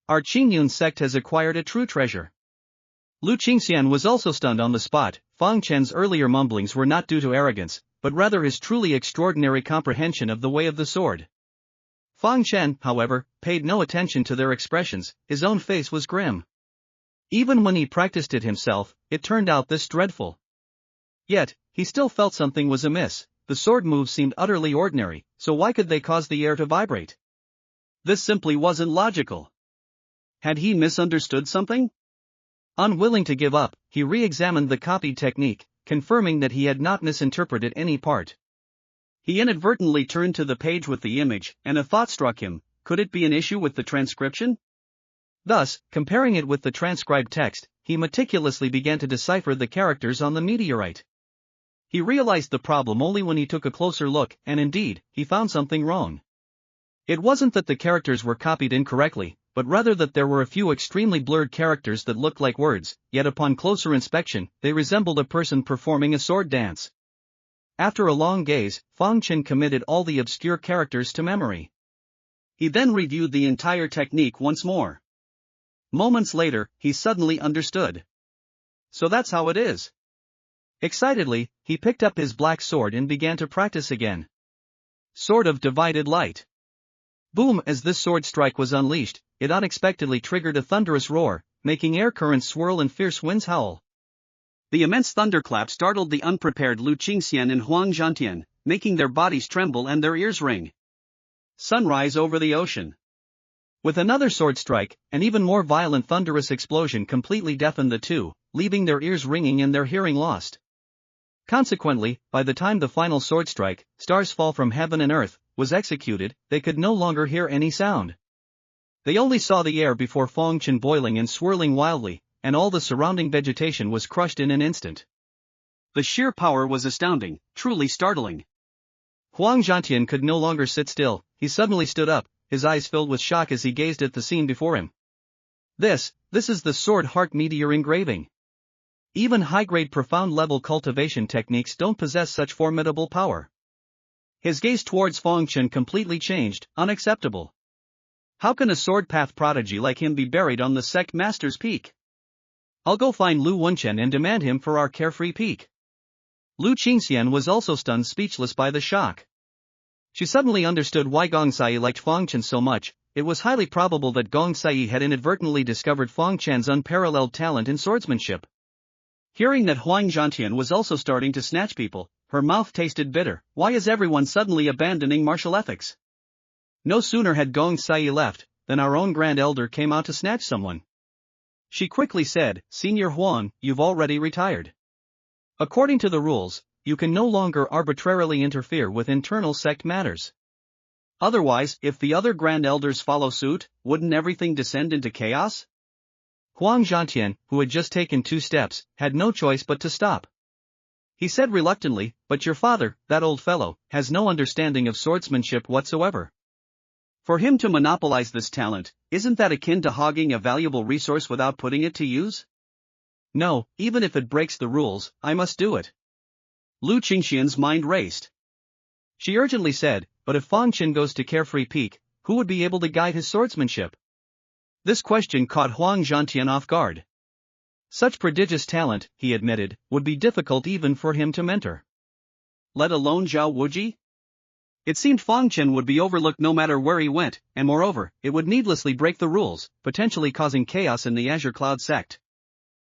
Our Qingyun sect has acquired a true treasure. Lu Qingxian was also stunned on the spot. Fang Chen's earlier mumblings were not due to arrogance, but rather his truly extraordinary comprehension of the way of the sword. Fang Chen, however, paid no attention to their expressions, his own face was grim. Even when he practiced it himself, it turned out this dreadful. Yet, he still felt something was amiss. The sword moves seemed utterly ordinary, so why could they cause the air to vibrate? This simply wasn't logical. Had he misunderstood something? Unwilling to give up, he re-examined the copied technique, confirming that he had not misinterpreted any part. He inadvertently turned to the page with the image, and a thought struck him. Could it be an issue with the transcription? Thus, comparing it with the transcribed text, he meticulously began to decipher the characters on the meteorite. He realized the problem only when he took a closer look, and indeed, he found something wrong. It wasn't that the characters were copied incorrectly, but rather that there were a few extremely blurred characters that looked like words, yet upon closer inspection, they resembled a person performing a sword dance. After a long gaze, Fang Chen committed all the obscure characters to memory. He then reviewed the entire technique once more. Moments later, he suddenly understood. So that's how it is. Excitedly, he picked up his black sword and began to practice again. Sword of Divided Light. Boom! As this sword strike was unleashed, it unexpectedly triggered a thunderous roar, making air currents swirl and fierce winds howl. The immense thunderclap startled the unprepared Lu Qingxian and Huang Zhantian, making their bodies tremble and their ears ring. Sunrise over the ocean. With another sword strike, an even more violent thunderous explosion completely deafened the two, leaving their ears ringing and their hearing lost. Consequently, by the time the final sword strike, Stars Fall from Heaven and Earth, was executed, they could no longer hear any sound. They only saw the air before Fang Chen boiling and swirling wildly, and all the surrounding vegetation was crushed in an instant. The sheer power was astounding, truly startling. Huang Zhantian could no longer sit still. He suddenly stood up, his eyes filled with shock as he gazed at the scene before him. This is the sword heart meteor engraving. Even high-grade profound-level cultivation techniques don't possess such formidable power. His gaze towards Fang Chen completely changed. Unacceptable. How can a sword path prodigy like him be buried on the sect master's peak? I'll go find Lu Wenchen and demand him for our carefree peak. Lu Qingxian was also stunned speechless by the shock. She suddenly understood why Gong Sai liked Fang Chen so much. It was highly probable that Gong Sai had inadvertently discovered Fang Chen's unparalleled talent in swordsmanship. Hearing that Huang Zhantian was also starting to snatch people, her mouth tasted bitter. Why is everyone suddenly abandoning martial ethics? No sooner had Gong Sai left, than our own Grand Elder came out to snatch someone. She quickly said, Senior Huang, you've already retired. According to the rules, you can no longer arbitrarily interfere with internal sect matters. Otherwise, if the other Grand Elders follow suit, wouldn't everything descend into chaos? Huang Zhantian, who had just taken 2 steps, had no choice but to stop. He said reluctantly, but your father, that old fellow, has no understanding of swordsmanship whatsoever. For him to monopolize this talent, isn't that akin to hogging a valuable resource without putting it to use? No, even if it breaks the rules, I must do it. Lu Qingxian's mind raced. She urgently said, but if Fang Chen goes to Carefree Peak, who would be able to guide his swordsmanship? This question caught Huang Zhantian off guard. Such prodigious talent, he admitted, would be difficult even for him to mentor. Let alone Zhao Wuji? It seemed Fang Chen would be overlooked no matter where he went, and moreover, it would needlessly break the rules, potentially causing chaos in the Azure Cloud sect.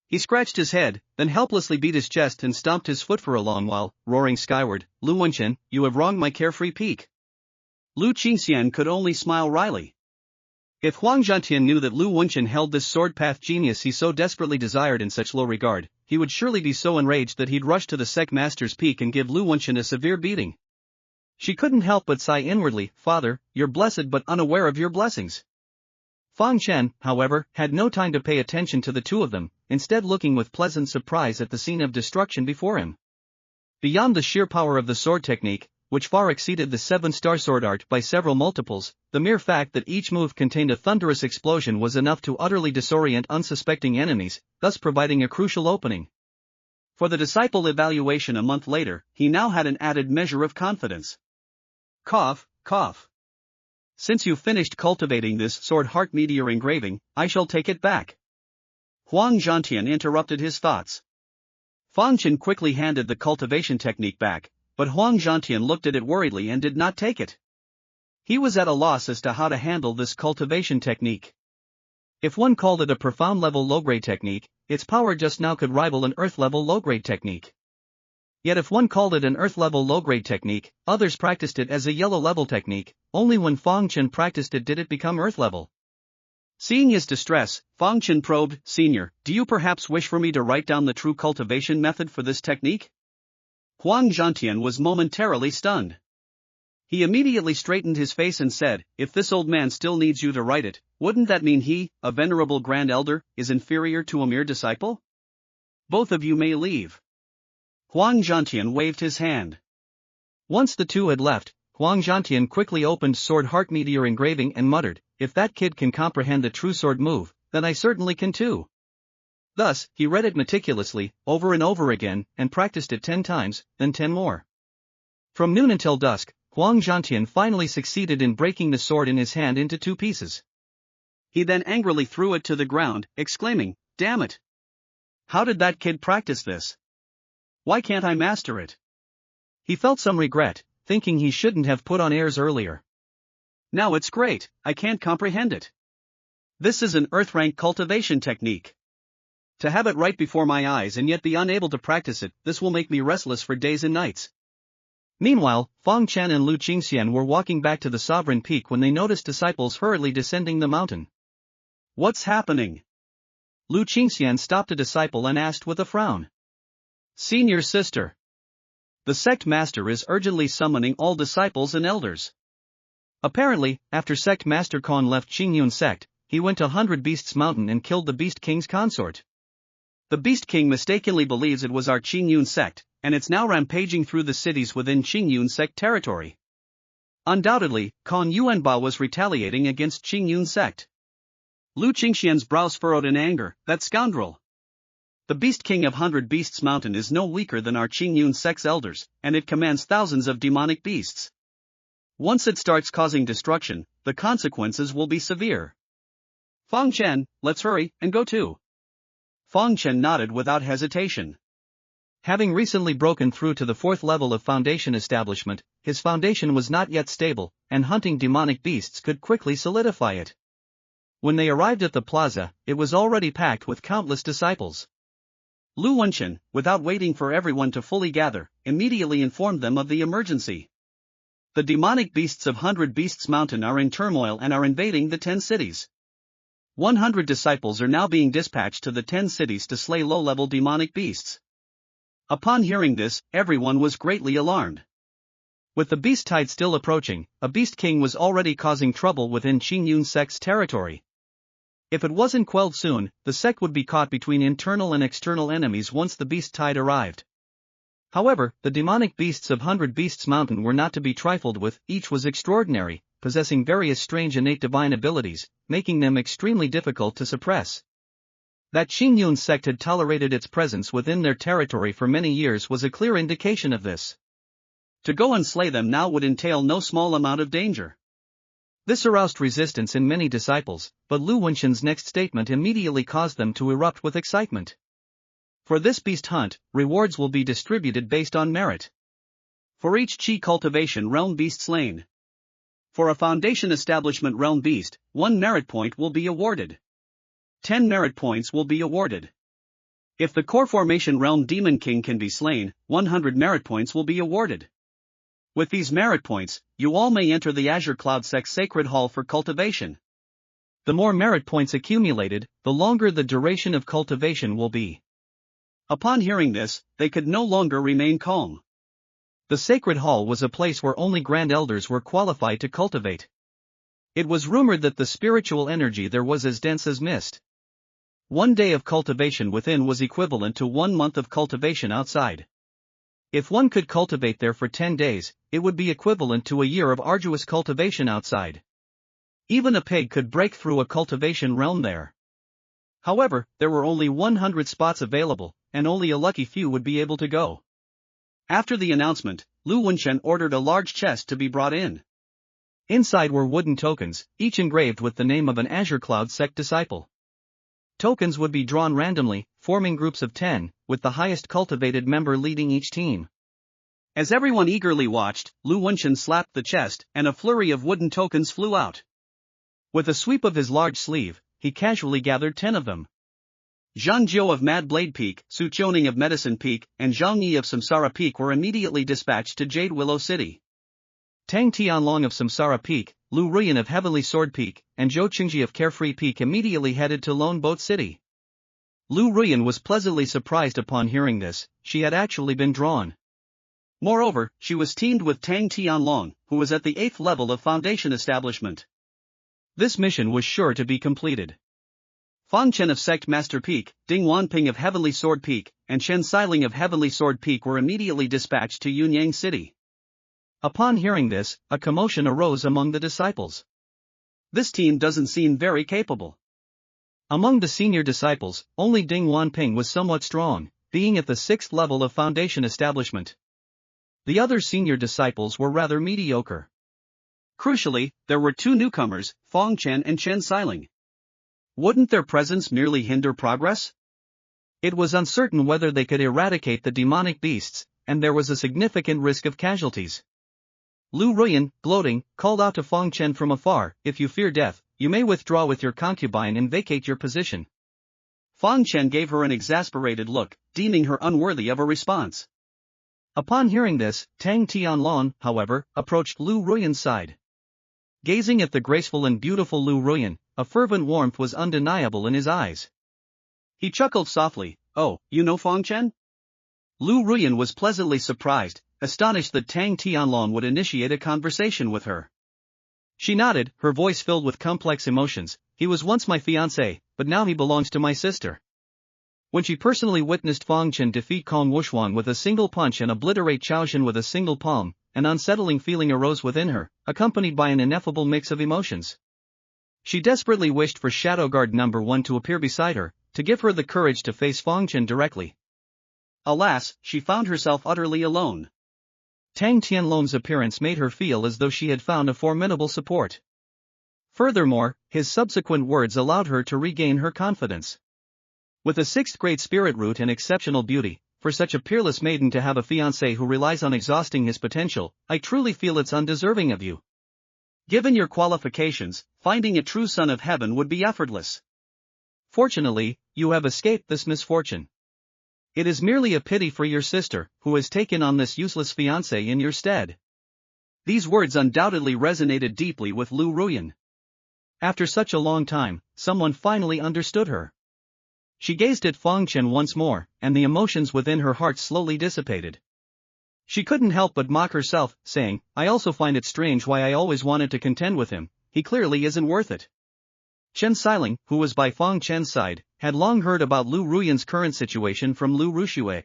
He scratched his head, then helplessly beat his chest and stomped his foot for a long while, roaring skyward, Lu Wenchen, you have wronged my carefree peak. Lu Qingxian could only smile wryly. If Huang Zhantian knew that Lu Wenchen held this sword path genius he so desperately desired in such low regard, he would surely be so enraged that he'd rush to the sect master's peak and give Lu Wenchen a severe beating. She couldn't help but sigh inwardly, Father, you're blessed but unaware of your blessings. Fang Chen, however, had no time to pay attention to the two of them, instead looking with pleasant surprise at the scene of destruction before him. Beyond the sheer power of the sword technique, which far exceeded the 7-star sword art by several multiples, the mere fact that each move contained a thunderous explosion was enough to utterly disorient unsuspecting enemies, thus providing a crucial opening. For the disciple evaluation a month later, he now had an added measure of confidence. Cough, cough. Since you've finished cultivating this sword heart meteor engraving, I shall take it back. Huang Zhantian interrupted his thoughts. Fang Chen quickly handed the cultivation technique back, but Huang Zhantian looked at it worriedly and did not take it. He was at a loss as to how to handle this cultivation technique. If one called it a profound level low-grade technique, its power just now could rival an earth-level low-grade technique. Yet if one called it an earth-level low-grade technique, others practiced it as a yellow-level technique. Only when Fang Chen practiced it did it become earth-level. Seeing his distress, Fang Chen probed, Senior, do you perhaps wish for me to write down the true cultivation method for this technique? Huang Zhantian was momentarily stunned. He immediately straightened his face and said, if this old man still needs you to write it, wouldn't that mean he, a venerable Grand Elder, is inferior to a mere disciple? Both of you may leave. Huang Zhantian waved his hand. Once the two had left, Huang Zhantian quickly opened Sword Heart Meteor engraving and muttered, if that kid can comprehend the true sword move, then I certainly can too. Thus, he read it meticulously, over and over again, and practiced it 10 times, then 10 more. From noon until dusk, Huang Zhantian finally succeeded in breaking the sword in his hand into 2 pieces. He then angrily threw it to the ground, exclaiming, damn it! How did that kid practice this? Why can't I master it? He felt some regret, thinking he shouldn't have put on airs earlier. Now it's great, I can't comprehend it. This is an earth-rank cultivation technique. To have it right before my eyes and yet be unable to practice it, this will make me restless for days and nights. Meanwhile, Fang Chen and Lu Qingxian were walking back to the Sovereign Peak when they noticed disciples hurriedly descending the mountain. What's happening? Lu Qingxian stopped a disciple and asked with a frown. Senior sister. The sect master is urgently summoning all disciples and elders. Apparently, after sect master Khan left Qingyun sect, he went to 100 Beasts Mountain and killed the Beast King's consort. The Beast King mistakenly believes it was our Qingyun sect, and it's now rampaging through the cities within Qingyun sect territory. Undoubtedly, Khan Yuanba was retaliating against Qingyun sect. Lu Qingxian's brows furrowed in anger, that scoundrel. The Beast King of 100 Beasts Mountain is no weaker than our Qingyun sect's elders, and it commands thousands of demonic beasts. Once it starts causing destruction, the consequences will be severe. Fang Chen, let's hurry, and go too. Fang Chen nodded without hesitation. Having recently broken through to the 4th level of foundation establishment, his foundation was not yet stable, and hunting demonic beasts could quickly solidify it. When they arrived at the plaza, it was already packed with countless disciples. Lu Wenchen, without waiting for everyone to fully gather, immediately informed them of the emergency. The demonic beasts of 100 Beasts Mountain are in turmoil and are invading the 10 cities. 100 disciples are now being dispatched to the 10 cities to slay low-level demonic beasts. Upon hearing this, everyone was greatly alarmed. With the beast tide still approaching, a beast king was already causing trouble within Qingyun sect's territory. If it wasn't quelled soon, the sect would be caught between internal and external enemies once the beast tide arrived. However, the demonic beasts of 100 Beasts Mountain were not to be trifled with. Each was extraordinary, possessing various strange innate divine abilities, making them extremely difficult to suppress. That Qingyun sect had tolerated its presence within their territory for many years was a clear indication of this. To go and slay them now would entail no small amount of danger. This aroused resistance in many disciples, but Lu Wenchen's next statement immediately caused them to erupt with excitement. For this beast hunt, rewards will be distributed based on merit. For each Qi cultivation realm beast slain. For a foundation establishment realm beast, 1 merit point will be awarded. 10 merit points will be awarded. If the core formation realm demon king can be slain, 100 merit points will be awarded. With these merit points, you all may enter the Azure Cloud Sect's Sacred Hall for cultivation. The more merit points accumulated, the longer the duration of cultivation will be. Upon hearing this, they could no longer remain calm. The Sacred Hall was a place where only Grand Elders were qualified to cultivate. It was rumored that the spiritual energy there was as dense as mist. 1 day of cultivation within was equivalent to 1 month of cultivation outside. If one could cultivate there for 10 days, it would be equivalent to a year of arduous cultivation outside. Even a pig could break through a cultivation realm there. However, there were only 100 spots available, and only a lucky few would be able to go. After the announcement, Lu Wenchen ordered a large chest to be brought in. Inside were wooden tokens, each engraved with the name of an Azure Cloud sect disciple. Tokens would be drawn randomly, forming groups of 10, with the highest cultivated member leading each team. As everyone eagerly watched, Lu Wenchen slapped the chest, and a flurry of wooden tokens flew out. With a sweep of his large sleeve, he casually gathered 10 of them. Zhang Jiu of Mad Blade Peak, Su Qiuning of Medicine Peak, and Zhang Yi of Samsara Peak were immediately dispatched to Jade Willow City. Tang Tianlong of Samsara Peak, Lu Ruyan of Heavenly Sword Peak, and Zhou Qingji of Carefree Peak immediately headed to Lone Boat City. Lu Ruyan was pleasantly surprised upon hearing this. She had actually been drawn. Moreover, she was teamed with Tang Tianlong, who was at the 8th level of foundation establishment. This mission was sure to be completed. Fang Chen of Sect Master Peak, Ding Wanping of Heavenly Sword Peak, and Shen Xiling of Heavenly Sword Peak were immediately dispatched to Yunyang City. Upon hearing this, a commotion arose among the disciples. This team doesn't seem very capable. Among the senior disciples, only Ding Wanping was somewhat strong, being at the 6th level of foundation establishment. The other senior disciples were rather mediocre. Crucially, there were 2 newcomers, Fang Chen and Shen Xiling. Wouldn't their presence merely hinder progress? It was uncertain whether they could eradicate the demonic beasts, and there was a significant risk of casualties. Lu Ruyan, gloating, called out to Fang Chen from afar, "If you fear death, you may withdraw with your concubine and vacate your position." Fang Chen gave her an exasperated look, deeming her unworthy of a response. Upon hearing this, Tang Tianlong, however, approached Lu Ruyan's side. Gazing at the graceful and beautiful Lu Ruyan, a fervent warmth was undeniable in his eyes. He chuckled softly, "Oh, you know Fang Chen?" Lu Ruyan was pleasantly surprised, astonished that Tang Tianlong would initiate a conversation with her. She nodded, her voice filled with complex emotions. "He was once my fiancé, but now he belongs to my sister." When she personally witnessed Fang Chen defeat Kong Wushuang with a single punch and obliterate Chaoxin with a single palm, an unsettling feeling arose within her, accompanied by an ineffable mix of emotions. She desperately wished for Shadow Guard No. 1 to appear beside her, to give her the courage to face Fang Chen directly. Alas, she found herself utterly alone. Tang Tianlong's appearance made her feel as though she had found a formidable support. Furthermore, his subsequent words allowed her to regain her confidence. With a 6th grade spirit root and exceptional beauty, for such a peerless maiden to have a fiancé who relies on exhausting his potential, I truly feel it's undeserving of you. Given your qualifications, finding a true son of heaven would be effortless. Fortunately, you have escaped this misfortune. It is merely a pity for your sister, who has taken on this useless fiancé in your stead. These words undoubtedly resonated deeply with Lu Ruyan. After such a long time, someone finally understood her. She gazed at Fang Chen once more, and the emotions within her heart slowly dissipated. She couldn't help but mock herself, saying, I also find it strange why I always wanted to contend with him, he clearly isn't worth it. Chen Xiling, who was by Fang Chen's side, had long heard about Lu Ruyan's current situation from Lu Ruxue.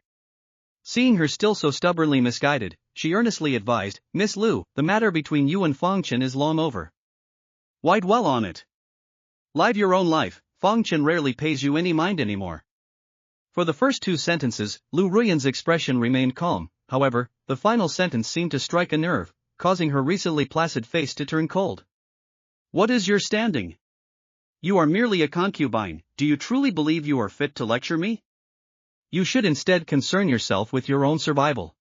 Seeing her still so stubbornly misguided, she earnestly advised, Miss Lu, the matter between you and Fang Chen is long over. Why dwell on it? Live your own life, Fang Chen rarely pays you any mind anymore. For the first 2 sentences, Lu Ruyan's expression remained calm, however, the final sentence seemed to strike a nerve, causing her recently placid face to turn cold. What is your standing? You are merely a concubine, do you truly believe you are fit to lecture me? You should instead concern yourself with your own survival.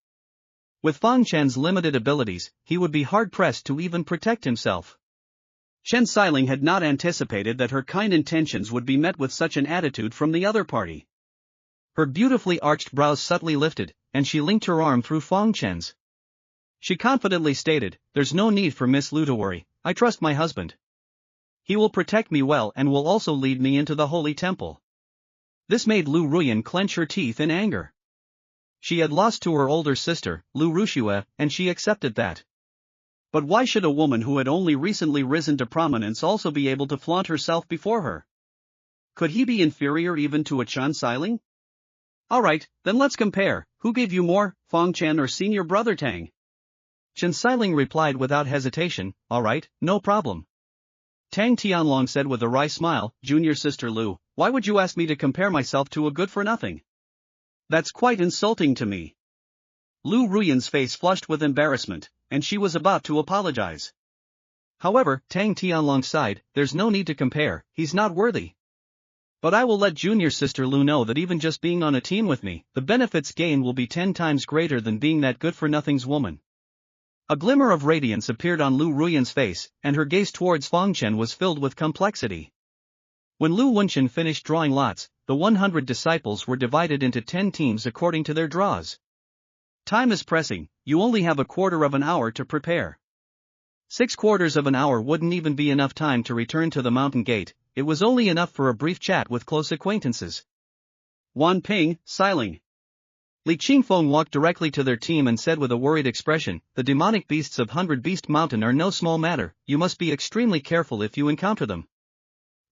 With Fang Chen's limited abilities, he would be hard-pressed to even protect himself. Chen Xiling had not anticipated that her kind intentions would be met with such an attitude from the other party. Her beautifully arched brows subtly lifted, and she linked her arm through Fang Chen's. She confidently stated, There's no need for Miss Lu to worry, I trust my husband. He will protect me well and will also lead me into the holy temple. This made Lu Ruyan clench her teeth in anger. She had lost to her older sister, Lu Ruxue, and she accepted that. But why should a woman who had only recently risen to prominence also be able to flaunt herself before her? Could he be inferior even to a Chen Xiling? Alright, then let's compare, who gave you more, Fang Chen or senior brother Tang? Chen Xiling replied without hesitation, alright, no problem. Tang Tianlong said with a wry smile, Junior sister Lu, why would you ask me to compare myself to a good-for-nothing? That's quite insulting to me. Lu Ruyan's face flushed with embarrassment, and she was about to apologize. However, Tang Tianlong sighed, there's no need to compare, he's not worthy. But I will let junior sister Lu know that even just being on a team with me, the benefits gained will be 10 times greater than being that good-for-nothing's woman. A glimmer of radiance appeared on Lu Ruyan's face, and her gaze towards Fang Chen was filled with complexity. When Lu Wenchen finished drawing lots, the 100 disciples were divided into 10 teams according to their draws. Time is pressing, you only have a quarter of an hour to prepare. 6/4 of an hour wouldn't even be enough time to return to the mountain gate, it was only enough for a brief chat with close acquaintances. Wan Ping, Xiling. Li Qingfeng walked directly to their team and said with a worried expression, the demonic beasts of 100 Beast Mountain are no small matter, you must be extremely careful if you encounter them.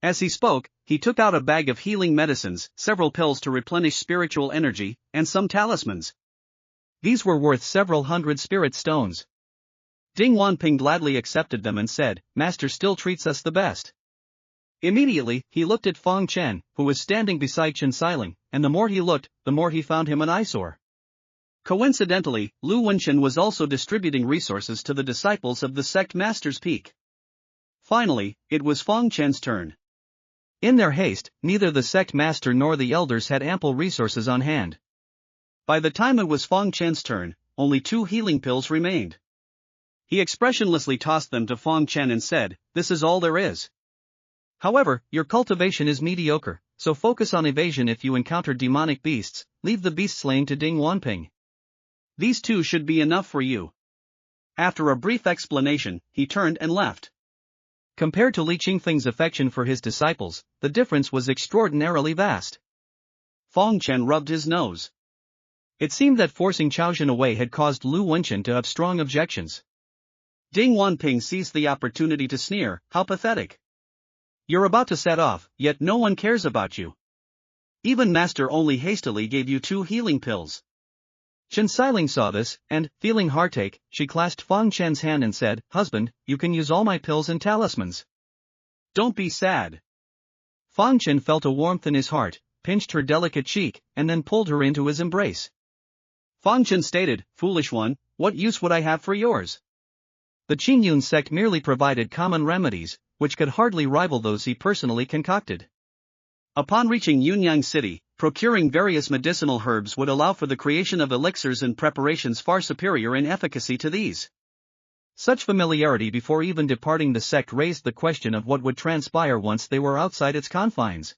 As he spoke, he took out a bag of healing medicines, several pills to replenish spiritual energy, and some talismans. These were worth several hundred spirit stones. Ding Wanping gladly accepted them and said, Master still treats us the best. Immediately, he looked at Fang Chen, who was standing beside Chen Xiling, and the more he looked, the more he found him an eyesore. Coincidentally, Lu Wenchen was also distributing resources to the disciples of the sect Master's Peak. Finally, it was Fang Chen's turn. In their haste, neither the sect master nor the elders had ample resources on hand. By the time it was Fang Chen's turn, only 2 healing pills remained. He expressionlessly tossed them to Fang Chen and said, This is all there is. However, your cultivation is mediocre, so focus on evasion if you encounter demonic beasts, leave the beast slaying to Ding Wanping. These 2 should be enough for you. After a brief explanation, he turned and left. Compared to Li Qingfeng's affection for his disciples, the difference was extraordinarily vast. Fang Chen rubbed his nose. It seemed that forcing Chaozhen away had caused Lu Wenchen to have strong objections. Ding Wanping seized the opportunity to sneer, how pathetic. You're about to set off, yet no one cares about you. Even Master only hastily gave you 2 healing pills. Chen Xiling saw this, and, feeling heartache, she clasped Fang Chen's hand and said, Husband, you can use all my pills and talismans. Don't be sad. Fang Chen felt a warmth in his heart, pinched her delicate cheek, and then pulled her into his embrace. Fang Chen stated, Foolish one, what use would I have for yours? The Qingyun sect merely provided common remedies, which could hardly rival those he personally concocted. Upon reaching Yunyang City, procuring various medicinal herbs would allow for the creation of elixirs and preparations far superior in efficacy to these. Such familiarity before even departing the sect raised the question of what would transpire once they were outside its confines.